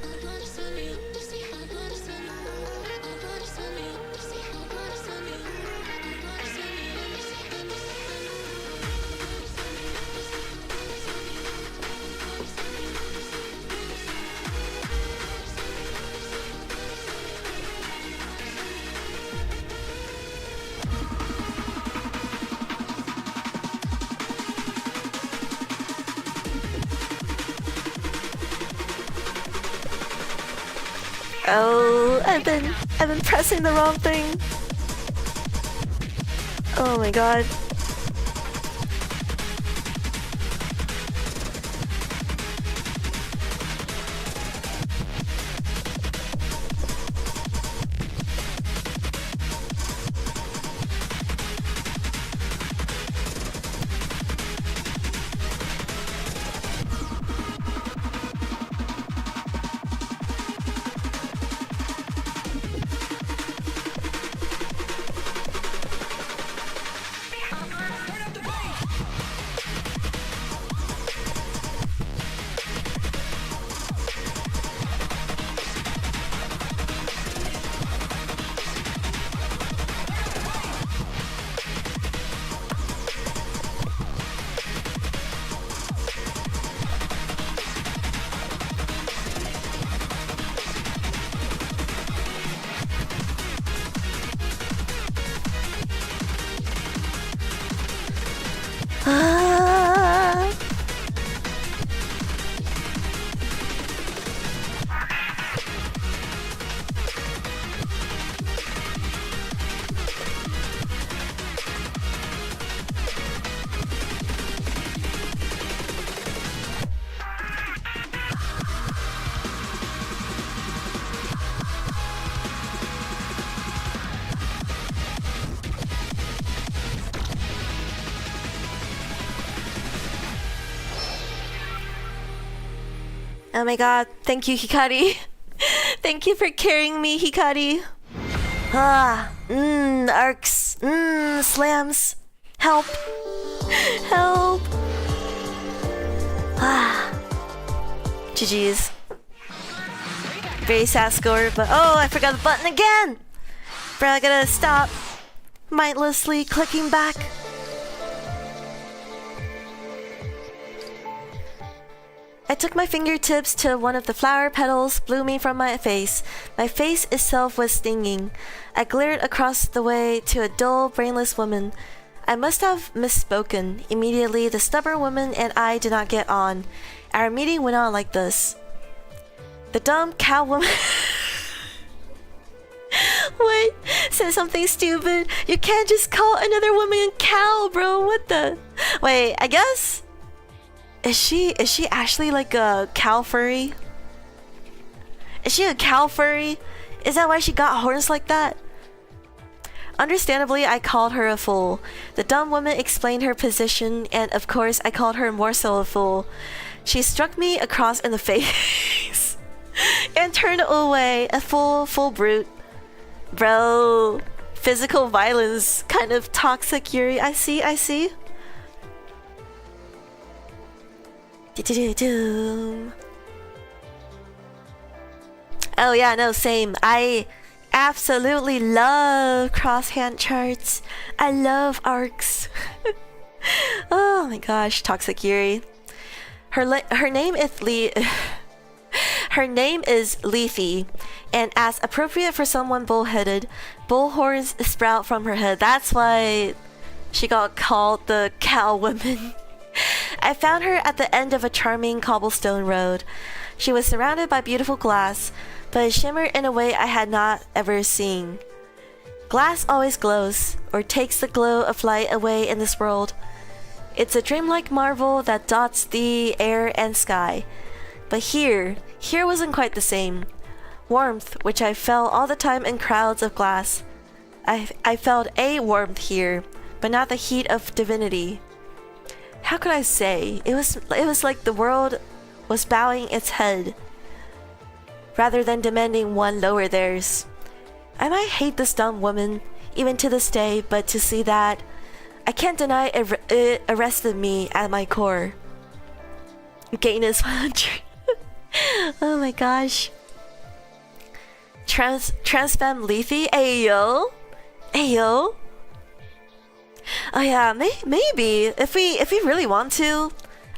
Oh, I've been pressing the wrong thing. Oh my god. Ah. Oh my god, thank you, Hikari. Thank you for carrying me, Hikari. Arcs. Slams. Help. Help. GG's. Very sad score, but oh, I forgot the button again! Bro, I gotta stop mindlessly clicking back. I took my fingertips to one of the flower petals, blew me from my face. My face itself was stinging. I glared across the way to a dull, brainless woman. I must have misspoken. Immediately, the stubborn woman and I did not get on. Our meeting went on like this. The dumb cow woman... What? Said something stupid. You can't just call another woman a cow, bro. What the... Wait, I guess... Is she actually like a cow furry? Is she a cow furry? Is that why she got horns like that? Understandably, I called her a fool. The dumb woman explained her position, and of course, I called her more so a fool. She struck me across in the face and turned away, a full brute. Bro, physical violence, kind of toxic Yuri. I see. Oh yeah, no, same. I absolutely love cross-hand charts. I love arcs. Oh my gosh, toxic Yuri. Her name is her name is Leafy, and as appropriate for someone bullheaded, bull horns sprout from her head. That's why she got called the cow woman. I found her at the end of a charming cobblestone road. She was surrounded by beautiful glass, but it shimmered in a way I had not ever seen. Glass always glows, or takes the glow of light away in this world. It's a dreamlike marvel that dots the air and sky. But here wasn't quite the same. Warmth, which I felt all the time in crowds of glass. I felt a warmth here, but not the heat of divinity. How could I say? It was like the world was bowing its head, rather than demanding one lower theirs. I might hate this dumb woman, even to this day, but to see that, I can't deny it arrested me at my core. Gain is 100. Oh my gosh. Transfem Leafy? Ayo? Oh yeah, maybe if we really want to,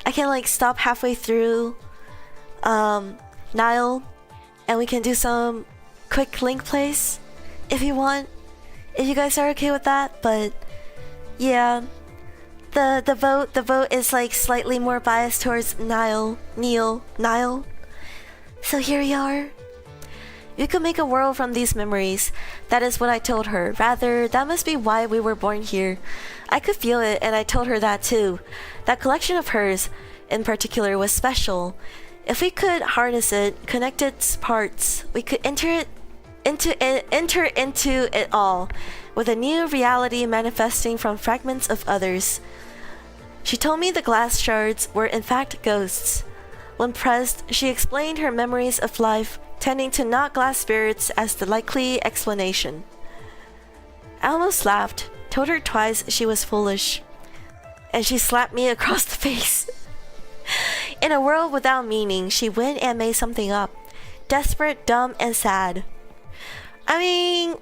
I can like stop halfway through Nile, and we can do some quick link plays if you want, if you guys are okay with that. But yeah, the vote is like slightly more biased towards Nile. So here we are. You could make a world from these memories. That is what I told her. Rather, that must be why we were born here. I could feel it, and I told her that too. That collection of hers, in particular, was special. If we could harness it, connect its parts, we could enter into it all, with a new reality manifesting from fragments of others. She told me the glass shards were in fact ghosts. When pressed, she explained her memories of life, tending to not glass spirits as the likely explanation. I almost laughed, told her twice she was foolish, and she slapped me across the face. In a world without meaning, she went and made something up. Desperate, dumb, and sad. I mean...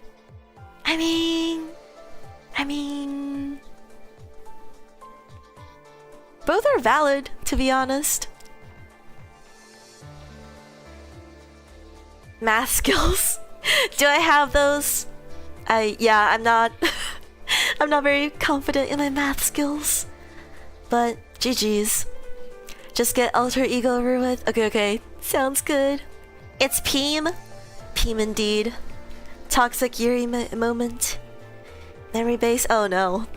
both are valid, to be honest. Math skills. Do I have those? I'm not... I'm not very confident in my math skills. But, GG's. Just get alter ego over with. Okay. Sounds good. It's Peem. Peem indeed. Toxic Yuri moment. Memory base. Oh no.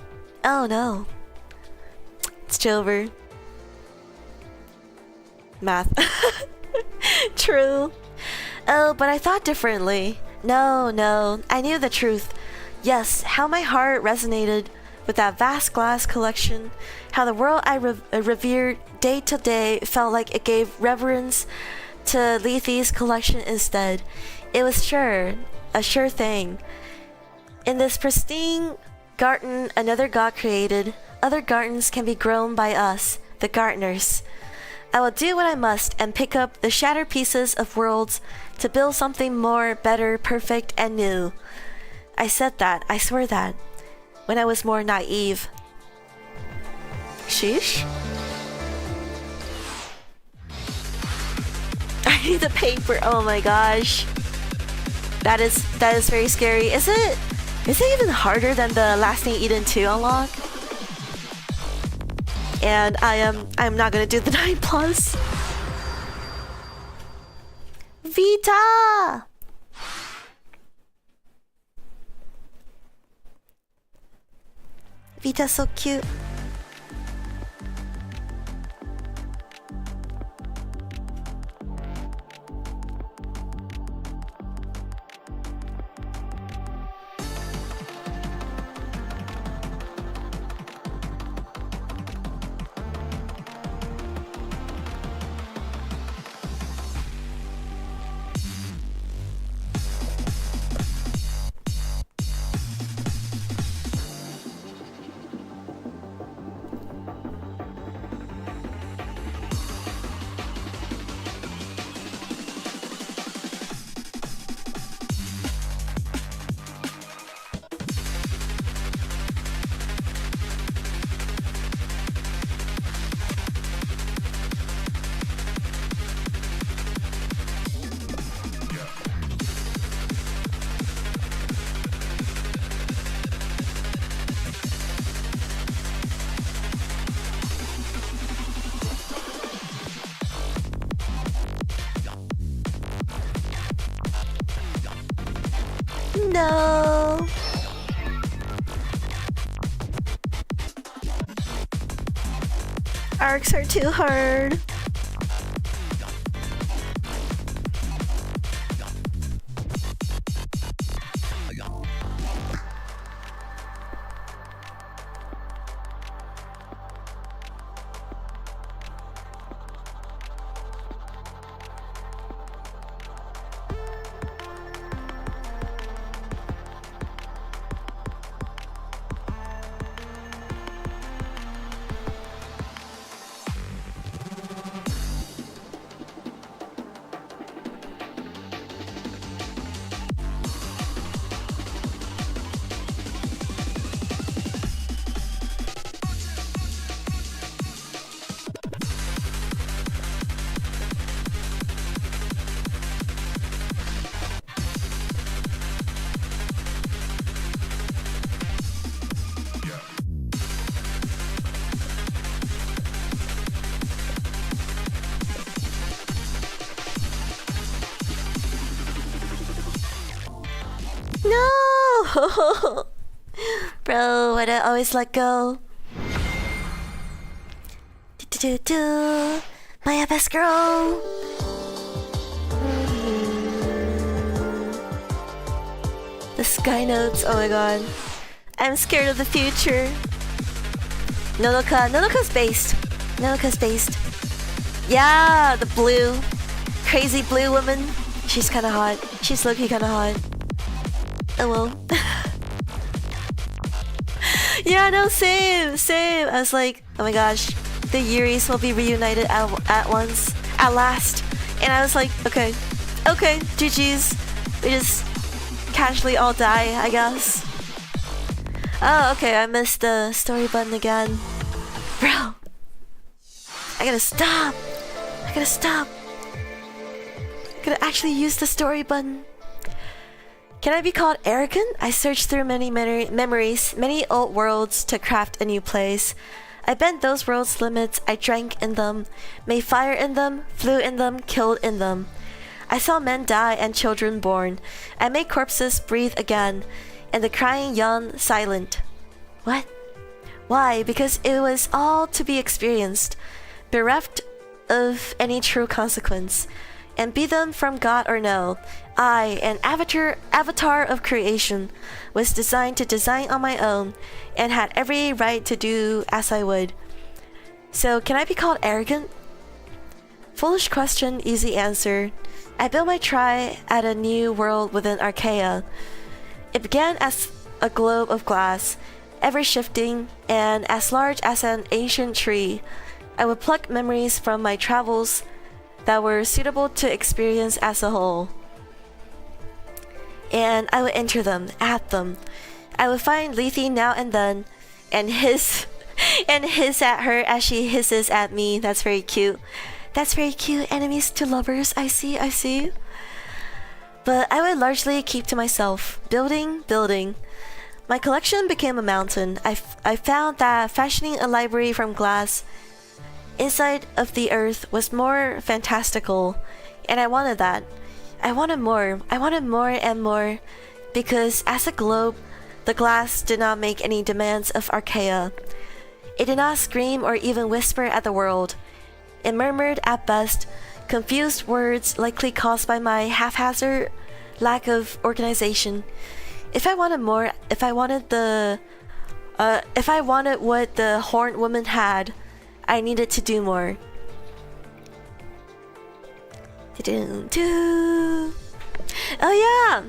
It's Jilver. Math. True. Oh, but I thought differently. No. I knew the truth. Yes, how my heart resonated with that vast glass collection. How the world I revered day to day felt like it gave reverence to Lethe's collection instead. It was a sure thing. In this pristine garden another god created, other gardens can be grown by us, the gardeners. I will do what I must and pick up the shattered pieces of worlds to build something more, better, perfect, and new. I said that, I swear that, when I was more naive. Sheesh. I need the paper. Oh my gosh. That is very scary. Is it even harder than the Lasting Eden 2 unlock? And I'm not gonna do the 9+. Vita! Vita's so cute. No. Arcs are too hard. Bro, why'd I always let go? Do, my best girl. The sky notes, oh my god. I'm scared of the future. Nonoka's based. Nonoka's based. Yeah, the blue. Crazy blue woman. She's kinda hot. She's low-key kinda hot. Oh well. Yeah, no, same. I was like, oh my gosh, the Yuris will be reunited at last. And I was like, okay, GG's. We just casually all die, I guess. Oh, okay, I missed the story button again. Bro, I gotta stop. I gotta actually use the story button. Can I be called arrogant? I searched through many memories, many old worlds to craft a new place. I bent those worlds' limits, I drank in them, made fire in them, flew in them, killed in them. I saw men die and children born. I made corpses breathe again, and the crying young silent. What? Why? Because it was all to be experienced, bereft of any true consequence. And be them from God or no, I, an avatar of creation, was designed to design on my own, and had every right to do as I would. So can I be called arrogant? Foolish question, easy answer. I built my try at a new world within Arcaea. It began as a globe of glass, ever shifting, and as large as an ancient tree. I would pluck memories from my travels that were suitable to experience as a whole. And I would enter them, add them. I would find Lethe now and then, and hiss at her as she hisses at me. That's very cute. Enemies to lovers. I see. But I would largely keep to myself, building. My collection became a mountain. I found that fashioning a library from glass inside of the earth was more fantastical, and I wanted that. I wanted more and more, because as a globe, the glass did not make any demands of Arcaea. It did not scream or even whisper at the world. It murmured at best, confused words likely caused by my haphazard lack of organization. If I wanted more, if I wanted what the horned woman had, I needed to do more. Oh yeah,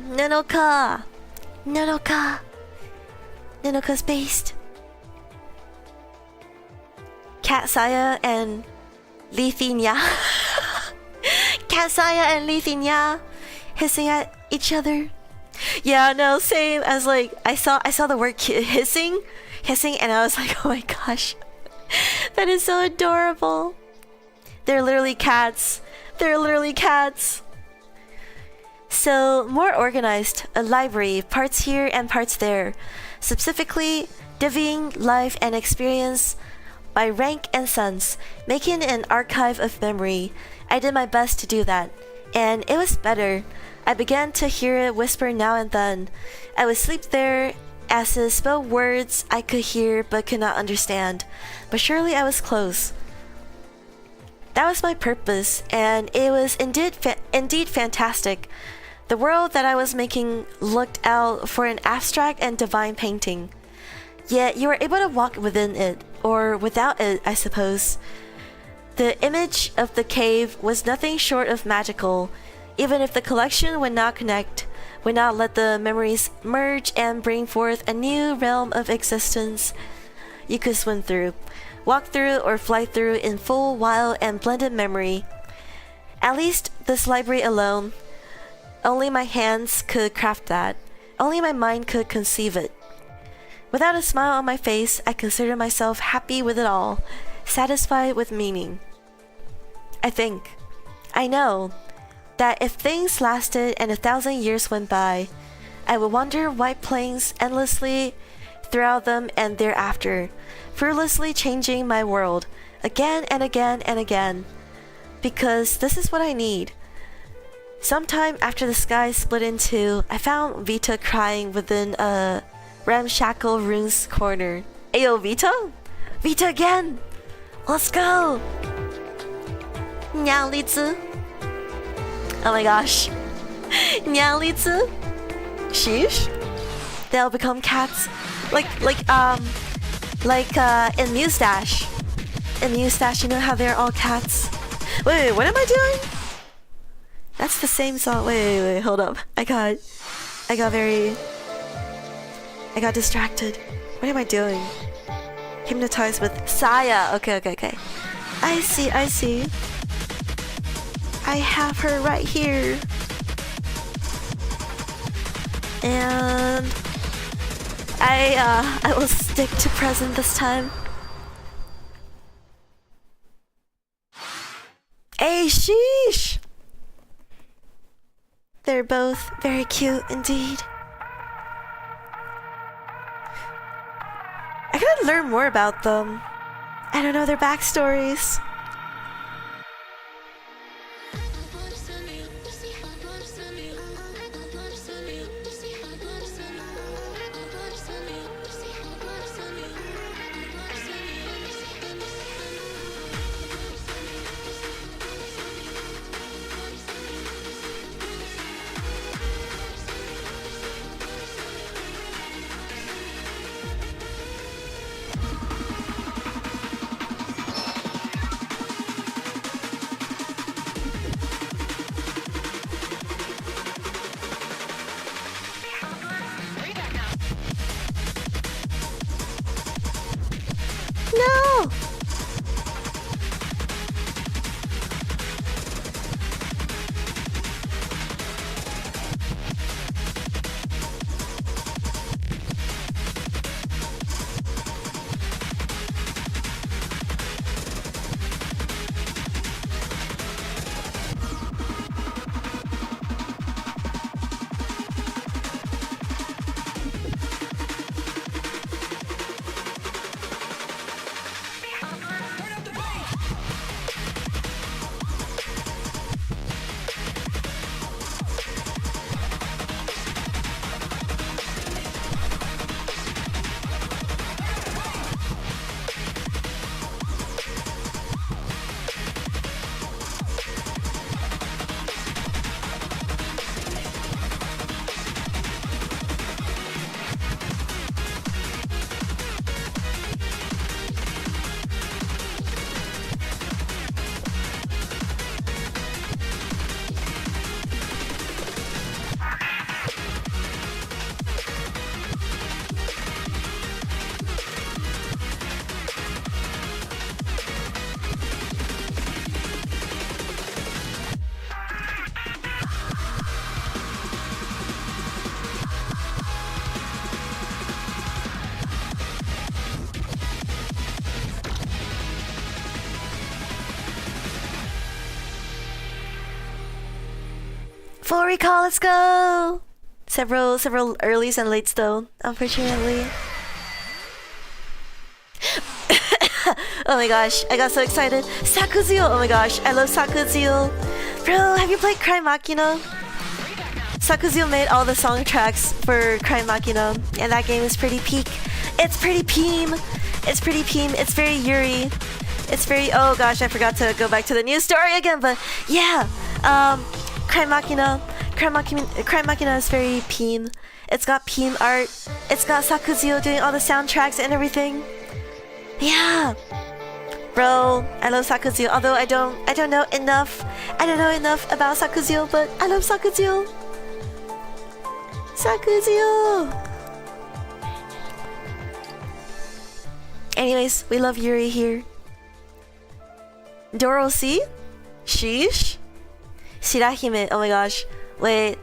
Nonoka's based. Cat Saya and Lithinia. Hissing at each other. Yeah, no, same. As like I saw the word hissing, and I was like, oh my gosh. That is so adorable. They're literally cats. So, more organized, a library, parts here and parts there. Specifically, divvying life and experience by rank and sense, making an archive of memory. I did my best to do that, and it was better. I began to hear it whisper now and then. I would sleep there as it spelled words I could hear but could not understand. But surely I was close. That was my purpose, and it was indeed fantastic. The world that I was making looked out for an abstract and divine painting. Yet you were able to walk within it, or without it, I suppose. The image of the cave was nothing short of magical, even if the collection would not connect, would not let the memories merge and bring forth a new realm of existence you could swim through, walk through, or fly through in full, wild, and blended memory. At least this library alone, only my hands could craft that. Only my mind could conceive it. Without a smile on my face, I considered myself happy with it all, satisfied with meaning. I know, that if things lasted and 1,000 years went by, I would wander white plains endlessly throughout them and thereafter, fruitlessly changing my world, again and again and again. Because this is what I need. Sometime after the sky split in two, I found Vita crying within a ramshackle room's corner. Ayo, Vita? Vita again! Let's go! Nyalitsu. Oh my gosh. Nyalitsu? Sheesh? They'll become cats. Like in Mustache. In Mustache, you know how they're all cats? Wait, what am I doing? That's the same song. Wait, hold up. I got distracted. What am I doing? Hypnotized with Saya. Okay. I see. I have her right here. And I will stick to present this time. Hey, sheesh! They're both very cute indeed. I gotta learn more about them. I don't know their backstories. No! Full recall, let's go! Several earlys and lates though, unfortunately. Oh my gosh, I got so excited. Sakuzuyo! Oh my gosh, I love Sakuzuyo. Bro, have you played Cry Machina? Sakuzuyo made all the soundtracks for Cry Machina, and that game is pretty peak. It's pretty peem. It's very Yuri. It's very, oh gosh, I forgot to go back to the news story again, but yeah. Cry Machina is very peen. It's got peen art. It's got Sakuzuyo doing all the soundtracks and everything. Yeah. Bro, I love Sakuzuyo. Although I don't know enough. I don't know enough about Sakuzuyo, but I love Sakuzuyo. Anyways, we love Yuri here. Dorosi? Sheesh? Shirahime, oh my gosh. Wait.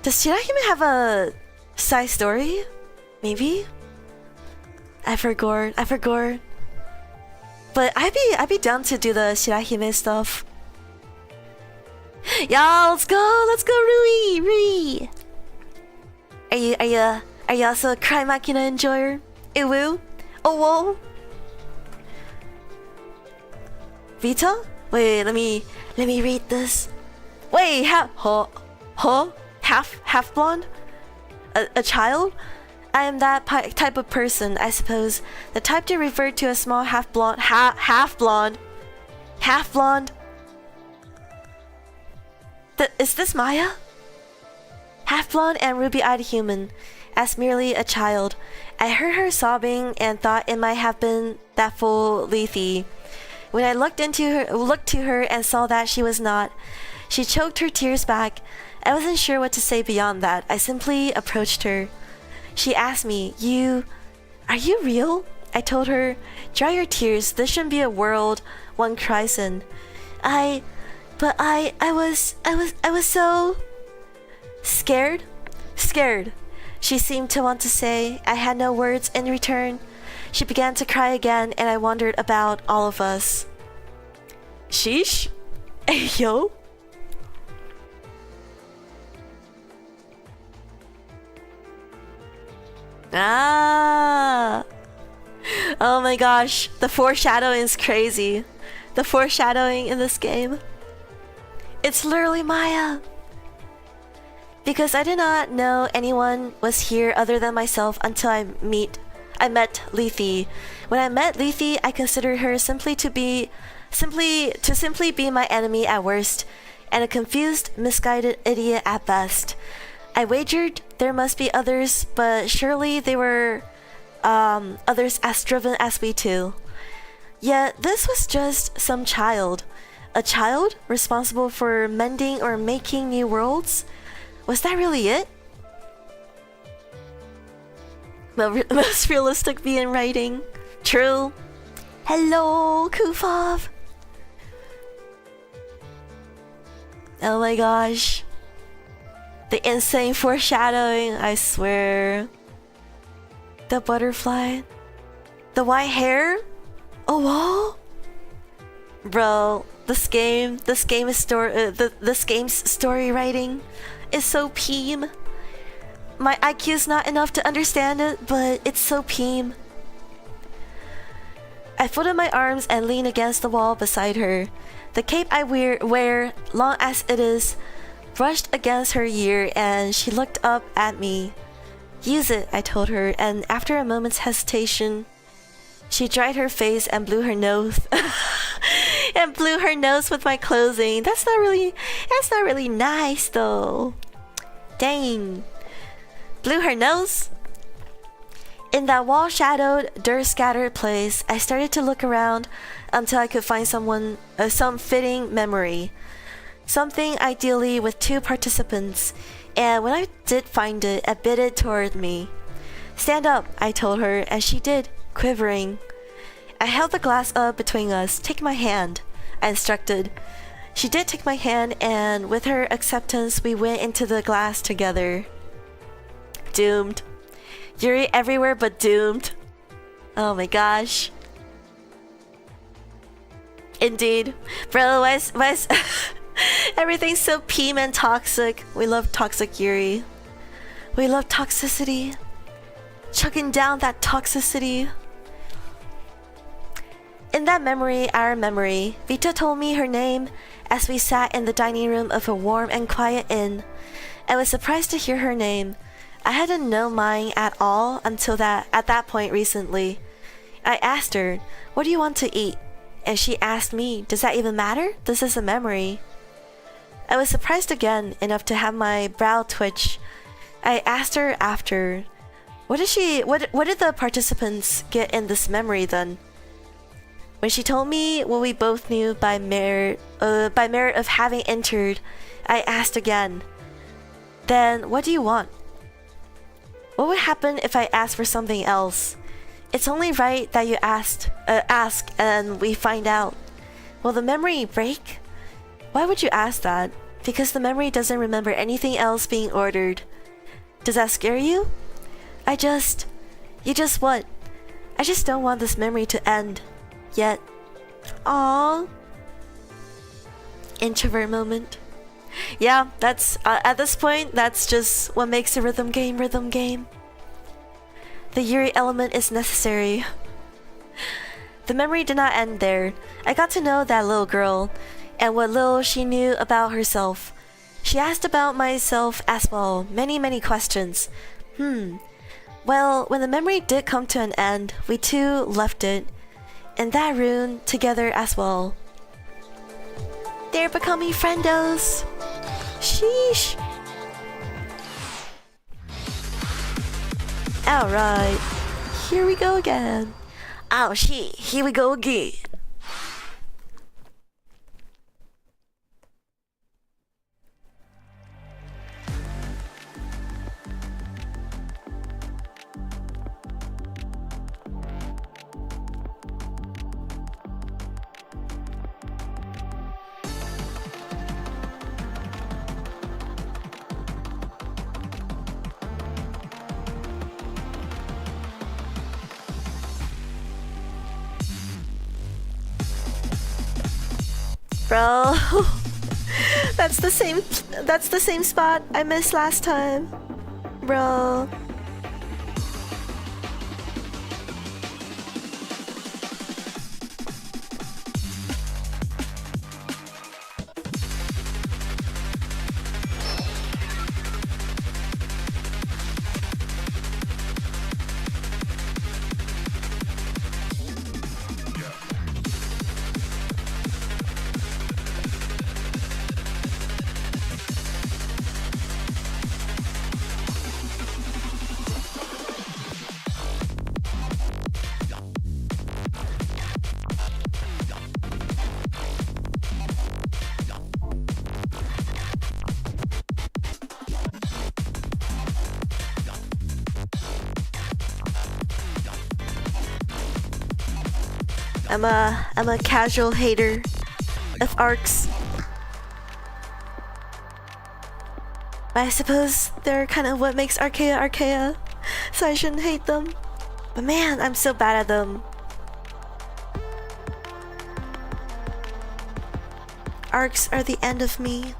Does Shirahime have a side story? Maybe? I forgot. But I'd be down to do the Shirahime stuff. Y'all, let's go, Rui! Are you also a Cry Machina enjoyer? Iwu? Oh, whoa! Vita? Wait, let me read this. Wait, half blonde? A child? I am that type of person, I suppose. The type to refer to a small half blonde. Is this Maya? Half blonde and ruby-eyed human, as merely a child. I heard her sobbing and thought it might have been that fool Lethe. When I looked to her and saw that she was not, she choked her tears back. I wasn't sure what to say beyond that. I simply approached her. She asked me, Are you real? I told her, dry your tears. This shouldn't be a world one cries in. I was so scared. She seemed to want to say. I had no words in return. She began to cry again, and I wondered about all of us. Sheesh? Hey, yo? Ah! Oh my gosh, the foreshadowing is crazy. The foreshadowing in this game. It's literally Maya! Because I did not know anyone was here other than myself until I met Lethe. When I met Lethe, I considered her simply to be my enemy at worst, and a confused, misguided idiot at best. I wagered there must be others, but surely they were others as driven as we too. Yet this was just some child. A child responsible for mending or making new worlds? Was that really it? The most realistic being writing. True. Hello, Kufov. Oh my gosh. The insane foreshadowing, I swear. The butterfly. The white hair? Oh, wow. Bro, this game's story writing is so peem. My IQ is not enough to understand it, but it's so peem. I folded my arms and leaned against the wall beside her. The cape I wear, long as it is, brushed against her ear, and she looked up at me. Use it, I told her, and after a moment's hesitation, she dried her face and blew her nose with my clothing. That's not really nice though. Dang. Blew her nose? In that wall-shadowed, dirt-scattered place, I started to look around until I could find some fitting memory. Something ideally with two participants, and when I did find it, it bidded toward me. Stand up, I told her, and she did, quivering. I held the glass up between us. Take my hand, I instructed. She did take my hand, and with her acceptance, we went into the glass together. Doomed. Yuri everywhere but doomed. Oh my gosh. Indeed. Bro, why is everything's so peem and toxic. We love toxic Yuri. We love toxicity. Chugging down that toxicity. In that memory, our memory, Vita told me her name as we sat in the dining room of a warm and quiet inn. I was surprised to hear her name. I hadn't known mine at all until at that point recently. I asked her, "What do you want to eat?" And she asked me, "Does that even matter? This is a memory." I was surprised again, enough to have my brow twitch. I asked her after, what did the participants get in this memory then? When she told me what we both knew by merit of having entered, I asked again, "Then what do you want?" What would happen if I asked for something else? It's only right that you ask and we find out. Will the memory break? Why would you ask that? Because the memory doesn't remember anything else being ordered. Does that scare you? You just what? I just don't want this memory to end. Yet. Aww. Introvert moment. Yeah, that's at this point, that's just what makes a rhythm game. The Yuri element is necessary. The memory did not end there. I got to know that little girl, and what little she knew about herself. She asked about myself as well. Many questions. Well, when the memory did come to an end, we two left it. In that room together as well. They're becoming friendos. Sheesh. Alright. Here we go again. Oh shit, here we go again. Bro, that's the same spot I missed last time. Bro. I'm a casual hater of arcs. But I suppose they're kind of what makes Arcaea Arcaea, so I shouldn't hate them. But man, I'm so bad at them. Arcs are the end of me.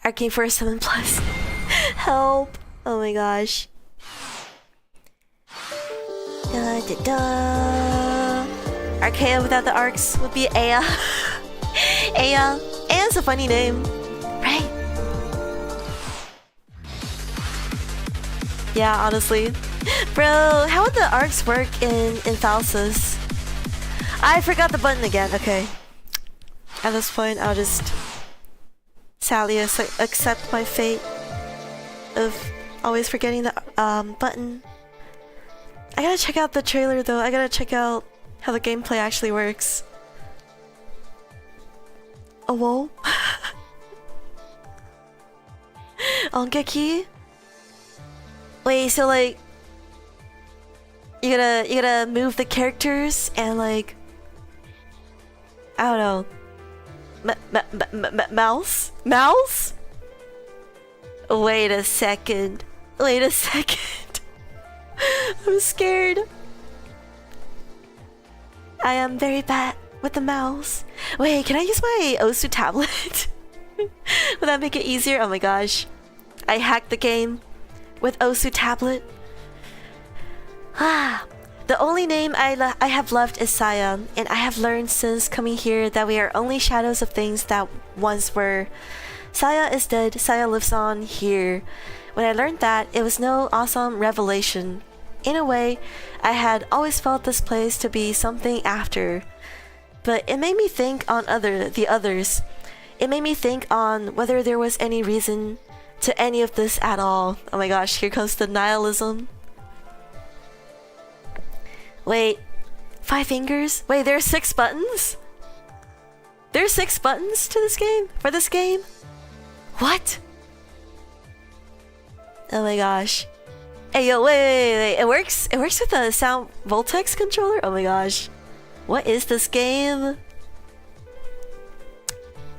Arcane for a 7+. Help! Oh my gosh. Da, da, da. Arcaea without the arcs would be Aya. Aya. Aya's a funny name, right? Yeah, honestly. Bro, how would the arcs work in Falsus? I forgot the button again, okay. At this point, I'll just sadly accept my fate of always forgetting the button. I gotta check out the trailer though. I gotta check out how the gameplay actually works. Oh, whoa. Ongeki? Wait, so like you gotta move the characters and like I don't know. Mouse? Mouse? Wait a second. Wait a second. I'm scared. I am very bad with the mouse. Wait, can I use my Osu tablet? Would that make it easier? Oh my gosh. I hacked the game with Osu tablet. The only name I have left is Saya, and I have learned since coming here that we are only shadows of things that once were. Saya is dead, Saya lives on here. When I learned that, it was no awesome revelation. In a way, I had always felt this place to be something after. But it made me think on the others. It made me think on whether there was any reason to any of this at all. Oh my gosh, here comes the nihilism. Wait, 5 fingers? Wait, there are 6 buttons? There are 6 buttons to this game? For this game? What? Oh my gosh. Hey yo, wait. It works with the sound Voltex controller? Oh my gosh. What is this game?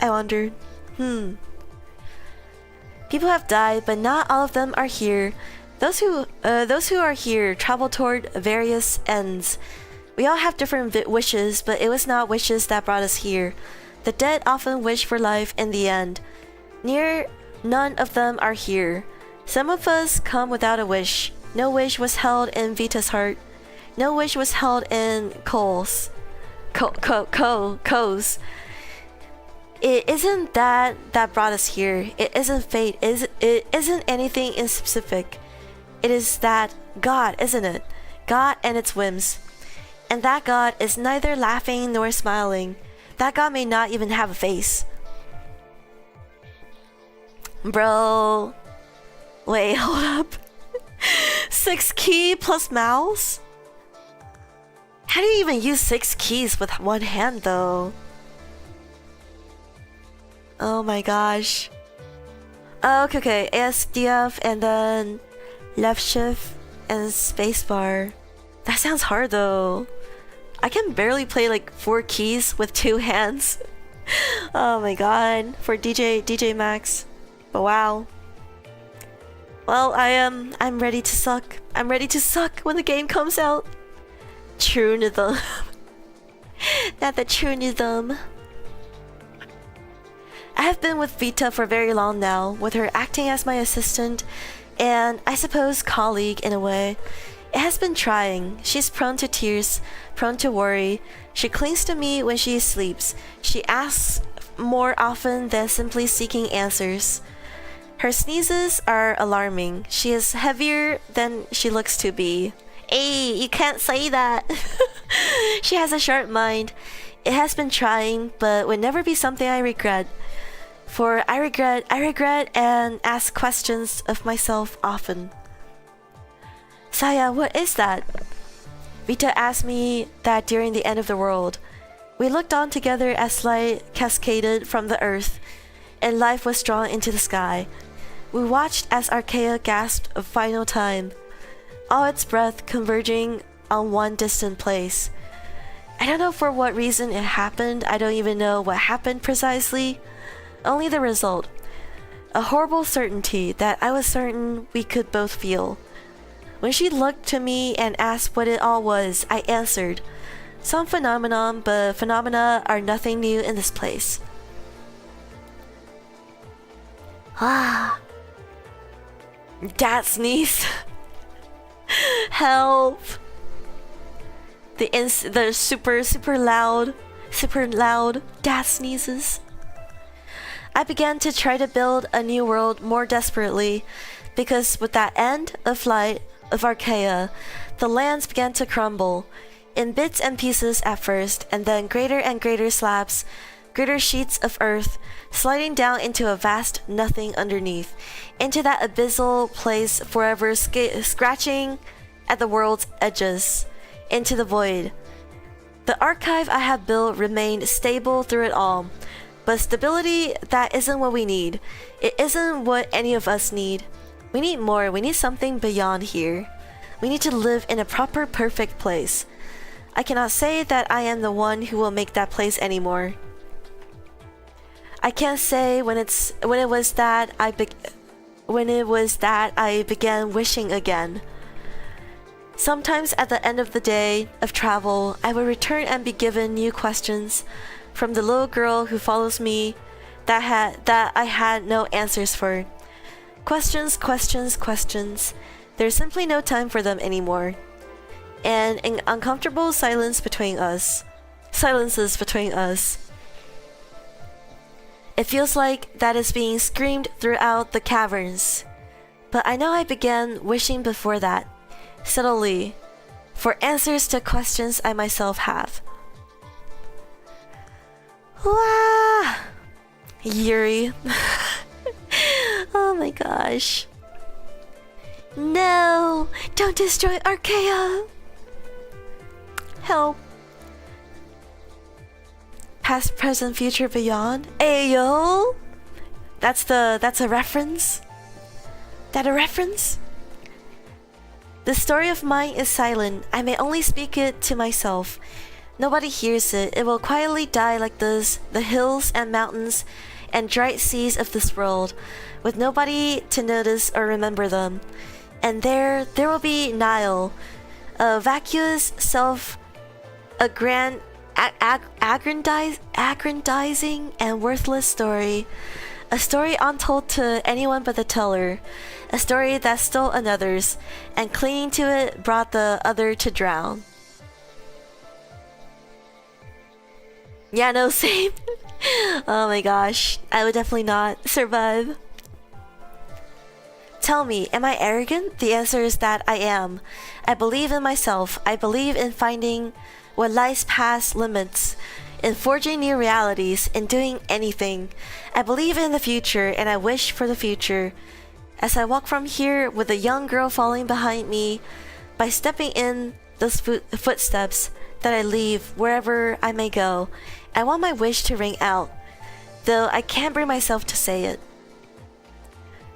I wondered. People have died, but not all of them are here. Those who are here travel toward various ends. We all have different wishes, but it was not wishes that brought us here. The dead often wish for life in the end. None of them are here. Some of us come without a wish. No wish was held in Vita's heart. No wish was held in Cole's. It isn't that brought us here. It isn't fate. It isn't anything in specific. It is that God, isn't it? God and its whims. And that God is neither laughing nor smiling. That God may not even have a face. Bro. Wait, hold up. 6 key plus mouse? How do you even use 6 keys with one hand though? Oh my gosh. Oh, okay. ASDF and then left shift and spacebar. That sounds hard though. I can barely play like 4 keys with 2 hands. Oh my god. For DJ Max. But wow. Well, I'm ready to suck. I'm ready to suck when the game comes out. Trunism. Not the trunism. I have been with Vita for very long now, with her acting as my assistant and I suppose colleague in a way. It has been trying. She's prone to tears, prone to worry. She clings to me when she sleeps. She asks more often than simply seeking answers. Her sneezes are alarming. She is heavier than she looks to be. Hey, you can't say that. She has a sharp mind. It has been trying, but would never be something I regret. For I regret and ask questions of myself often. Saya, what is that? Vita asked me that during the end of the world. We looked on together as light cascaded from the earth, and life was drawn into the sky. We watched as Arcaea gasped a final time, all its breath converging on one distant place. I don't know for what reason it happened. I don't even know what happened precisely. Only the result. A horrible certainty that I was certain we could both feel. When she looked to me and asked what it all was, I answered. Some phenomenon, but phenomena are nothing new in this place. Ah. Dad sneeze. Help. The super loud dad sneezes. I began to try to build a new world more desperately, because with that end of flight of Arcaea, the lands began to crumble, in bits and pieces at first, and then greater and greater slabs, greater sheets of earth, sliding down into a vast nothing underneath, into that abyssal place forever scratching at the world's edges, into the void. The archive I have built remained stable through it all, but stability, that isn't what we need. It isn't what any of us need. We need more. We need something beyond here. We need to live in a proper, perfect place. I cannot say that I am the one who will make that place anymore. I can't say when it was that I began wishing again. Sometimes at the end of the day of travel, I would return and be given new questions from the little girl who follows me that I had no answers for. Questions. There's simply no time for them anymore. And an uncomfortable silences between us. It feels like that is being screamed throughout the caverns. But I know I began wishing before that, subtly, for answers to questions I myself have. Wah! Yuri. Oh my gosh. No! Don't destroy Arcaea! Help. Past, present, future, beyond. Ayo! That's a reference? That a reference? The story of mine is silent. I may only speak it to myself. Nobody hears it. It will quietly die like this, the hills and mountains and dried seas of this world, with nobody to notice or remember them. And there will be Nile, a vacuous aggrandizing and worthless story. A story untold to anyone but the teller. A story that stole another's, and clinging to it brought the other to drown. Yeah, no, same. Oh my gosh, I would definitely not survive. Tell me, am I arrogant? The answer is that I am. I believe in myself. I believe in finding what lies past limits, in forging new realities, in doing anything. I believe in the future, and I wish for the future. As I walk from here with a young girl following behind me, by stepping in those footsteps that I leave wherever I may go, I want my wish to ring out, though I can't bring myself to say it.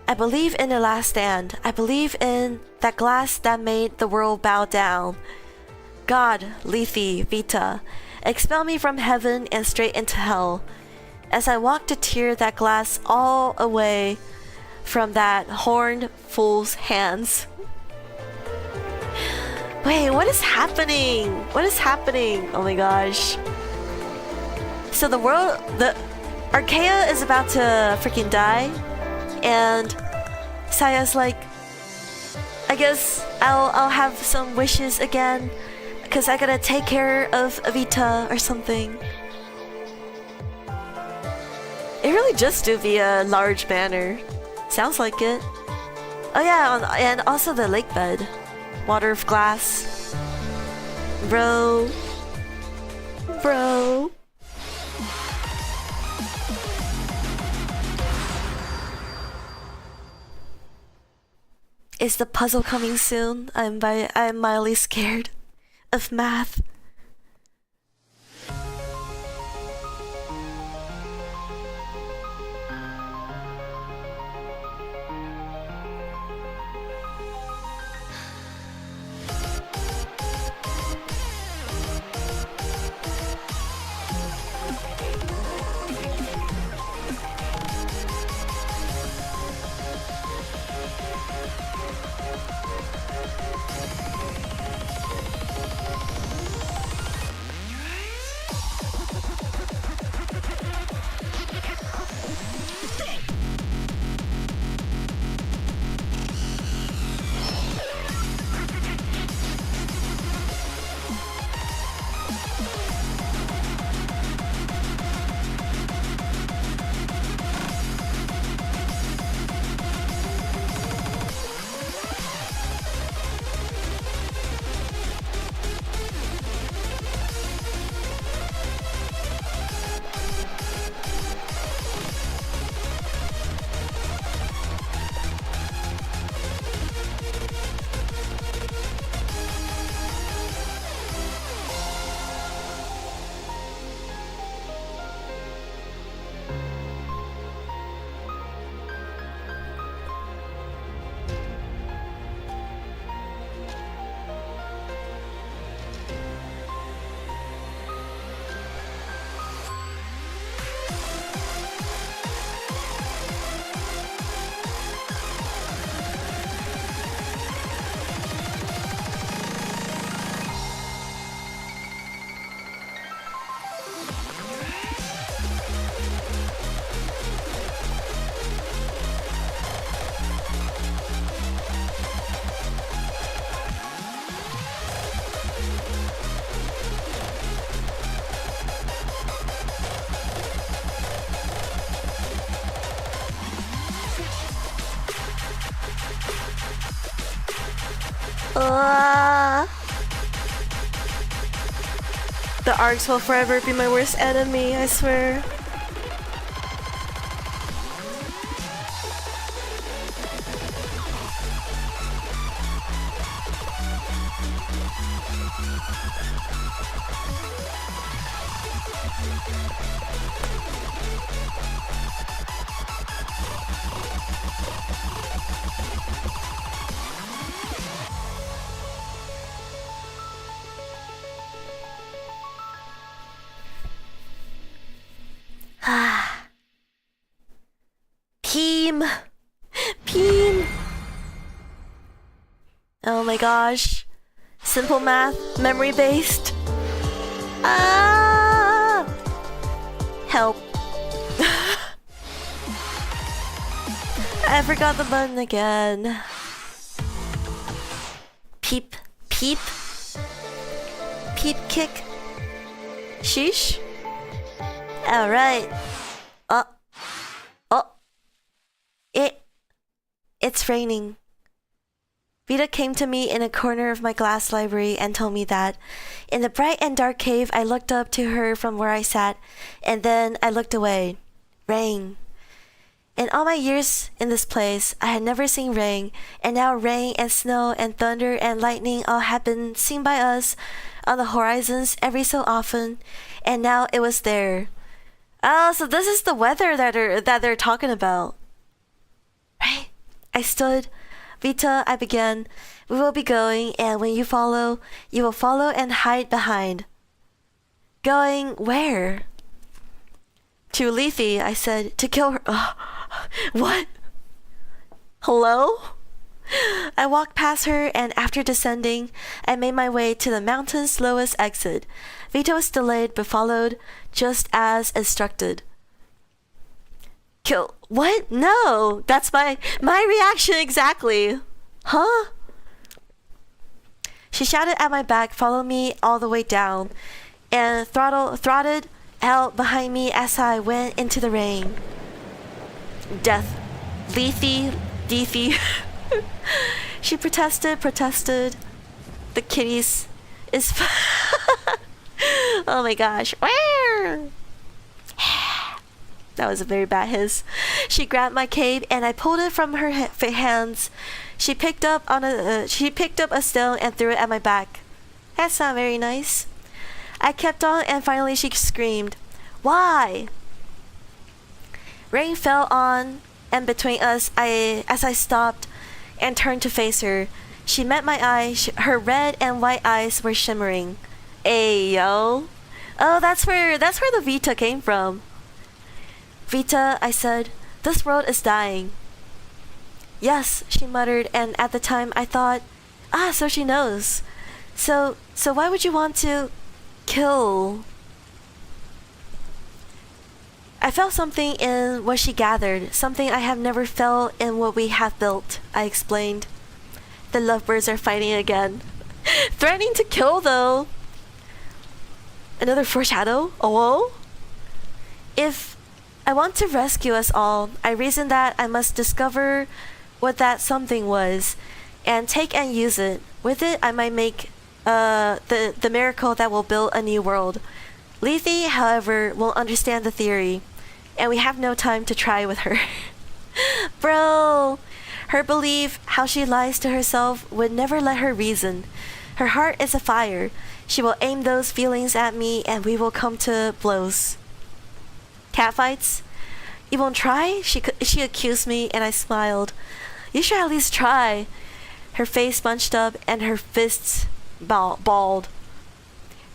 I believe in the last stand. I believe in that glass that made the world bow down. God, Lethe, Vita, expel me from heaven and straight into hell, as I walk to tear that glass all away from that horned fool's hands. Wait, what is happening? What is happening? Oh my gosh. So the Arcaea is about to freaking die, and Saya's like, I guess I'll have some wishes again, because I gotta take care of Evita or something. It really just do be a large banner. Sounds like it. Oh yeah, and also the lake bed. Water of glass. Bro. Is the puzzle coming soon? I'm mildly scared of math. The arcs will forever be my worst enemy, I swear. Peem. Peem. Oh my gosh. Simple math, memory based. Ah! Help. I forgot the button again. Peep, peep. Peep kick. Sheesh. Alright. Oh. It's raining. Vita came to me in a corner of my glass library and told me that in the bright and dark cave, I looked up to her from where I sat, and then I looked away. Rain. In all my years in this place, I had never seen rain, and now rain and snow and thunder and lightning all had been seen by us on the horizons every so often, and now it was there. Oh, so this is the weather that they're talking about. Right? I stood. Vita, I began. We will be going, and when you follow, you will follow and hide behind. Going where? To Lethe, I said, to kill her. What? Hello? I walked past her, and after descending, I made my way to the mountain's lowest exit. Vita was delayed, but followed just as instructed. Kill. What? No! That's my reaction exactly. Huh? She shouted at my back, followed me all the way down, and throttled out behind me as I went into the rain. Death. Lethe. She protested. The kitties is... Oh my gosh. That was a very bad hiss. She grabbed my cape and I pulled it from her hands. She picked up a stone and threw it at my back. That's not very nice. I kept on and finally she screamed, "Why?" Rain fell on and between us as I stopped and turned to face her. She met my eye. Her red and white eyes were shimmering. Ayo. Oh, that's where the Vita came from. Vita, I said, this world is dying. Yes, she muttered, and at the time I thought, so she knows. So why would you want to kill? I felt something in what she gathered, something I have never felt in what we have built, I explained. The lovebirds are fighting again. Threatening to kill, though. Another foreshadow? Oh? If I want to rescue us all, I reasoned that I must discover what that something was, and take and use it. With it, I might make the miracle that will build a new world. Lethe, however, will understand the theory, and we have no time to try with her. Bro, her belief, how she lies to herself, would never let her reason. Her heart is a fire. She will aim those feelings at me, and we will come to blows. Catfights? You won't try? She accused me, and I smiled. You should at least try. Her face bunched up, and her fists balled.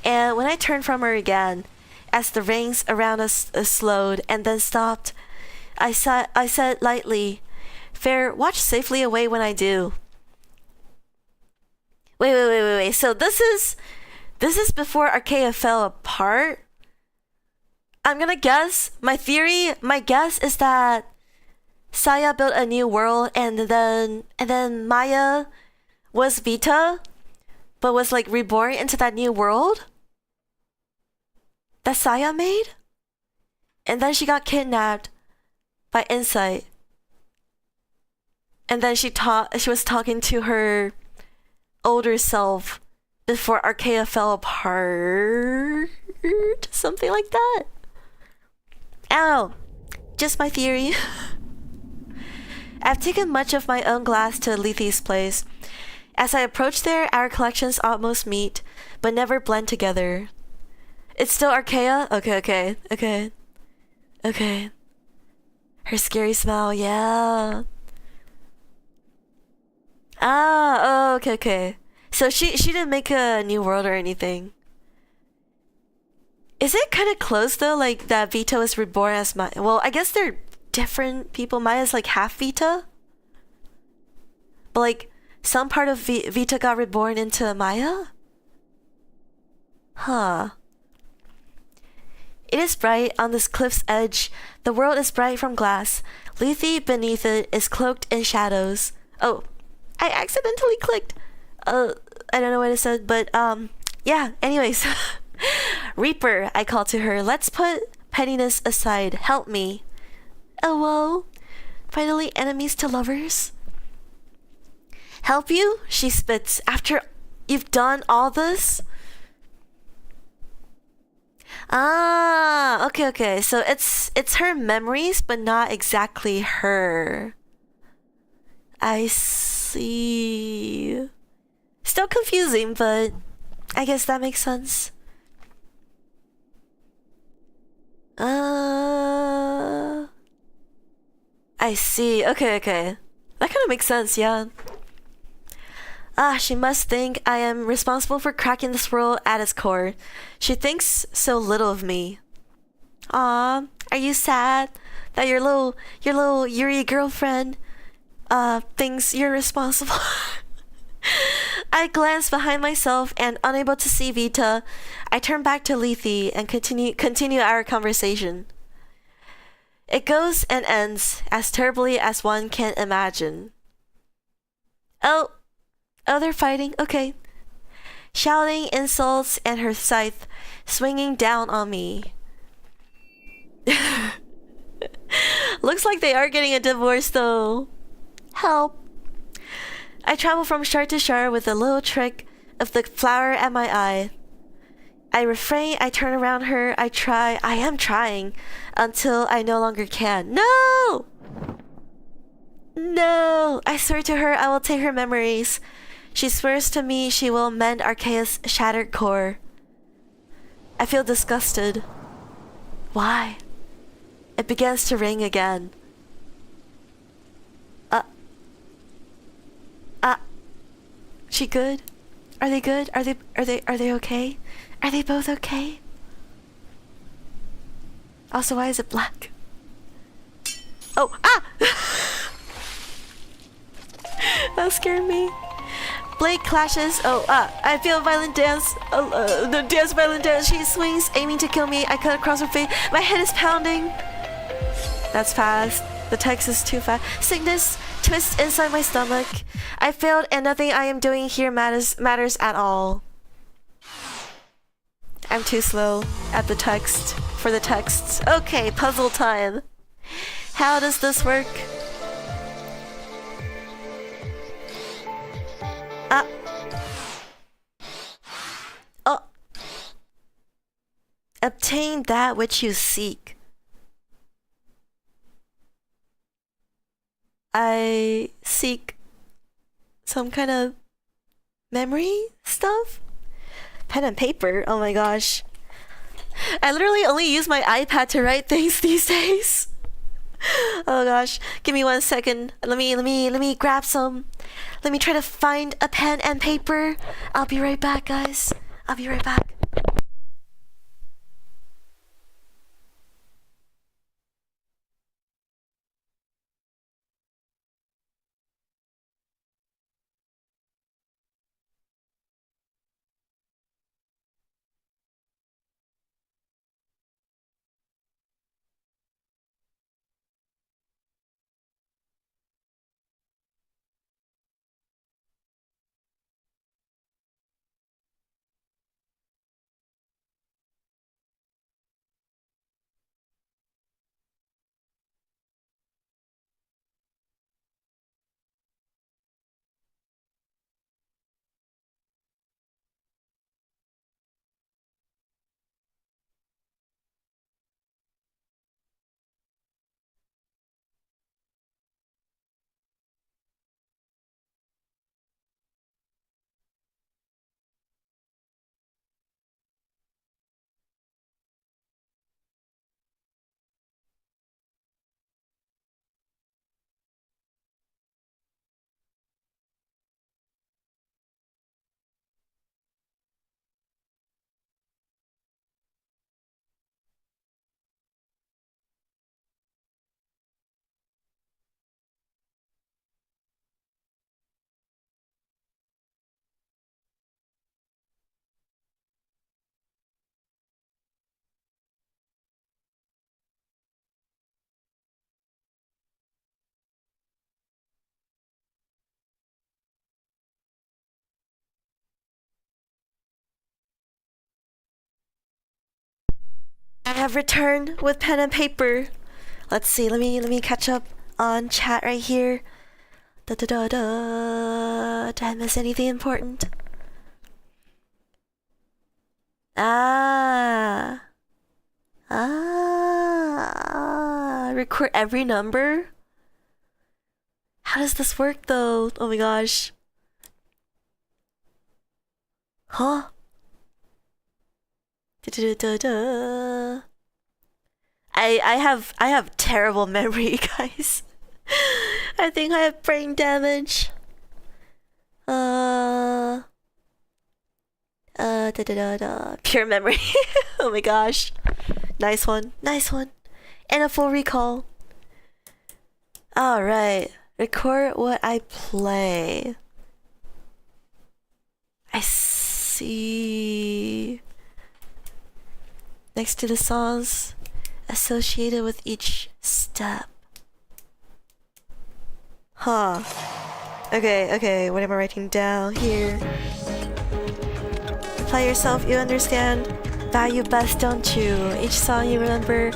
And when I turned from her again, as the rings around us slowed and then stopped, I said lightly, "Fair, watch safely away when I do." Wait. So this is before Arcaea fell apart? I'm gonna guess, my guess is that Saya built a new world and then Maya was Vita, but was like reborn into that new world that Saya made? And then she got kidnapped by Insight. And then she was talking to her older self before Arcaea fell apart. Something like that. Ow. Just my theory. I've taken much of my own glass to Lethe's place. As I approach there, our collections almost meet, but never blend together. It's still Arcaea? Okay. Her scary smile, yeah. Okay. So she didn't make a new world or anything. Is it kind of close though? Like that Vita was reborn as Maya. Well, I guess they're different people. Maya's like half Vita, but like some part of Vita got reborn into Maya. Huh. It is bright on this cliff's edge. The world is bright from glass. Lethe beneath it is cloaked in shadows. Oh, I accidentally clicked. I don't know what it said, but yeah. Anyways, Reaper, I call to her. Let's put pettiness aside. Help me. Oh, whoa. Finally, enemies to lovers. Help you? She spits. After you've done all this? Ah, okay. So it's her memories, but not exactly her. I see. Still confusing, but I guess that makes sense. I see. Okay. That kind of makes sense, yeah. Ah, she must think I am responsible for cracking this world at its core. She thinks so little of me. Ah, are you sad that your little Yuri girlfriend thinks you're responsible? I glance behind myself and unable to see Vita, I turn back to Lethe and continue our conversation. It goes and ends as terribly as one can imagine. Oh, they're fighting? Okay. Shouting insults and her scythe swinging down on me. Looks like they are getting a divorce though. Help. I travel from shard to shard with a little trick of the flower at my eye. I refrain, I turn around her, I am trying, until I no longer can. No! No! I swear to her I will take her memories. She swears to me she will mend Arcaea's shattered core. I feel disgusted. Why? It begins to ring again. She good? Are they good? Are they okay? Are they both okay? Also, why is it black? Oh, that scared me. Blade clashes. Oh, I feel a violent dance. Violent dance. She swings, aiming to kill me. I cut across her face. My head is pounding. That's fast. The text is too fast. Sickness twists inside my stomach. I failed, and nothing I am doing here matters at all. I'm too slow at the text for the texts. Okay, puzzle time. How does this work? Obtain that which you seek. I seek some kind of memory stuff? Pen and paper? Oh my gosh. I literally only use my iPad to write things these days. Oh gosh. Give me 1 second. Let me grab some. Let me try to find a pen and paper. I'll be right back, guys. I'll be right back. I have returned with pen and paper. Let's see. Let me catch up on chat right here. Da da da da. Did I miss anything important? Record every number? How does this work though? Oh my gosh. Huh? Da-da-da-da. I have terrible memory, guys. I think I have brain damage. Da-da-da-da. Pure memory. Oh my gosh. Nice one. Nice one. And a full recall. Alright. Record what I play. I see. Next to the songs associated with each step. Huh. Okay, what am I writing down here? Play yourself, you understand. Value best, don't you? Each song you remember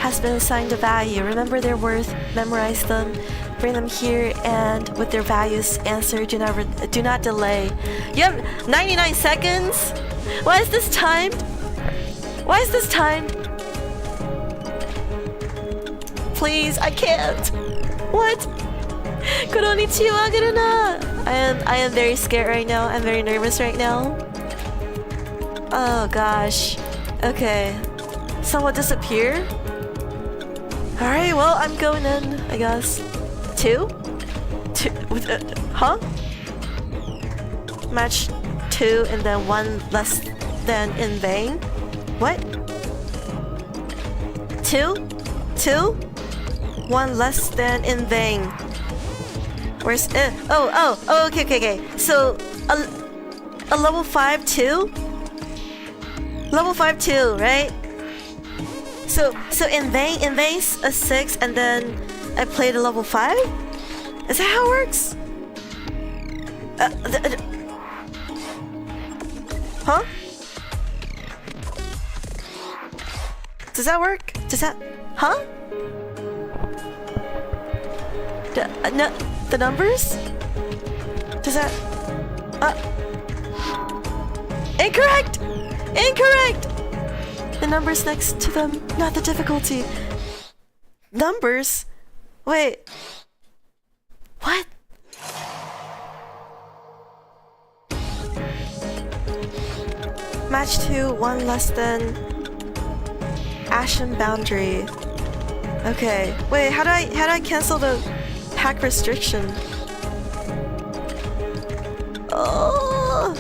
has been assigned a value. Remember their worth, memorize them, bring them here, and with their values, answer. Do not delay. You have 99 seconds? Why is this timed? Why is this timed? Please, I can't. What? Konnichiwa, guruna. I am very scared right now. I'm very nervous right now. Oh gosh. Okay. Someone disappear? Alright, well, I'm going in, I guess. Two? Huh? Match 2 and then 1 less than in vain? What? 2? 2? 1 less than in vain. Where's okay. So a level 5 2? Level 5 2, right? So in vain a 6 and then I played a level 5? Is that how it works? Huh? Does that work? Does that... Huh? No, the numbers? Does that... Incorrect! Incorrect! The numbers next to them, not the difficulty. Numbers? Wait. What? Match 2, 1 less than Ashen Boundary. Okay. Wait, how do I cancel the pack restriction? Oh.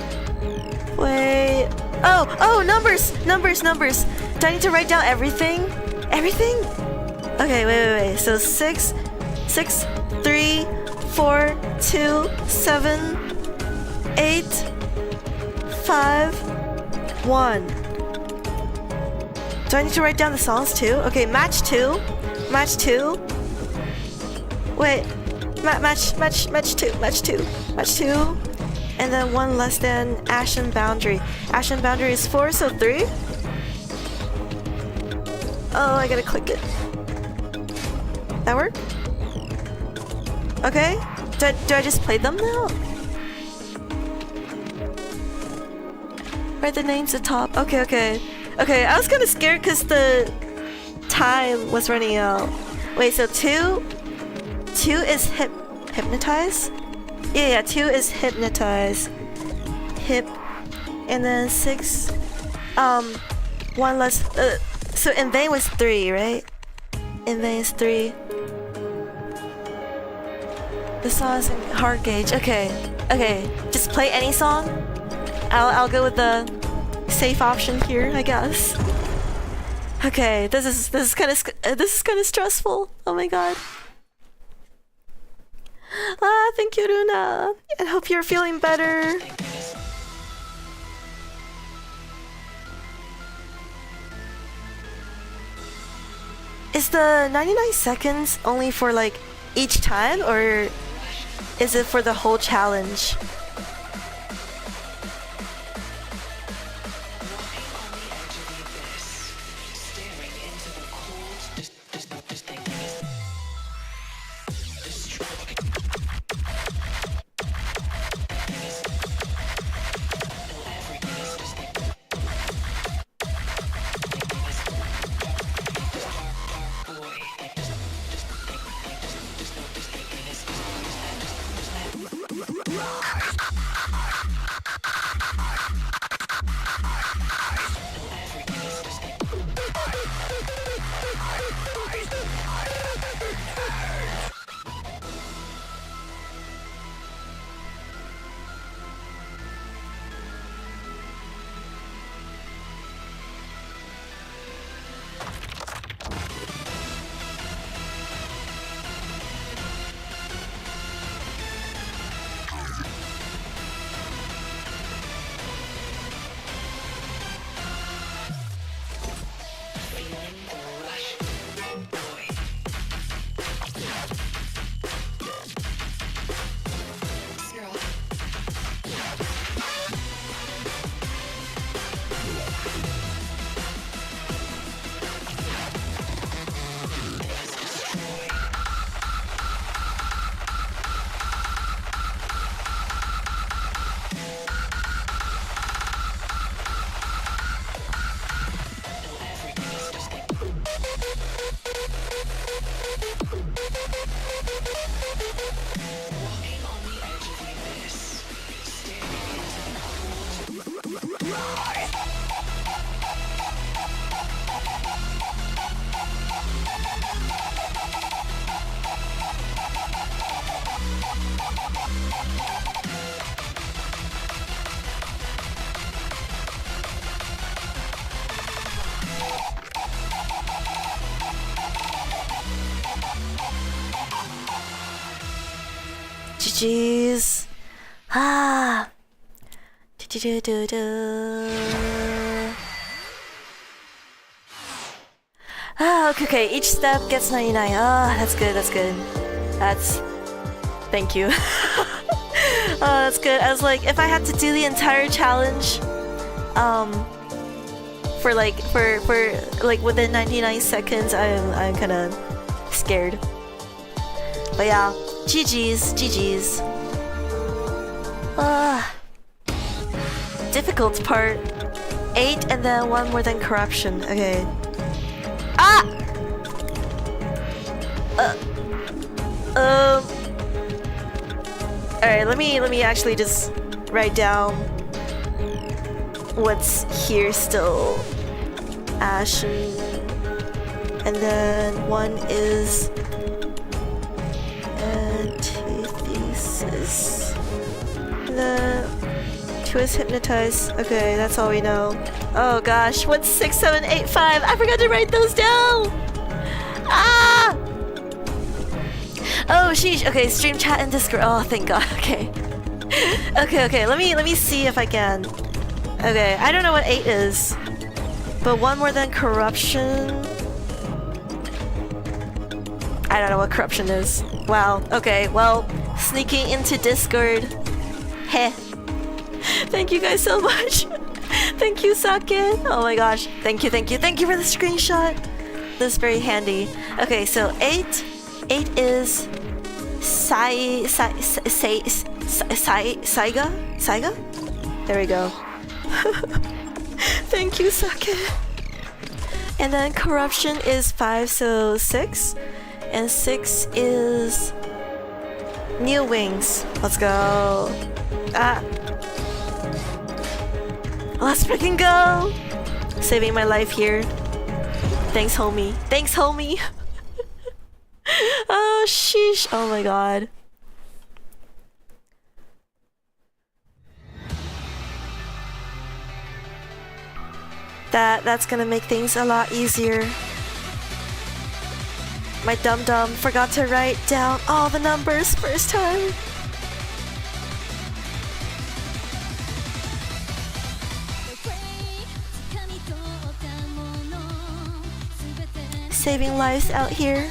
Wait. Oh, numbers. Do I need to write down everything? Everything? Okay, wait. So 6, 3, 4, 2, 7, 8, 5, 1. Do I need to write down the songs too? Okay, match 2. Wait, match 2. And then 1 less than Ashen Boundary. Ashen Boundary is 4, so 3. Oh, I gotta click it. That work? Okay. Do I just play them now? Write the names at the top. Okay, I was kinda scared because the time was running out. Wait, so 2 is hypnotize? Yeah, 2 is hypnotize. Hip. And then 6, 1 less, so in vain was 3, right? In vain is 3. The song is in hard gauge. Okay. Just play any song. I'll go with the safe option here, I guess. Okay, this is kind of stressful. Oh my god. Thank you, Runa. I hope you're feeling better. Is the 99 seconds only for like each time, or is it for the whole challenge? GG's. Ah. Ah, okay, each step gets 99. Ah, that's good, that's good. That's... Thank you. Oh, that's good. I was like, if I had to do the entire challenge, for within 99 seconds, I'm kinda scared. But yeah, GG's. Difficult part. 8 and then 1 more than corruption. Okay. Ah! Alright, let me actually just write down what's here still. Ashen. And then 1 is antithesis. And then 2 is hypnotize. Okay, that's all we know. Oh gosh, what's 6, 7, 8, 5? I forgot to write those down! Ah! Oh sheesh, okay, stream chat and Discord. Oh thank god, okay. Okay, let me see if I can. Okay, I don't know what 8 is. But 1 more than corruption. I don't know what corruption is. Wow, okay, well, sneaking into Discord. Heh. Thank you guys so much. Thank you, Sake. Oh my gosh. Thank you for the screenshot. This is very handy. Okay, so 8 is Saiga? There we go. Thank you, Sake. And then corruption is 5, so 6. And 6 is new wings. Let's go. Ah. Let's freaking go! Saving my life here. Thanks, homie. Oh, sheesh. Oh my god. That's gonna make things a lot easier. My dum-dum forgot to write down all the numbers first time. Saving lives out here.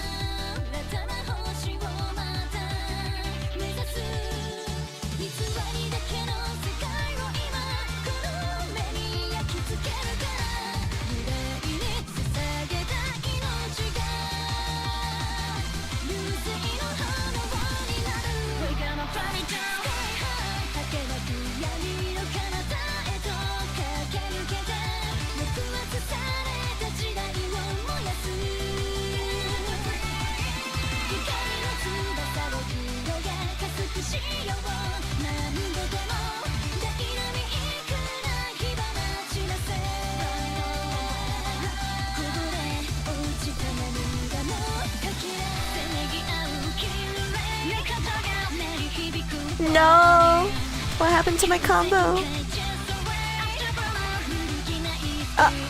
No! What happened to my combo?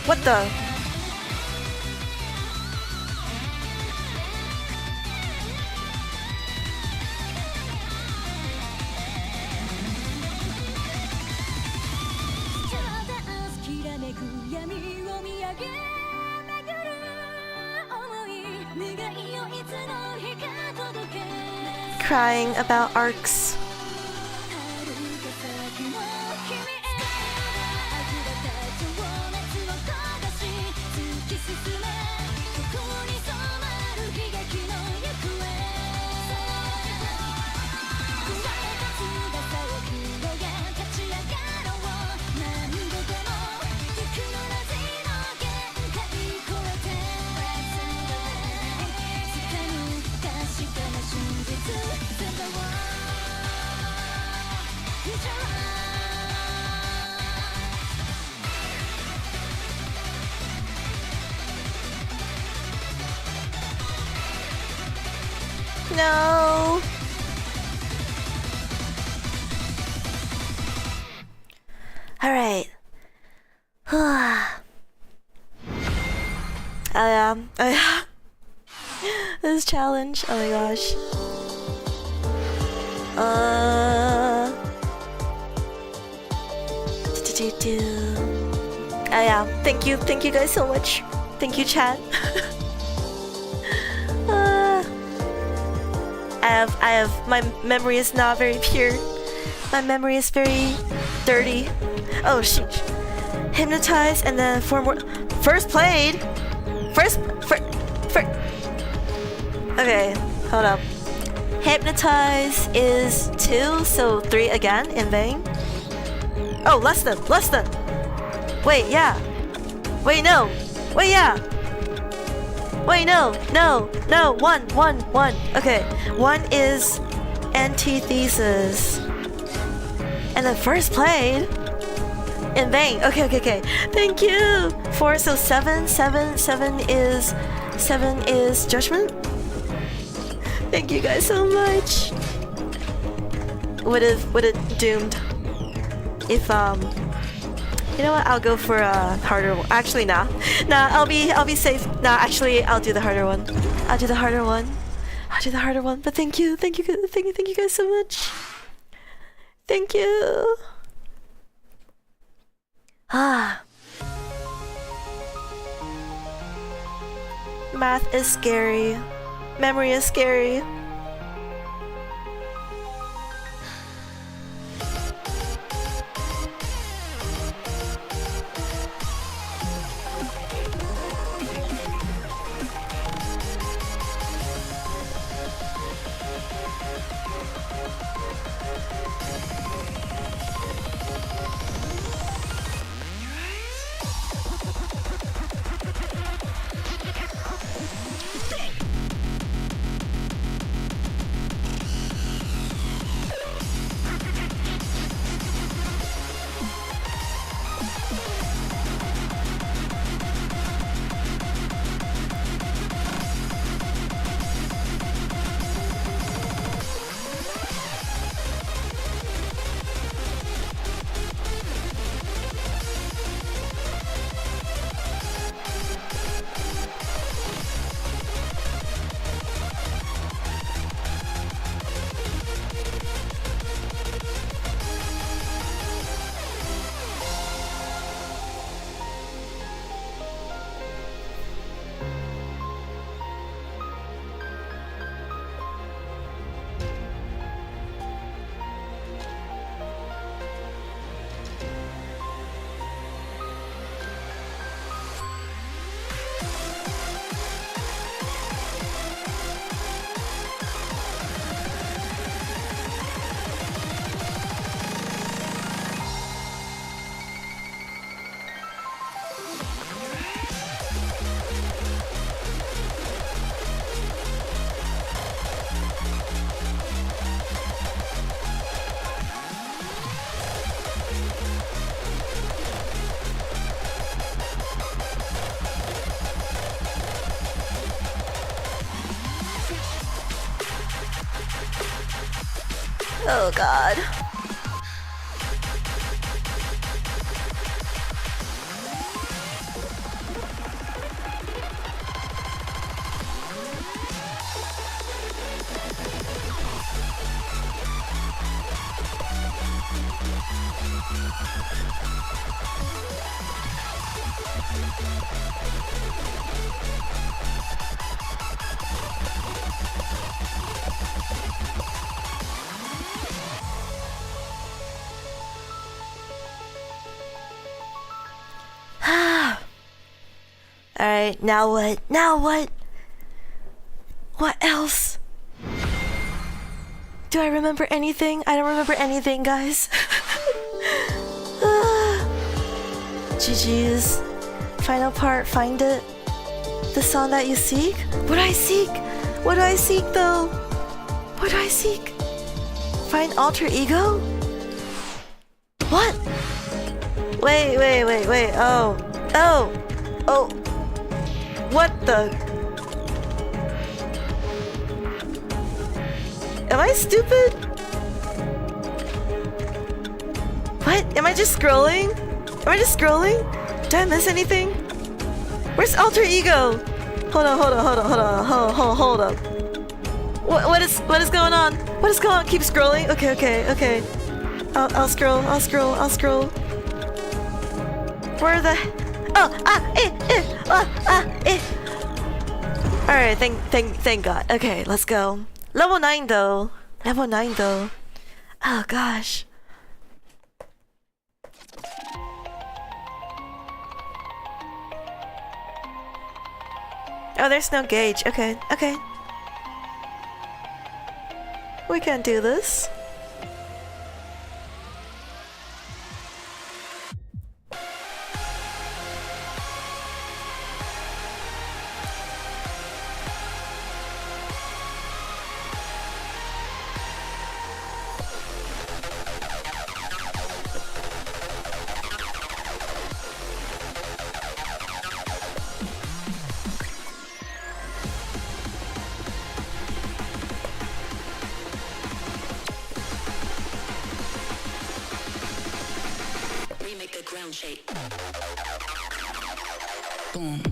What the? Crying about arcs. No. All right. This challenge. Oh my gosh. Thank you guys so much. Thank you, chat. My memory is not very pure. My memory is very dirty. Oh shit. Hypnotize and then 4 more. First played. First. Okay, hold up. Hypnotize is 2, so 3 again in vain. Oh, less than. Wait, yeah. Wait, no. Wait, yeah. Wait, no. 1. Okay, 1 is antithesis. And then first played in vain. Okay. Thank you. 4, so 7 is judgment. Thank you guys so much. Would have doomed if you know what? I'll go for a harder one. Actually, nah. I'll be safe. Nah, actually, I'll do the harder one. But thank you guys so much. Thank you. Math is scary. Memory is scary. Oh god. Alright, now what? Now what? What else? Do I remember anything? I don't remember anything, guys. GG's. Final part, find it. The song that you seek? What do I seek? What do I seek though? What do I seek? Find alter ego? What? Wait. Oh. What the? Am I stupid? What? Am I just scrolling? Am I just scrolling? Did I miss anything? Where's alter ego? Hold on. What is going on? What is going on? Keep scrolling? Okay. I'll scroll. Where the... Alright, thank God. Okay, let's go. Level 9 though. Oh gosh. Oh, there's no gauge. Okay. We can do this. Shape. Boom.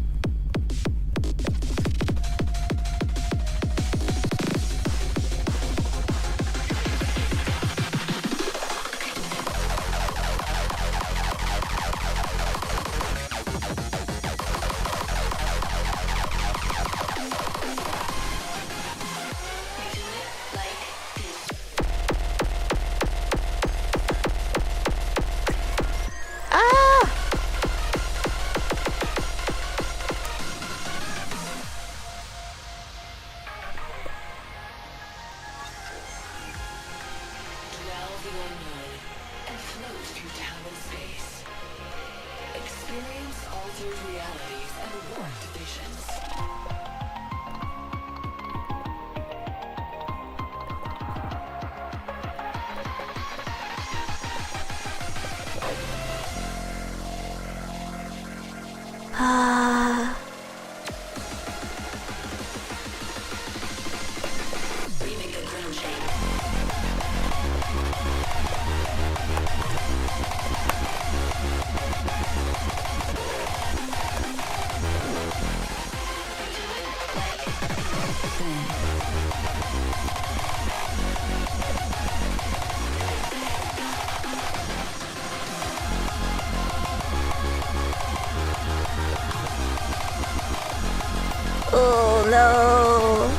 Oh no.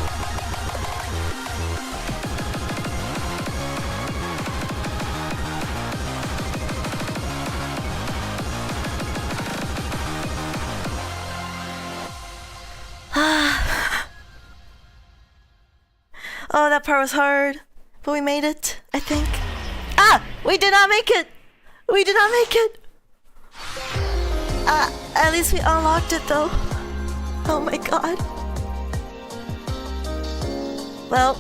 Oh, that part was hard, but we made it, I think. Ah! We did not make it! We did not make it! At least we unlocked it though. Oh my god. Well,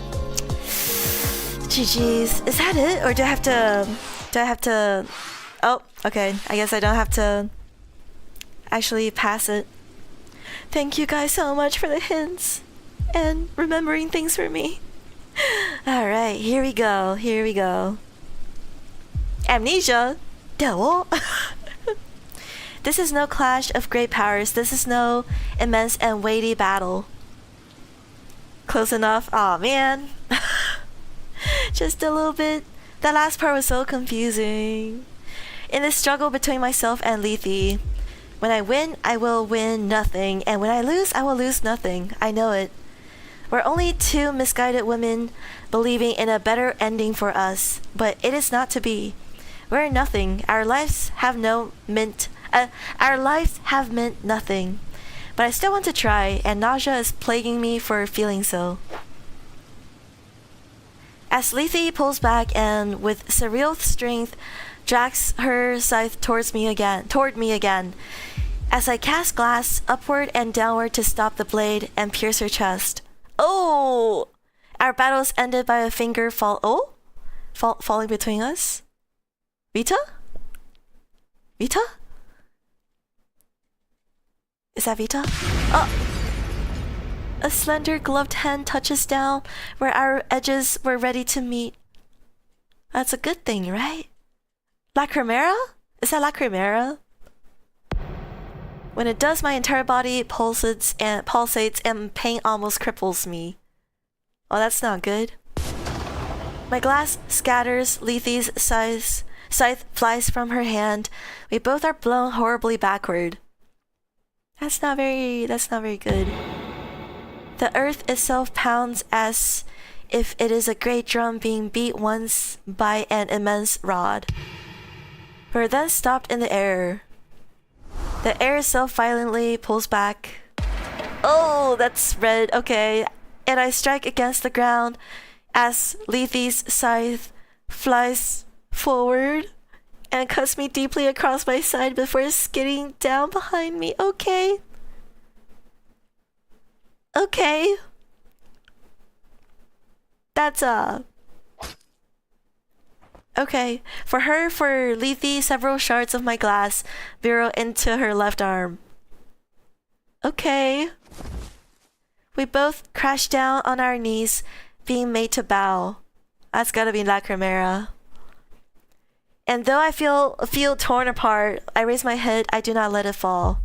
GG's. Is that it? Or do I have to... Oh, okay. I guess I don't have to actually pass it. Thank you guys so much for the hints and remembering things for me. Alright, here we go. Here we go. Amnesia? Devil? This is no clash of great powers. This is no immense and weighty battle. Close enough? Aw, man. Just a little bit. That last part was so confusing. In this struggle between myself and Lethe, when I win, I will win nothing, and when I lose, I will lose nothing. I know it. We're only two misguided women believing in a better ending for us, but it is not to be. We're nothing. Our lives have meant nothing. But I still want to try, and nausea is plaguing me for feeling so. As Lethe pulls back and, with surreal strength, drags her scythe toward me again, as I cast glass upward and downward to stop the blade and pierce her chest. Oh! Our battle's ended by a finger falling between us. Vita? Vita? Is that Vita? Oh! A slender gloved hand touches down where our edges were ready to meet. That's a good thing, right? Lacrimera? Is that Lacrimera? When it does, my entire body pulsates and pain almost cripples me. Oh, that's not good. My glass scatters, Lethe's scythe flies from her hand. We both are blown horribly backward. That's not very good. The earth itself pounds as if it is a great drum being beat once by an immense rod. We're then stopped in the air. The air itself violently pulls back. Oh, that's red. Okay. And I strike against the ground as Lethe's scythe flies forward and cuts me deeply across my side before skidding down behind me. Okay. Okay. That's okay. For Lethe, several shards of my glass burrow into her left arm. Okay. We both crash down on our knees, being made to bow. That's gotta be Lacrimera. And though I feel torn apart, I raise my head, I do not let it fall.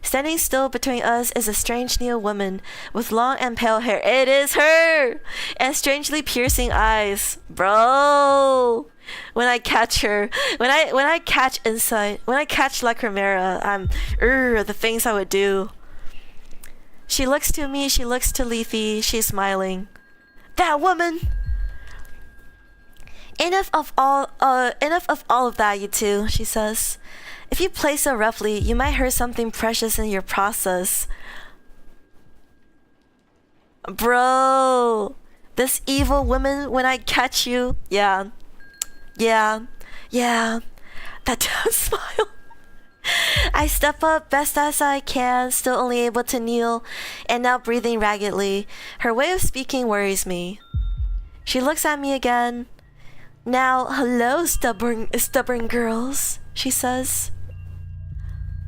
Standing still between us is a strange new woman with long and pale hair. It is her! And strangely piercing eyes. Bro! When I catch her, when I catch Lacrimera, the things I would do. She looks to me, she looks to Lethe, she's smiling. That woman! Enough of all of that, you two, she says. If you play so roughly, you might hurt something precious in your process. Bro, this evil woman, when I catch you, yeah, that does smile. I step up best as I can, still only able to kneel, and now breathing raggedly. Her way of speaking worries me. She looks at me again. Now, hello, stubborn girls, she says.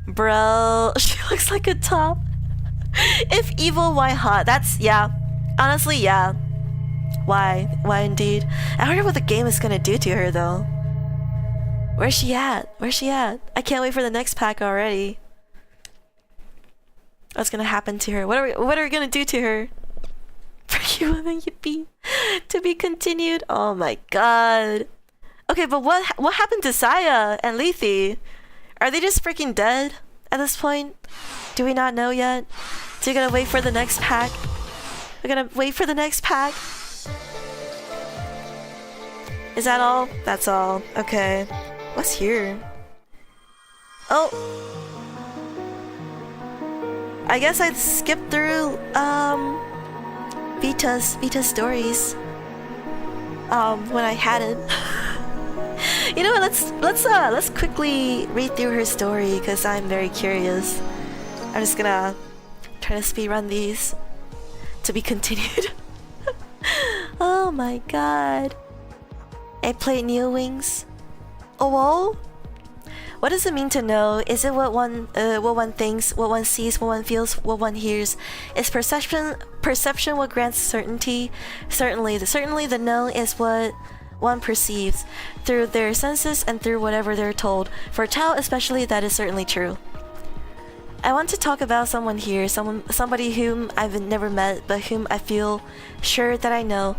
Bro, she looks like a top. If evil, why hot? That's, yeah. Honestly, yeah. Why? Why indeed? I wonder what the game is gonna do to her, though. Where's she at? Where's she at? I can't wait for the next pack already. What's gonna happen to her? What are we gonna do to her? For you and yippee. To be continued. Oh my god. Okay, but what happened to Saya and Lethe? Are they just freaking dead at this point? Do we not know yet? So you're gonna wait for the next pack? We're gonna wait for the next pack? Is that all? That's all. Okay. What's here? Oh! I guess I'd skip through, Vita's stories. When I had it. You know what, let's quickly read through her story, because I'm very curious. I'm just gonna try to speedrun these. To be continued. Oh my god. I played Neo Wings. Oh, whoa? What does it mean to know? Is it what one thinks, what one sees, what one feels, what one hears? Is perception what grants certainty? Certainly the known is what one perceives through their senses and through whatever they're told. For a child especially, that is certainly true. I want to talk about someone here, somebody whom I've never met, but whom I feel sure that I know.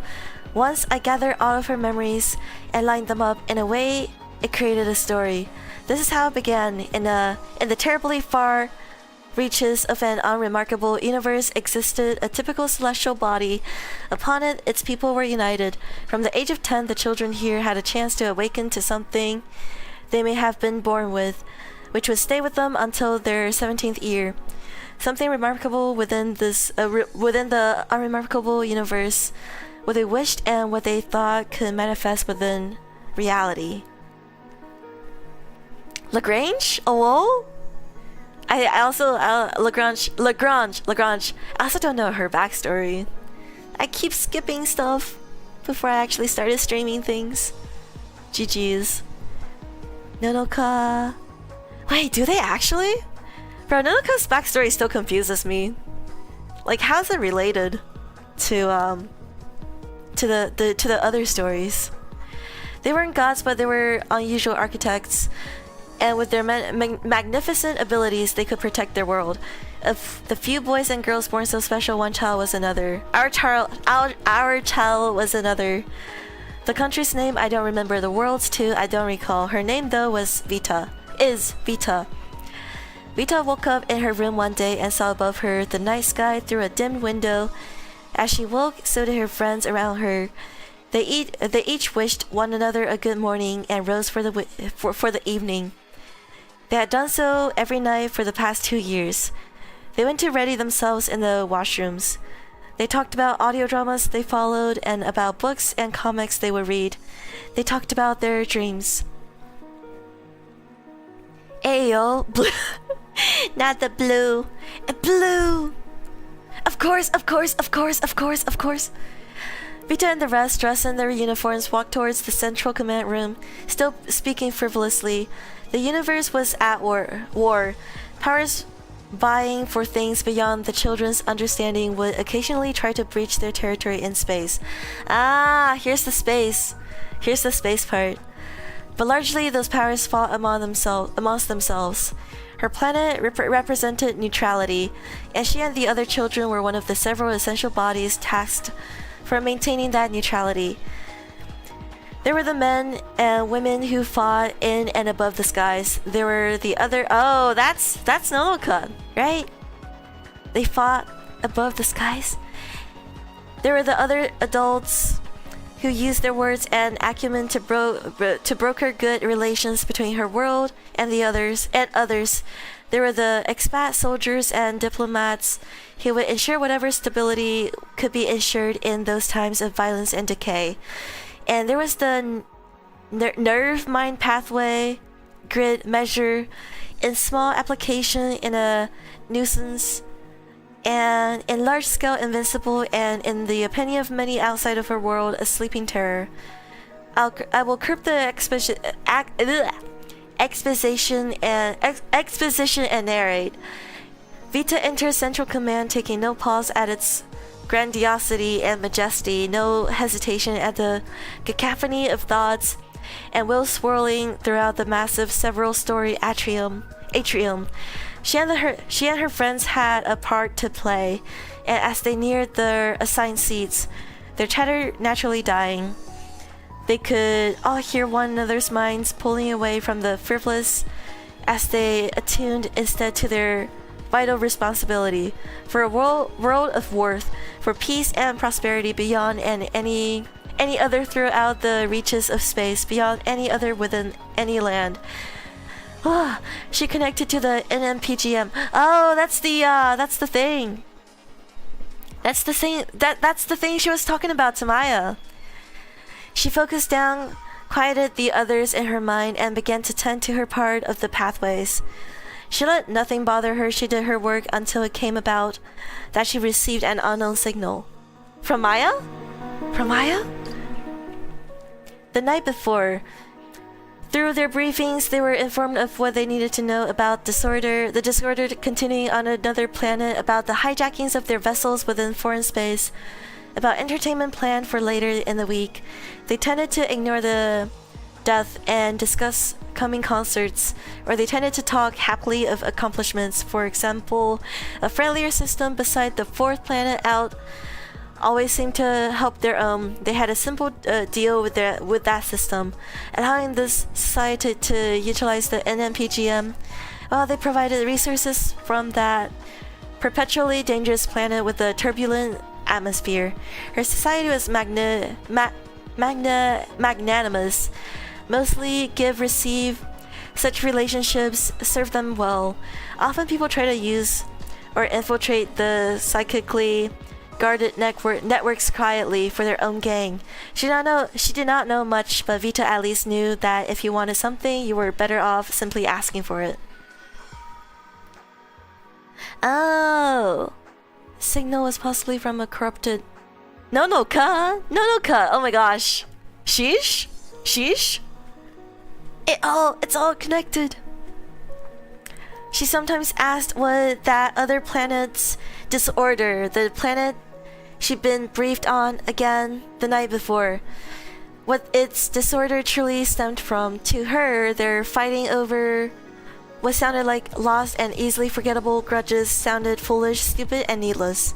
Once I gathered all of her memories and lined them up in a way it created a story. This is how it began. In the terribly far reaches of an unremarkable universe existed a typical celestial body. Upon it, its people were united. From the age of 10, the children here had a chance to awaken to something they may have been born with, which would stay with them until their 17th year. Something remarkable within the unremarkable universe, what they wished and what they thought could manifest within reality. Lagrange? Oh, I also Lagrange. I also don't know her backstory. I keep skipping stuff before I actually started streaming things. GG's. Nonoka. Wait, do they actually? Bro, Nonoka's backstory still confuses me. Like, how's it related to the other stories? They weren't gods, but they were unusual architects, and with their magnificent abilities, they could protect their world. Of the few boys and girls born so special, one child was another. Our child was another. The country's name I don't remember. The world's too I don't recall. Her name though was Vita. Vita. Vita woke up in her room one day and saw above her the night sky through a dim window. As she woke, so did her friends around her. They each wished one another a good morning and rose for the evening. They had done so every night for the past 2 years. They went to ready themselves in the washrooms. They talked about audio dramas they followed and about books and comics they would read. They talked about their dreams. Ayo, blue. Not the blue. Blue. Of course. Vita and the rest, dressed in their uniforms, walked towards the central command room, still speaking frivolously. The universe was at war. Powers vying for things beyond the children's understanding would occasionally try to breach their territory in space. Ah, here's the space part. But largely, those powers fought amongst themselves. Her planet represented neutrality, and she and the other children were one of the several essential bodies tasked for maintaining that neutrality. There were the men and women who fought in and above the skies. There were the other... Oh, that's Nonoka, right? They fought above the skies. There were the other adults who used their words and acumen to broker good relations between her world and the others. There were the expat soldiers and diplomats who would ensure whatever stability could be ensured in those times of violence and decay. And there was the nerve mind pathway grid measure in small application in a nuisance, and in large scale invincible, and in the opinion of many outside of her world a sleeping terror. I will curb the exposition and narrate. Vita enters Central Command, taking no pause at its grandiosity and majesty, no hesitation at the cacophony of thoughts and will swirling throughout the massive several-story atrium. She and her friends had a part to play, and as they neared their assigned seats, their chatter naturally dying, they could all hear one another's minds pulling away from the frivolous as they attuned instead to their vital responsibility for a world of worth, for peace and prosperity beyond and any other throughout the reaches of space, beyond any other within any land. She connected to the NMPGM. Oh, that's the thing. That's the thing she was talking about to Maya. She focused down, quieted the others in her mind, and began to tend to her part of the pathways. She let nothing bother her. She did her work until it came about that she received an unknown signal. From Maya? From Maya? The night before, Through their briefings, they were informed of what they needed to know about the disorder continuing on another planet, about the hijackings of their vessels within foreign space, about entertainment planned for later in the week. They tended to ignore the death and discuss coming concerts, or they tended to talk happily of accomplishments. For example, a friendlier system beside the fourth planet out always seemed to help their own. They had a simple deal with that system, allowing this society to utilize the NMPGM while they provided resources from that perpetually dangerous planet with a turbulent atmosphere. Her society was magnanimous, mostly give receive. Such relationships serve them well. Often people try to use or infiltrate the psychically guarded networks quietly for their own gain. She did not know much, but Vita at least knew that if you wanted something, you were better off simply asking for it. Oh, signal was possibly from a corrupted Nonoka. Oh my gosh. Sheesh. It's all connected. She sometimes asked what that other planet's disorder, the planet she'd been briefed on again the night before, what its disorder truly stemmed from. To her, their fighting over what sounded like lost and easily forgettable grudges sounded foolish, stupid, and needless.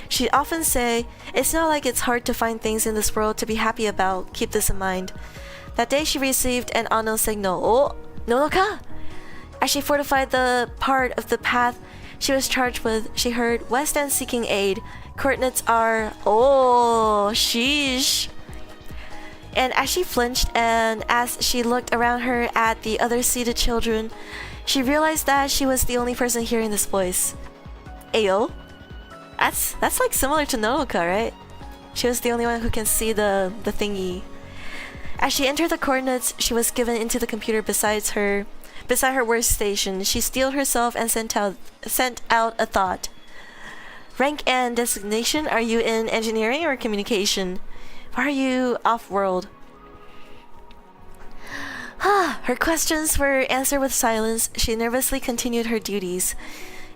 She'd often say, "It's not like it's hard to find things in this world to be happy about. Keep this in mind." That day she received an unknown signal. Oh, Nonoka! As she fortified the part of the path she was charged with, she heard West End seeking aid. Coordinates are... Oh, sheesh. And as she flinched and as she looked around her at the other seated children, she realized that she was the only person hearing this voice. Ayo? That's like similar to Nonoka, right? She was the only one who can see the thingy. As she entered the coordinates, she was given into the computer beside her workstation. She steeled herself and sent out a thought. Rank and designation, are you in engineering or communication? Why are you off-world? Her questions were answered with silence. She nervously continued her duties,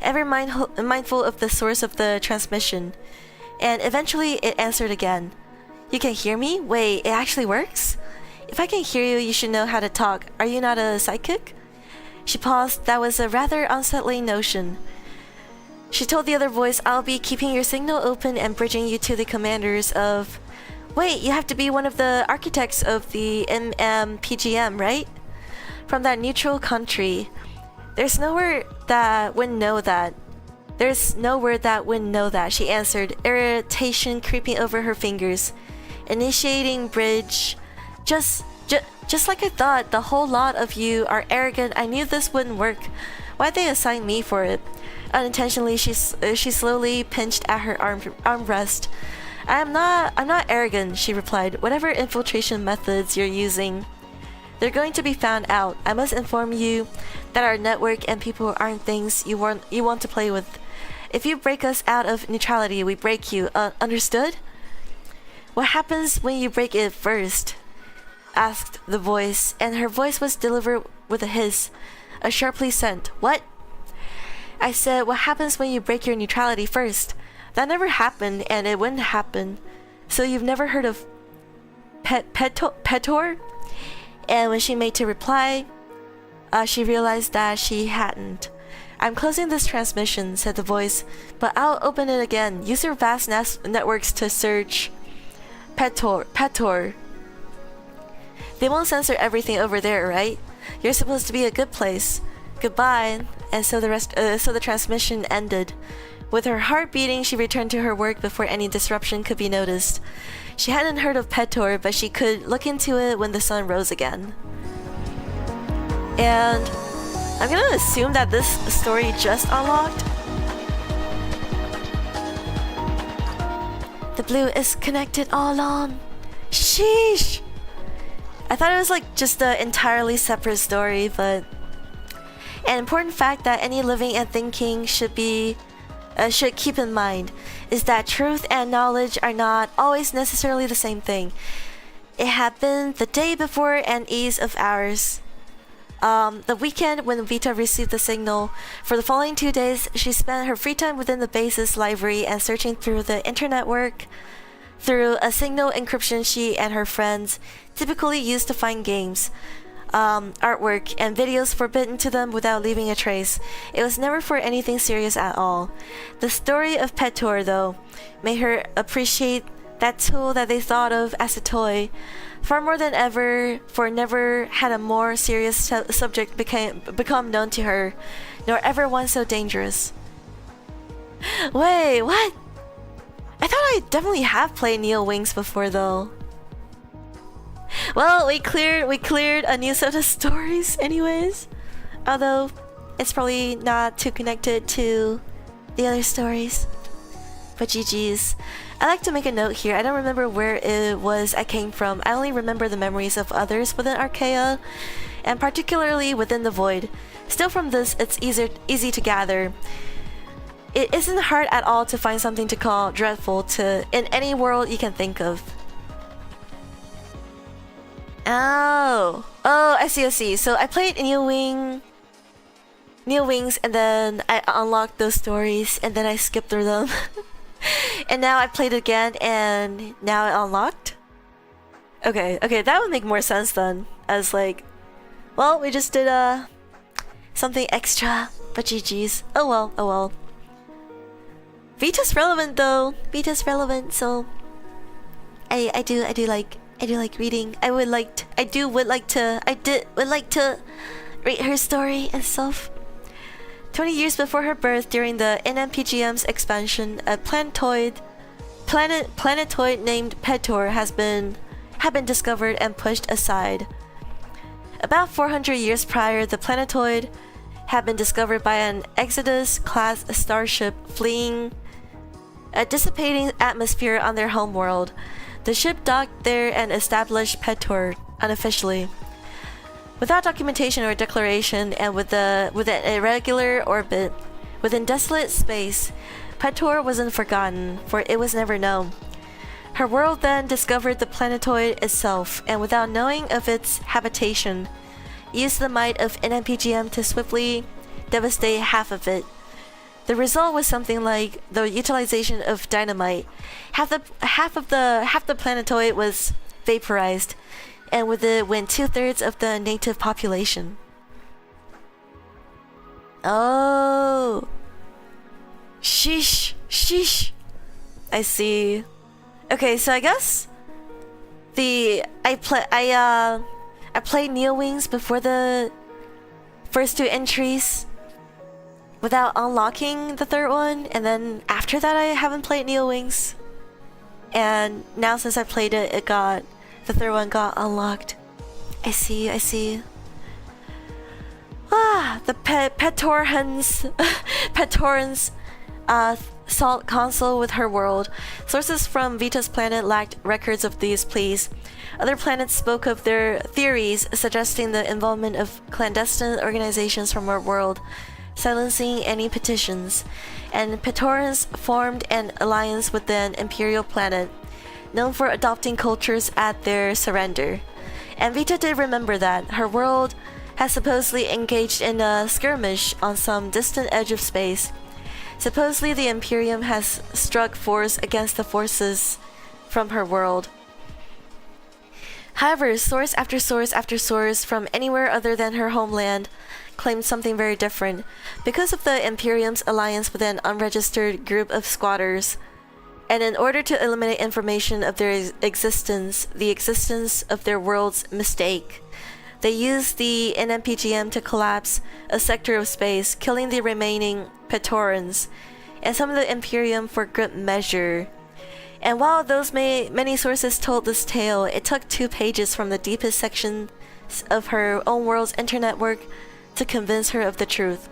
ever mindful of the source of the transmission. And eventually it answered again. You can hear me? Wait, it actually works? If I can hear you, you should know how to talk. Are you not a psychic? She paused. That was a rather unsettling notion. She told the other voice, I'll be keeping your signal open and bridging you to the commanders of... Wait, you have to be one of the architects of the MMPGM, right? From that neutral country. There's nowhere that wouldn't know that. She answered, irritation creeping over her fingers. Initiating bridge. Just like I thought, the whole lot of you are arrogant. I knew this wouldn't work. Why'd they assign me for it? Unintentionally, she slowly pinched at her armrest. I'm not arrogant, she replied. Whatever infiltration methods you're using, they're going to be found out. I must inform you that our network and people aren't things you want to play with. If you break us out of neutrality, we break you. Understood? What happens when you break it first? Asked the voice, and her voice was delivered with a hiss, a sharply sent. What? I said, what happens when you break your neutrality first? That never happened, and it wouldn't happen. So you've never heard of Petor? And when she made to reply, she realized that she hadn't. I'm closing this transmission, said the voice, but I'll open it again. Use your vast networks to search Petor. They won't censor everything over there, right? You're supposed to be a good place. Goodbye. And so the transmission ended. With her heart beating, she returned to her work before any disruption could be noticed. She hadn't heard of Petor, but she could look into it when the sun rose again. And I'm gonna assume that this story just unlocked. The blue is connected all along. Sheesh! I thought it was like just an entirely separate story, but an important fact that any living and thinking should keep in mind is that truth and knowledge are not always necessarily the same thing. It happened the day before an ease of hours. The weekend when Vita received the signal. For the following 2 days, she spent her free time within the base's library and searching through the internet through a signal encryption she and her friends typically used to find games, artwork, and videos forbidden to them without leaving a trace. It was never for anything serious at all. The story of Petor, though, made her appreciate that tool that they thought of as a toy far more than ever, for never had a more serious subject become known to her, nor ever one so dangerous. Wait, what? I thought I definitely have played Neo Wings before, though. Well, we cleared a new set of stories anyways. Although, it's probably not too connected to the other stories. But GG's. I like to make a note here. I don't remember where it was I came from. I only remember the memories of others within Arcaea, and particularly within the Void. Still from this, it's easy to gather. It isn't hard at all to find something to call dreadful in any world you can think of. Oh, I see. So I played Neo Wings, and then I unlocked those stories, and then I skipped through them. And now I played it again, and now it unlocked? Okay, that would make more sense then. As like, well, we just did something extra, but GG's. Oh well. Vita's relevant though. Vita's relevant, so I do like reading. I would like to read her story and stuff. 20 years before her birth, during the NMPGM's expansion, a planetoid named Petor had been discovered and pushed aside. About 400 years prior, the planetoid had been discovered by an Exodus-class starship fleeing a dissipating atmosphere on their homeworld. The ship docked there and established Petor unofficially. Without documentation or declaration, and with an irregular orbit within desolate space, Petor wasn't forgotten, for it was never known. Her world then discovered the planetoid itself, and without knowing of its habitation, used the might of NMPGM to swiftly devastate half of it. The result was something like the utilization of dynamite. Half the planetoid was vaporized, and with it went 2/3 of the native population. Oh, sheesh. I see. Okay, so I guess I played Neo Wings before the first 2 entries without unlocking the 3rd one, and then after that I haven't played Neo Wings. And now since I played it, the 3rd one got unlocked. I see. The Petorans salt console with her world. Sources from Vita's planet lacked records of these pleas. Other planets spoke of their theories suggesting the involvement of clandestine organizations from her world, silencing any petitions. And Petorans formed an alliance with an imperial planet, known for adopting cultures at their surrender. And Vita did remember that her world has supposedly engaged in a skirmish on some distant edge of space. Supposedly the Imperium has struck force against the forces from her world. However, source after source from anywhere other than her homeland claimed something very different. Because of the Imperium's alliance with an unregistered group of squatters, and in order to eliminate information of their existence, the existence of their world's mistake, they used the NMPGM to collapse a sector of space, killing the remaining Petorans and some of the Imperium for good measure. And while those many sources told this tale, it took 2 pages from the deepest section of her own world's internet work to convince her of the truth.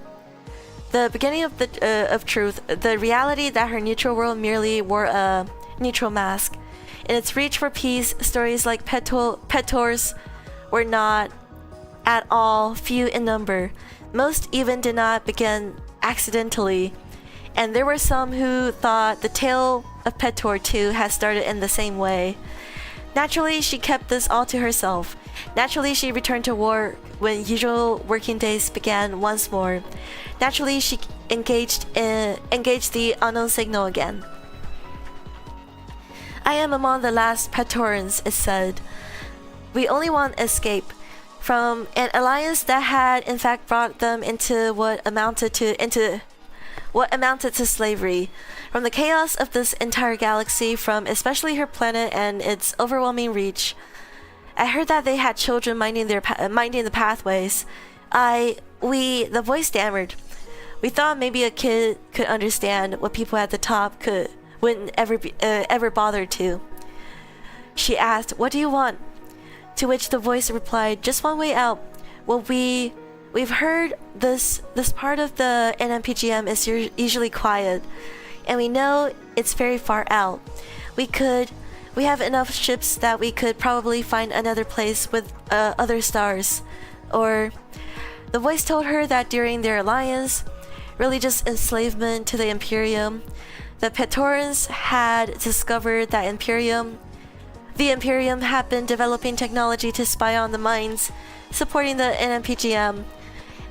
The beginning of truth, the reality that her neutral world merely wore a neutral mask. In its reach for peace, stories like Petors were not at all few in number. Most even did not begin accidentally, and there were some who thought the tale of Petor too had started in the same way. Naturally, she kept this all to herself. Naturally, she returned to work when usual working days began once more. Naturally, she engaged the unknown signal again. I am among the last Patorans, it said. We only want escape from an alliance that had in fact brought them into what amounted to slavery, from the chaos of this entire galaxy, from especially her planet and its overwhelming reach. I heard that they had children minding the pathways. The voice stammered. We thought maybe a kid could understand what people at the top wouldn't ever bother to. She asked, "What do you want?" To which the voice replied, "Just one way out. Well, we've heard this part of the NMPGM is usually quiet, and we know it's very far out. We have enough ships that we could probably find another place with other stars." Or the voice told her that during their alliance, religious enslavement to the Imperium, the Petorans had discovered that the Imperium had been developing technology to spy on the minds supporting the NMPGM.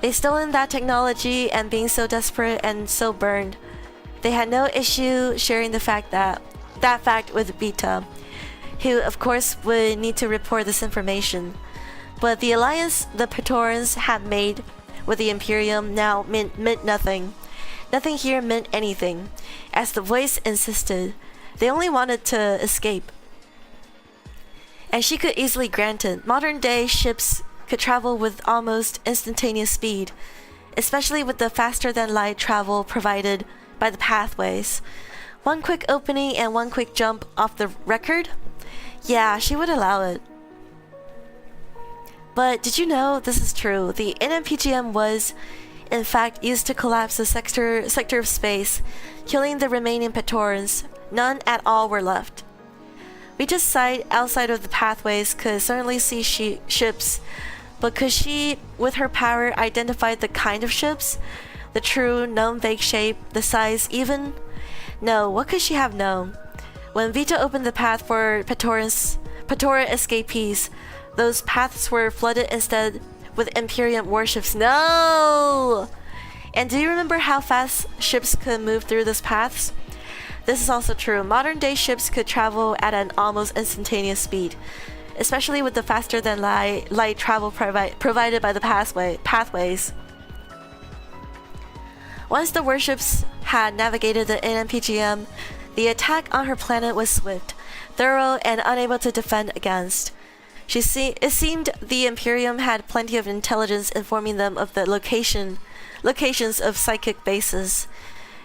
They stolen that technology, and being so desperate and so burned, they had no issue sharing that fact with Beta, who of course would need to report this information. But the alliance the Petorans had made with the Imperium now meant nothing. Nothing here meant anything. As the voice insisted, they only wanted to escape. And she could easily grant it. Modern-day ships could travel with almost instantaneous speed, especially with the faster-than-light travel provided by the pathways. One quick opening and one quick jump off the record? Yeah, she would allow it. But did you know this is true? The NMPGM was, in fact, used to collapse the sector of space, killing the remaining Petorans. None at all were left. We just outside of the pathways could certainly see ships, but could she, with her power, identify the kind of ships? The true, known vague shape, the size even? No, what could she have known? When Vita opened the path for Petora escapees, those paths were flooded instead with Imperium warships. No! And do you remember how fast ships could move through those paths? This is also true. Modern-day ships could travel at an almost instantaneous speed, especially with the faster-than-light travel provided by the pathways. Once the warships had navigated the NMPGM, the attack on her planet was swift, thorough, and unable to defend against. It seemed the Imperium had plenty of intelligence informing them of the locations of psychic bases,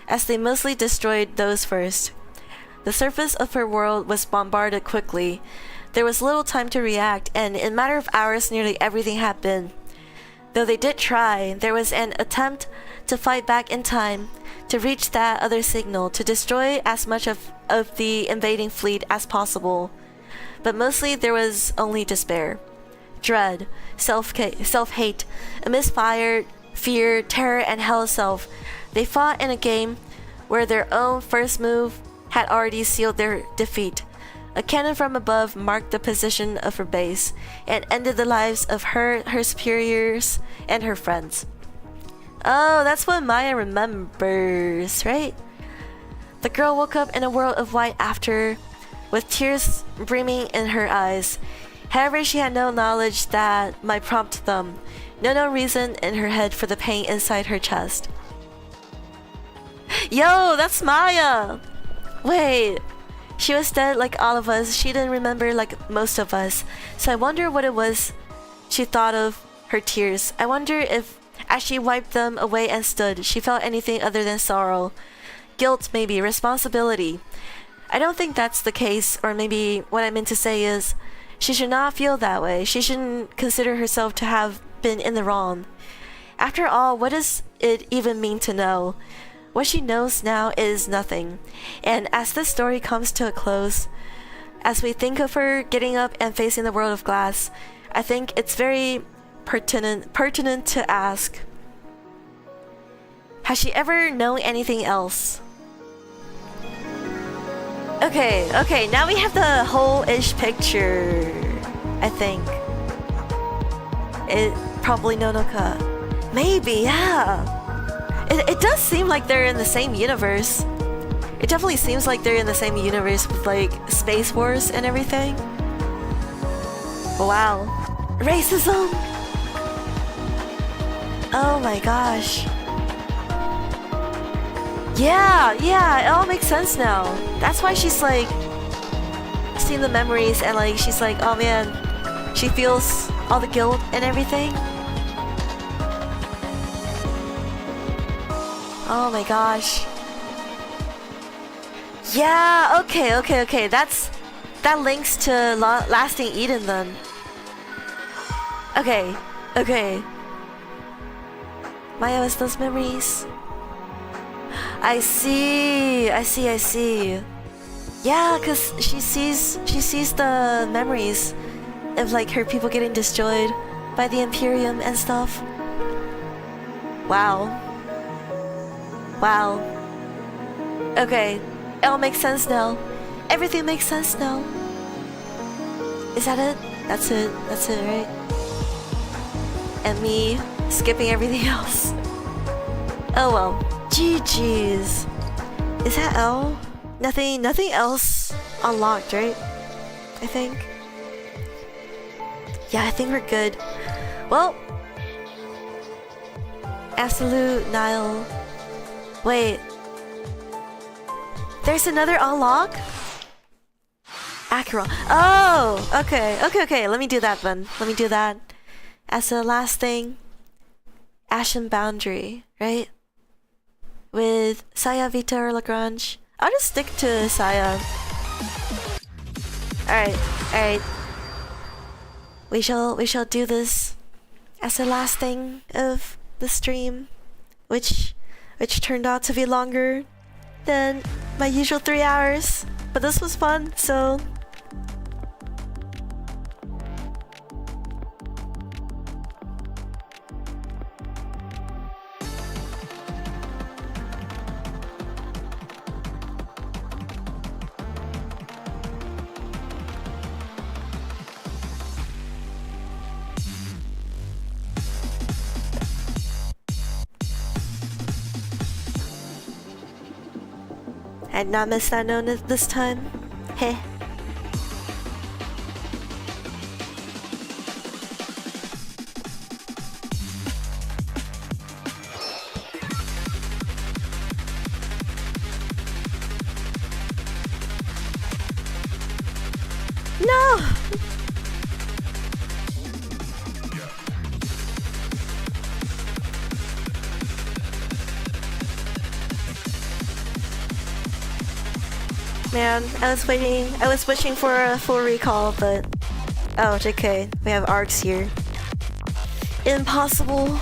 as they mostly destroyed those first. The surface of her world was bombarded quickly. There was little time to react, and in a matter of hours nearly everything had been. Though they did try, there was an attempt to fight back in time, to reach that other signal, to destroy as much of the invading fleet as possible. But mostly there was only despair, dread, self-hate, a misfire, fear, terror, and hell itself. They fought in a game where their own first move had already sealed their defeat. A cannon from above marked the position of her base and ended the lives of her superiors, and her friends. Oh, that's what Maya remembers, right? The girl woke up in a world of white after, with tears brimming in her eyes. However, she had no knowledge that might prompt them, no reason in her head for the pain inside her chest. Yo, that's Maya! Wait, she was dead like all of us. She didn't remember like most of us. So I wonder what it was she thought of her tears. I wonder if, as she wiped them away and stood, she felt anything other than sorrow. Guilt, maybe. Responsibility. I don't think that's the case, or maybe what I meant to say is, she should not feel that way. She shouldn't consider herself to have been in the wrong. After all, what does it even mean to know? What she knows now is nothing. And as this story comes to a close, as we think of her getting up and facing the world of glass, I think it's very pertinent to ask, has she ever known anything else? Okay, now we have the whole-ish picture, I think. It probably Nonoka. Maybe, yeah. It does seem like they're in the same universe. It definitely seems like they're in the same universe with like Space Wars and everything. Wow. Racism! Oh my gosh. Yeah, it all makes sense now. That's why she's like seeing the memories and like she's like, oh man, she feels all the guilt and everything. Oh my gosh. Yeah, okay. That links to Lasting Eden then. Okay. Maya was those memories. I see. Yeah, cause she sees the memories of like her people getting destroyed by the Imperium and stuff. Wow. Okay, it all makes sense now. Everything makes sense now. Is that it? That's it, right? And me skipping everything else. Oh well. GG's. Is that L? Nothing else unlocked, right? I think. Yeah, I think we're good. Well. Absolute Nile. Wait. There's another unlock? Acheron. Oh! Okay. Let me do that then. As the last thing. Ashen Boundary, right? With Saya, Vita, or Lagrange. I'll just stick to Saya. Alright. We shall do this as the last thing of the stream. Which turned out to be longer than my usual 3 hours. But this was fun, so... I'd not miss that known this time. Heh. No! Man, I was wishing for a full recall, but... Oh, JK, we have arcs here. Impossible.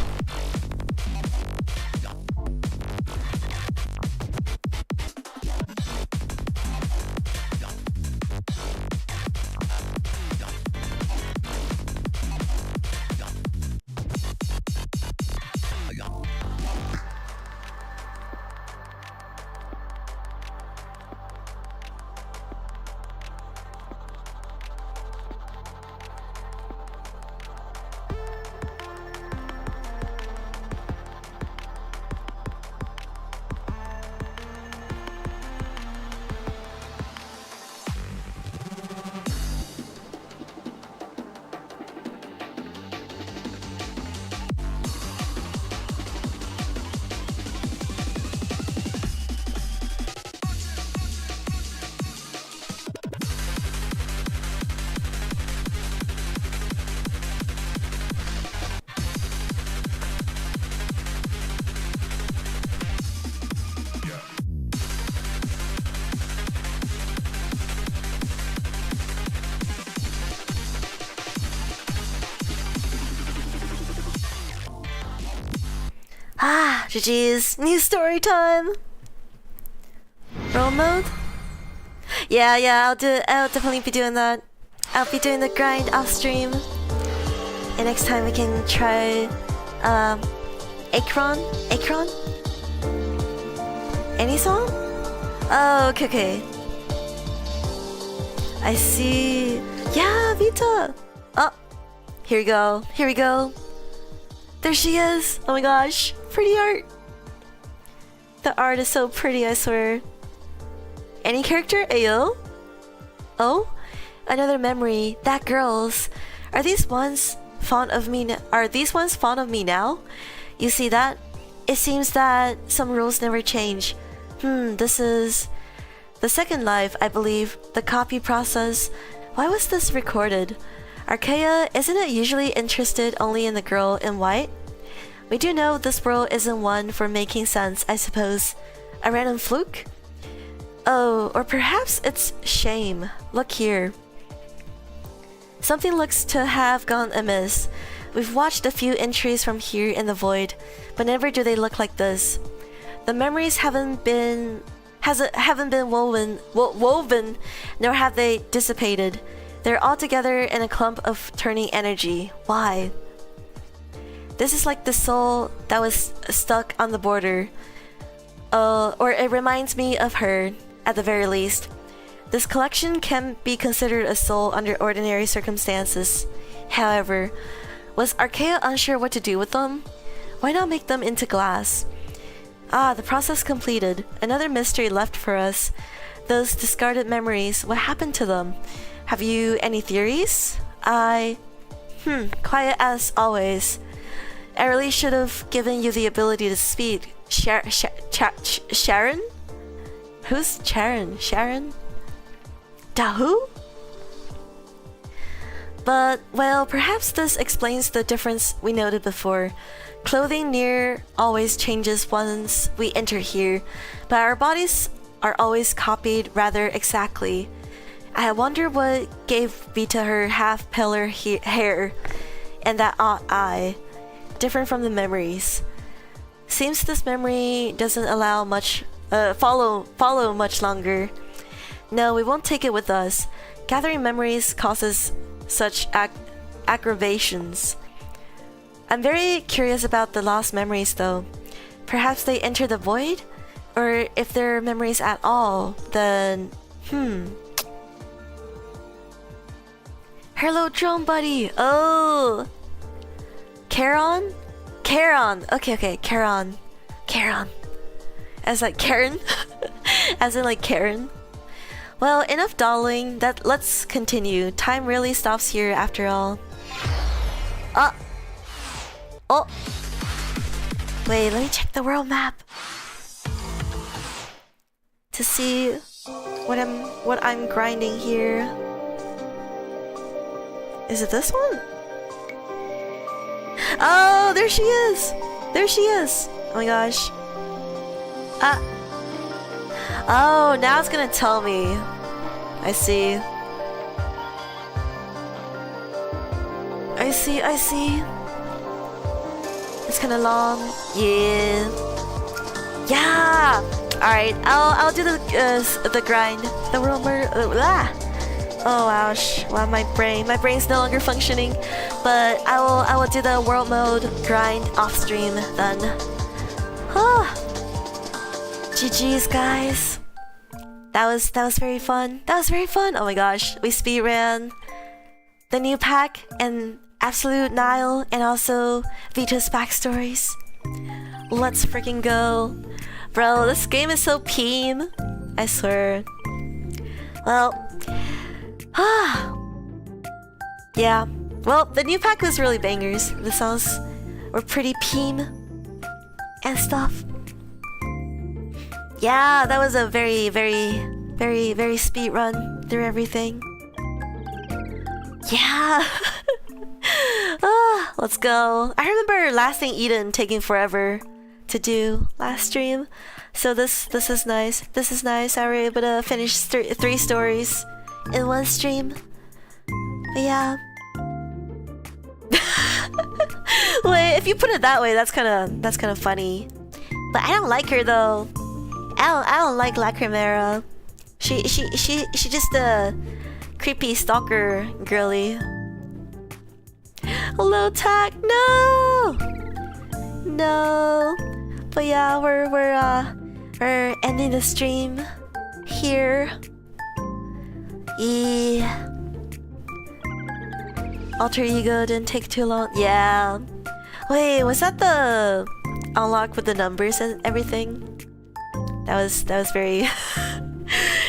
GG's. New story time. Roll mode? Yeah, I'll definitely be doing that. I'll be doing the grind off stream. And next time we can try Akron? Any song? Oh, okay. I see. Yeah, Vita. Oh, here we go. Here we go. There she is. Oh my gosh, pretty art. The art is so pretty, I swear. Any character? Ayo? Oh, another memory. That girl's. Are these ones fond of me? Are these ones fond of me now? You see that? It seems that some rules never change. This is the second life, I believe. The copy process. Why was this recorded? Arcaea, isn't it usually interested only in the girl in white? We do know this world isn't one for making sense, I suppose. A random fluke? Oh, or perhaps it's shame. Look here. Something looks to have gone amiss. We've watched a few entries from here in the void, but never do they look like this. The memories haven't been woven, nor have they dissipated. They're all together in a clump of turning energy. Why? This is like the soul that was stuck on the border. Or it reminds me of her, at the very least. This collection can be considered a soul under ordinary circumstances. However, was Arcaea unsure what to do with them? Why not make them into glass? Ah, the process completed. Another mystery left for us. Those discarded memories, what happened to them? Have you any theories? Quiet as always. I really should have given you the ability to speak. Sharon? Who's Sharon? Sharon? Dahu? But, well, perhaps this explains the difference we noted before. Clothing near always changes once we enter here, but our bodies are always copied rather exactly. I wonder what gave Vita her half-paler hair and that odd eye, different from the memories. Seems this memory doesn't allow much, follow much longer. No, we won't take it with us. Gathering memories causes such aggravations. I'm very curious about the lost memories though. Perhaps they enter the void? Or if they're memories at all, then... Hello, drone buddy! Oh! Charon? Charon! Okay, Charon. Charon. As like Karen? As in like Karen? Well, enough dawdling. Let's continue. Time really stops here after all. Oh! Wait, let me check the world map. To see what I'm grinding here. Is it this one? Oh, there she is! There she is! Oh my gosh. Oh, now it's gonna tell me. I see. I see. It's kinda long. Yeah. Alright, I'll do the grind. The world murder. Oh ouch. Wow, my brain's no longer functioning. But I will do the world mode grind off stream then. GG's guys. That was very fun. Oh my gosh. We speedran the new pack and Absolute Nile and also Vita's backstories. Let's freaking go. Bro, this game is so peen. I swear. Well, yeah. Well, the new pack was really bangers. The songs were pretty peen and stuff. Yeah, that was a very speed run through everything. Yeah. Let's go. I remember Last Thing Eden taking forever to do last stream. So this is nice. This is nice. I were able to finish 3 stories in one stream. But yeah. Wait, if you put it that way, that's kind of funny. But I don't like her though. I don't like Lacrimera. She just a creepy stalker girly. Hello, Tac. No. But yeah, we're ending the stream here. Yeah. Alter ego didn't take too long. Yeah. Wait, was that the unlock with the numbers and everything? That was very.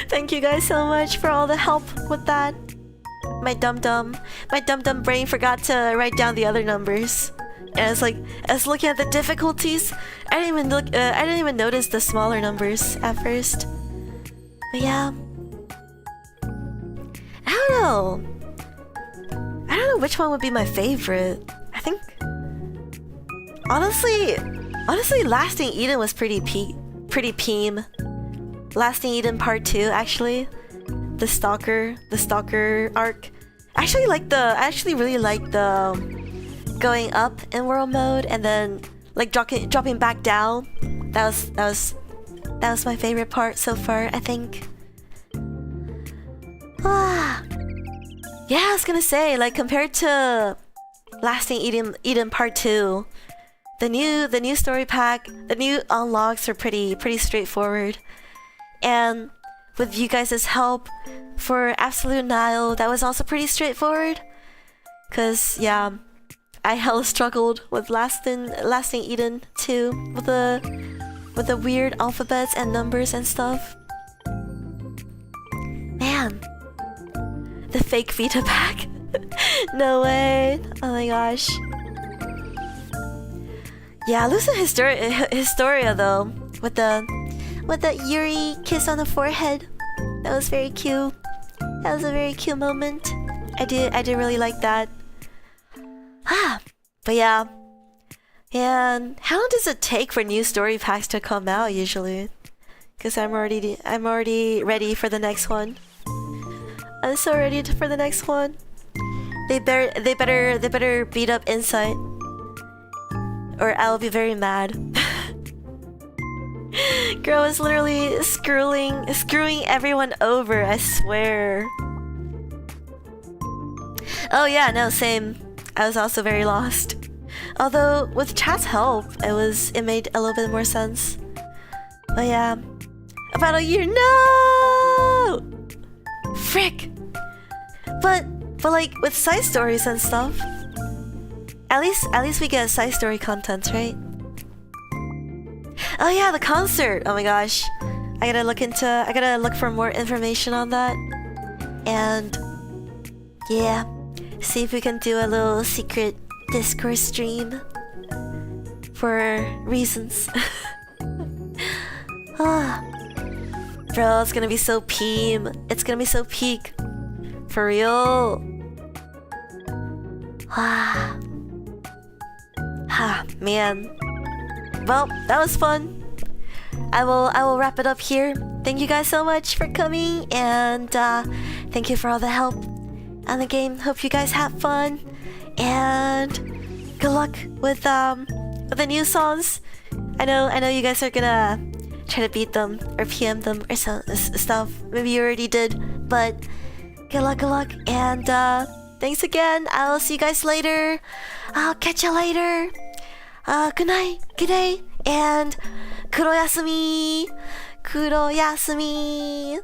Thank you guys so much for all the help with that. My dum dum brain forgot to write down the other numbers. And I was looking at the difficulties. I didn't even notice the smaller numbers at first. But yeah, I don't know which one would be my favorite. I think honestly, Lasting Eden was pretty peem. Lasting Eden Part 2, actually. The Stalker arc. I actually really like the going up in world mode and then like dropping back down. That was my favorite part so far, I think. Yeah, I was gonna say, like, compared to Lasting Eden Part 2, the new story pack, the new unlocks are pretty straightforward. And with you guys' help for Absolute Nile, that was also pretty straightforward. Cause yeah, I hella struggled with Lasting Eden too, with the weird alphabets and numbers and stuff. Man, the fake Vita pack. No way. Oh my gosh. Yeah, Lucid Historia though, with the Yuri kiss on the forehead. That was very cute. That was a very cute moment. I did really like that. But yeah. And how long does it take for new story packs to come out usually? Cause I'm already ready for the next one. I'm so ready for the next one. They better beat up Insight, or I'll be very mad. Girl is literally screwing everyone over, I swear. Oh yeah, no, same. I was also very lost. Although with chat's help, it made a little bit more sense. But yeah, about a year. No, frick. But like with side stories and stuff, at least we get side story content, right? Oh yeah, the concert. Oh my gosh, I gotta look for more information on that. And yeah, see if we can do a little secret Discord stream for reasons. Bro, it's gonna be so peem. It's gonna be so peak. For real. Man. Well, that was fun. I will wrap it up here. Thank you guys so much for coming, and thank you for all the help on the game. Hope you guys have fun, and good luck with the new songs. I know you guys are gonna try to beat them or PM them or stuff. Maybe you already did, but good luck, and thanks again. I'll see you guys later. I'll catch you later. Good night, good day, and kuroyasumi. Kuroyasumi.